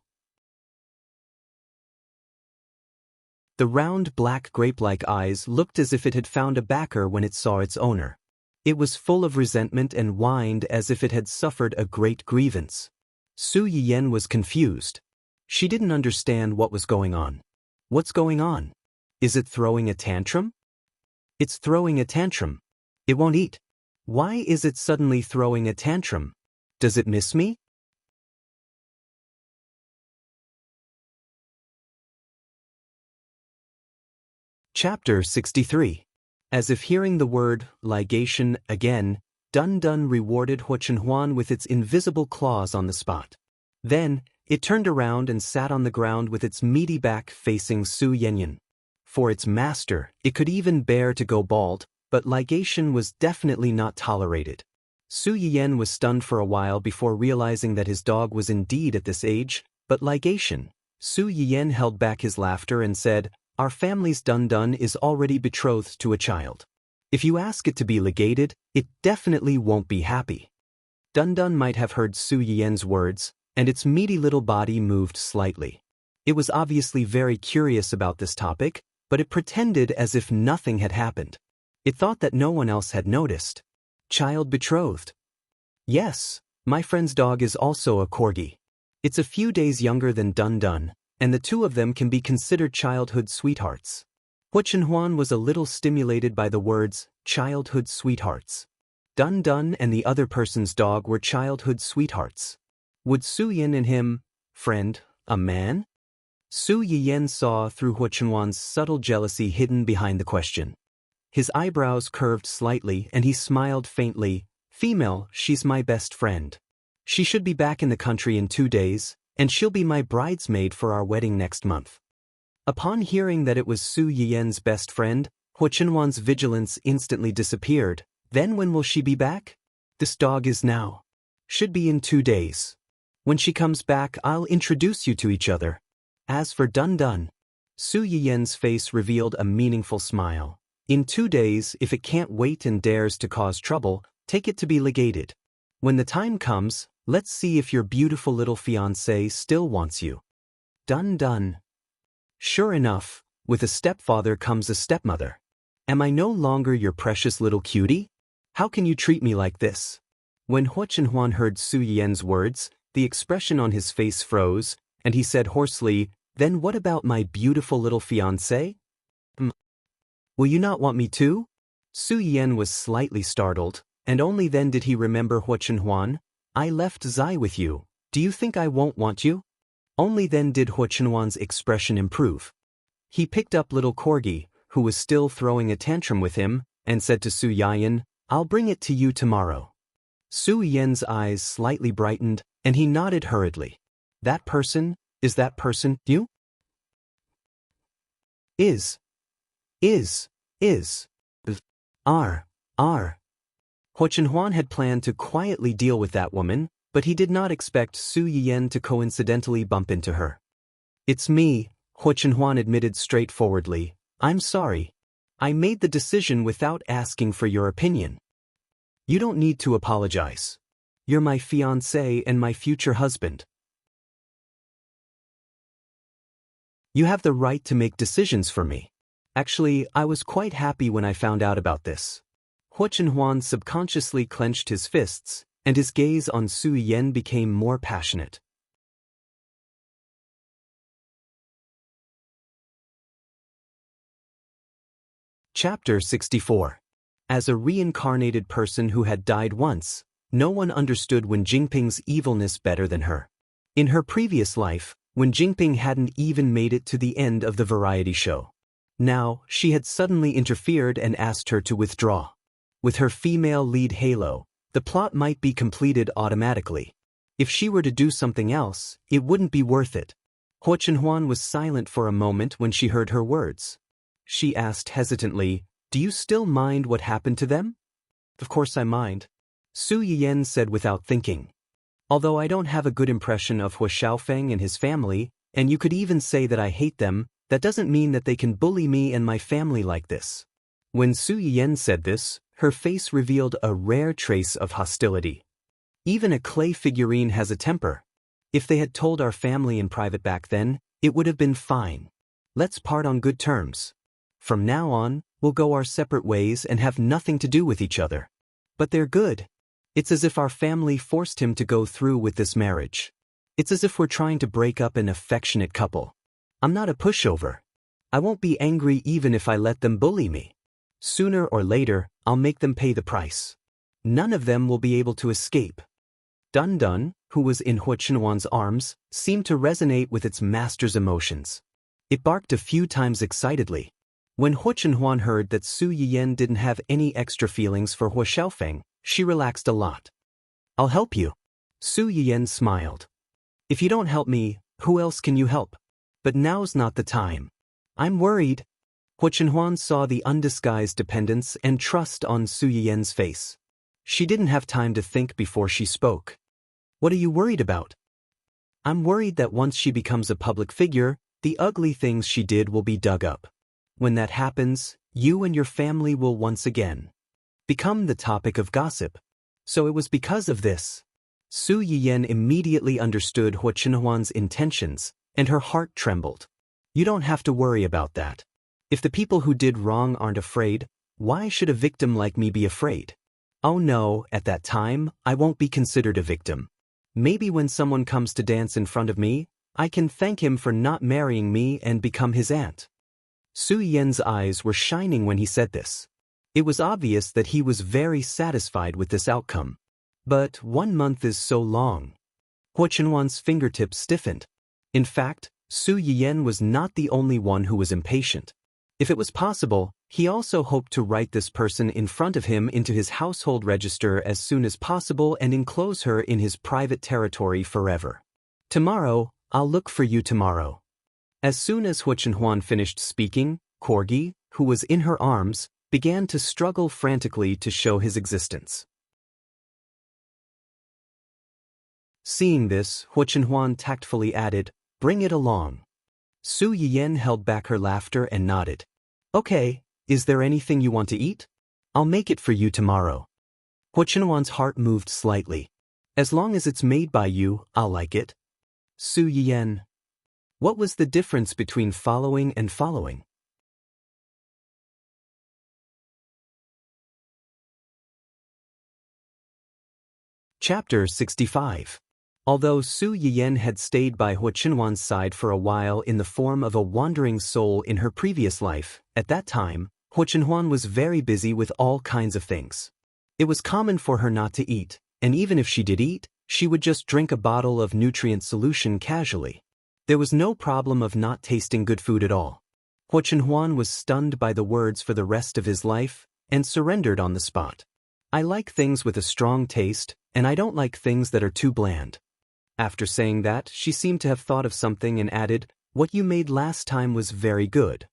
The round black grape-like eyes looked as if it had found a backer when it saw its owner. It was full of resentment and whined as if it had suffered a great grievance. Su Yiyan was confused. She didn't understand what was going on. What's going on? Is it throwing a tantrum? It's throwing a tantrum. It won't eat. Why is it suddenly throwing a tantrum? Does it miss me? Chapter 63. As if hearing the word ligation again, Dun Dun rewarded Hua Chenhuan with its invisible claws on the spot. Then, it turned around and sat on the ground with its meaty back facing Su Yanyan. For its master, it could even bear to go bald, but ligation was definitely not tolerated. Su Yiyan was stunned for a while before realizing that his dog was indeed at this age, but ligation. Su Yiyan held back his laughter and said, our family's Dun Dun is already betrothed to a child. If you ask it to be legated, it definitely won't be happy. Dun Dun might have heard Su Yiyan's words, and its meaty little body moved slightly. It was obviously very curious about this topic, but it pretended as if nothing had happened. It thought that no one else had noticed. Child betrothed. Yes, my friend's dog is also a corgi. It's a few days younger than Dun Dun, and the two of them can be considered childhood sweethearts. Hua Chenhuan was a little stimulated by the words, childhood sweethearts. Dun Dun and the other person's dog were childhood sweethearts. Would Su Yin and him, friend, a man? Su Yiyan saw through Hua Chenhuan's subtle jealousy hidden behind the question. His eyebrows curved slightly and he smiled faintly. Female, she's my best friend. She should be back in the country in 2 days, and she'll be my bridesmaid for our wedding next month. Upon hearing that it was Su Yiyan's best friend, Hua Chenhuan's vigilance instantly disappeared. Then when will she be back? This dog is now. Should be in 2 days. When she comes back, I'll introduce you to each other. As for Dun Dun, Su Yiyan's face revealed a meaningful smile. In 2 days, if it can't wait and dares to cause trouble, take it to be legated. When the time comes, let's see if your beautiful little fiancé still wants you. Dun Dun. Sure enough, with a stepfather comes a stepmother. Am I no longer your precious little cutie? How can you treat me like this? When Hua Chenhuan heard Su Yiyan's words, the expression on his face froze, and he said hoarsely, then what about my beautiful little fiancé? Will you not want me too? Su Yiyan was slightly startled, and only then did he remember Hua Chenhuan. I left Zai with you. Do you think I won't want you? Only then did Hua Chenhuan's expression improve. He picked up little Corgi, who was still throwing a tantrum with him, and said to Su Yiyan, I'll bring it to you tomorrow. Su Yiyan's eyes slightly brightened, and he nodded hurriedly. Is that person you? Is. Are. Ho Chenhuan had planned to quietly deal with that woman, but he did not expect Su Yiyan to coincidentally bump into her. It's me, Ho Chenhuan admitted straightforwardly. I'm sorry. I made the decision without asking for your opinion. You don't need to apologize. You're my fiancé and my future husband. You have the right to make decisions for me. Actually, I was quite happy when I found out about this. Ho Chenhuan subconsciously clenched his fists, and his gaze on Su Yiyan became more passionate. Chapter 64. As a reincarnated person who had died once, no one understood Wen Jingping's evilness better than her. In her previous life, Wen Jingping hadn't even made it to the end of the variety show. Now, she had suddenly interfered and asked her to withdraw. With her female lead halo, the plot might be completed automatically. If she were to do something else, it wouldn't be worth it. Ho Chenhuan was silent for a moment when she heard her words. She asked hesitantly, "Do you still mind what happened to them?" "Of course I mind," Su Yiyan said without thinking. "Although I don't have a good impression of Hua Xiaofeng and his family, and you could even say that I hate them, that doesn't mean that they can bully me and my family like this." When Su Yiyan said this, her face revealed a rare trace of hostility. Even a clay figurine has a temper. If they had told our family in private back then, it would have been fine. Let's part on good terms. From now on, we'll go our separate ways and have nothing to do with each other. But they're good. It's as if our family forced him to go through with this marriage. It's as if we're trying to break up an affectionate couple. I'm not a pushover. I won't be angry even if I let them bully me. Sooner or later, I'll make them pay the price. None of them will be able to escape. Dun Dun, who was in Ho Chenhuan's arms, seemed to resonate with its master's emotions. It barked a few times excitedly. When Ho Chenhuan heard that Su Yiyan didn't have any extra feelings for Hua Xiaofeng, she relaxed a lot. "I'll help you." Su Yiyan smiled. "If you don't help me, who else can you help? But now's not the time. I'm worried." Ho Chenhuan saw the undisguised dependence and trust on Su Yiyan's face. She didn't have time to think before she spoke. "What are you worried about?" "I'm worried that once she becomes a public figure, the ugly things she did will be dug up. When that happens, you and your family will once again become the topic of gossip. So it was because of this." Su Yiyan immediately understood Ho Chenhuan's intentions, and her heart trembled. "You don't have to worry about that. If the people who did wrong aren't afraid, why should a victim like me be afraid? Oh no, at that time, I won't be considered a victim. Maybe when someone comes to dance in front of me, I can thank him for not marrying me and become his aunt." Su Yiyan's eyes were shining when he said this. It was obvious that he was very satisfied with this outcome. But 1 month is so long. Ho Chenhuan's fingertips stiffened. In fact, Su Yiyan was not the only one who was impatient. If it was possible, he also hoped to write this person in front of him into his household register as soon as possible and enclose her in his private territory forever. "Tomorrow, I'll look for you tomorrow." As soon as Ho Chenhuan finished speaking, Corgi, who was in her arms, began to struggle frantically to show his existence. Seeing this, Ho Chenhuan tactfully added, "Bring it along." Su Yiyan held back her laughter and nodded. "Okay, is there anything you want to eat? I'll make it for you tomorrow." Ho Chenhuan's heart moved slightly. "As long as it's made by you, I'll like it." Su Yiyan. What was the difference between following and following? Chapter 65. Although Su Yiyan had stayed by Ho Chenhuan's side for a while in the form of a wandering soul in her previous life, at that time, Ho Chenhuan was very busy with all kinds of things. It was common for her not to eat, and even if she did eat, she would just drink a bottle of nutrient solution casually. There was no problem of not tasting good food at all. Ho Chenhuan was stunned by the words for the rest of his life, and surrendered on the spot. "I like things with a strong taste, and I don't like things that are too bland." After saying that, she seemed to have thought of something and added, "What you made last time was very good."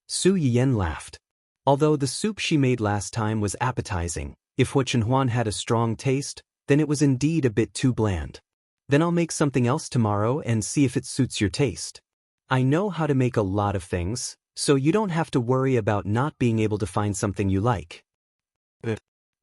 Su Yiyen laughed. Although the soup she made last time was appetizing, if Hu Chenhuan had a strong taste, then it was indeed a bit too bland. "Then I'll make something else tomorrow and see if it suits your taste. I know how to make a lot of things, so you don't have to worry about not being able to find something you like."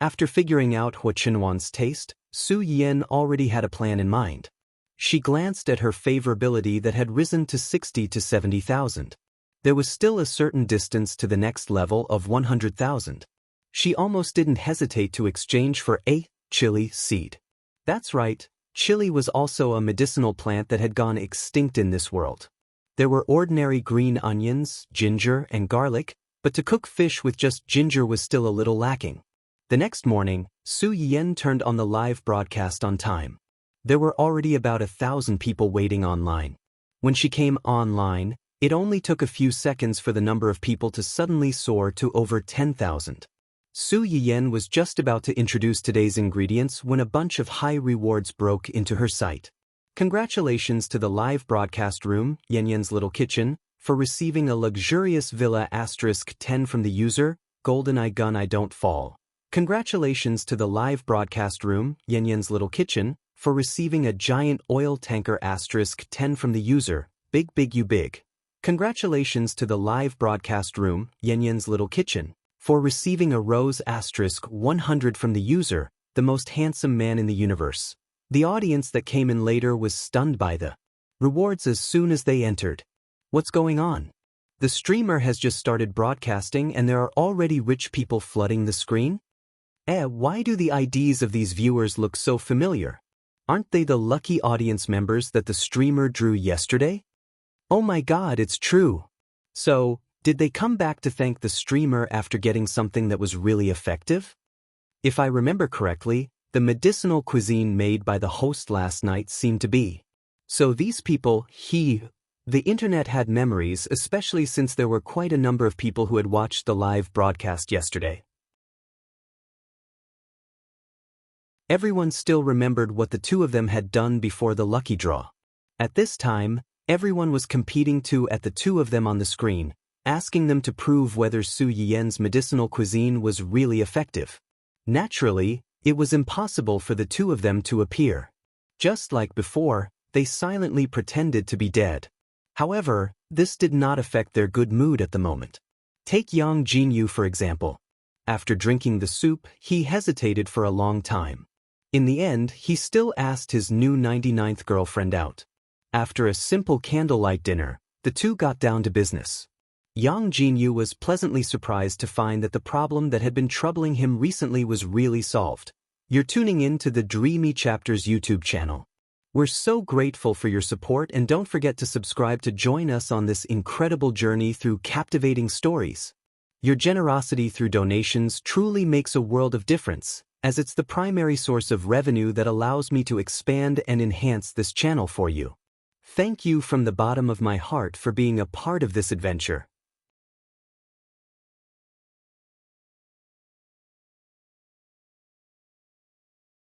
After figuring out Hu Chenhuan's taste, Su Yiyen already had a plan in mind. She glanced at her favorability that had risen to 60 to 70,000. There was still a certain distance to the next level of 100,000. She almost didn't hesitate to exchange for a chili seed. That's right, chili was also a medicinal plant that had gone extinct in this world. There were ordinary green onions, ginger, and garlic, but to cook fish with just ginger was still a little lacking. The next morning, Su Yiyen turned on the live broadcast on time. There were already about 1,000 people waiting online. When she came online, it only took a few seconds for the number of people to suddenly soar to over 10,000. Su Yiyen was just about to introduce today's ingredients when a bunch of high rewards broke into her sight. Congratulations to the live broadcast room, Yanyan's Little Kitchen, for receiving a luxurious villa *10 from the user, GoldenEye Gun I Don't Fall. Congratulations to the live broadcast room, Yanyan's Little Kitchen, for receiving a giant oil tanker *10 from the user, Big Big You Big. Congratulations to the live broadcast room, Yanyan's Little Kitchen, for receiving a rose *100 from the user, the most handsome man in the universe. The audience that came in later was stunned by the rewards as soon as they entered. What's going on? The streamer has just started broadcasting and there are already rich people flooding the screen? Why do the IDs of these viewers look so familiar? Aren't they the lucky audience members that the streamer drew yesterday? Oh my god, it's true. So, did they come back to thank the streamer after getting something that was really effective? If I remember correctly, the medicinal cuisine made by the host last night seemed to be. So these people, the internet had memories, especially since there were quite a number of people who had watched the live broadcast yesterday. Everyone still remembered what the two of them had done before the lucky draw. At this time, everyone was competing at the two of them on the screen, asking them to prove whether Su Yiyen's medicinal cuisine was really effective. Naturally, it was impossible for the two of them to appear. Just like before, they silently pretended to be dead. However, this did not affect their good mood at the moment. Take Yang Jinyu for example. After drinking the soup, he hesitated for a long time. In the end, he still asked his new 99th girlfriend out. After a simple candlelight dinner, the two got down to business. Yang Jinyu was pleasantly surprised to find that the problem that had been troubling him recently was really solved. You're tuning in to the Dreamy Chapters YouTube channel. We're so grateful for your support and don't forget to subscribe to join us on this incredible journey through captivating stories. Your generosity through donations truly makes a world of difference, as it's the primary source of revenue that allows me to expand and enhance this channel for you. Thank you from the bottom of my heart for being a part of this adventure.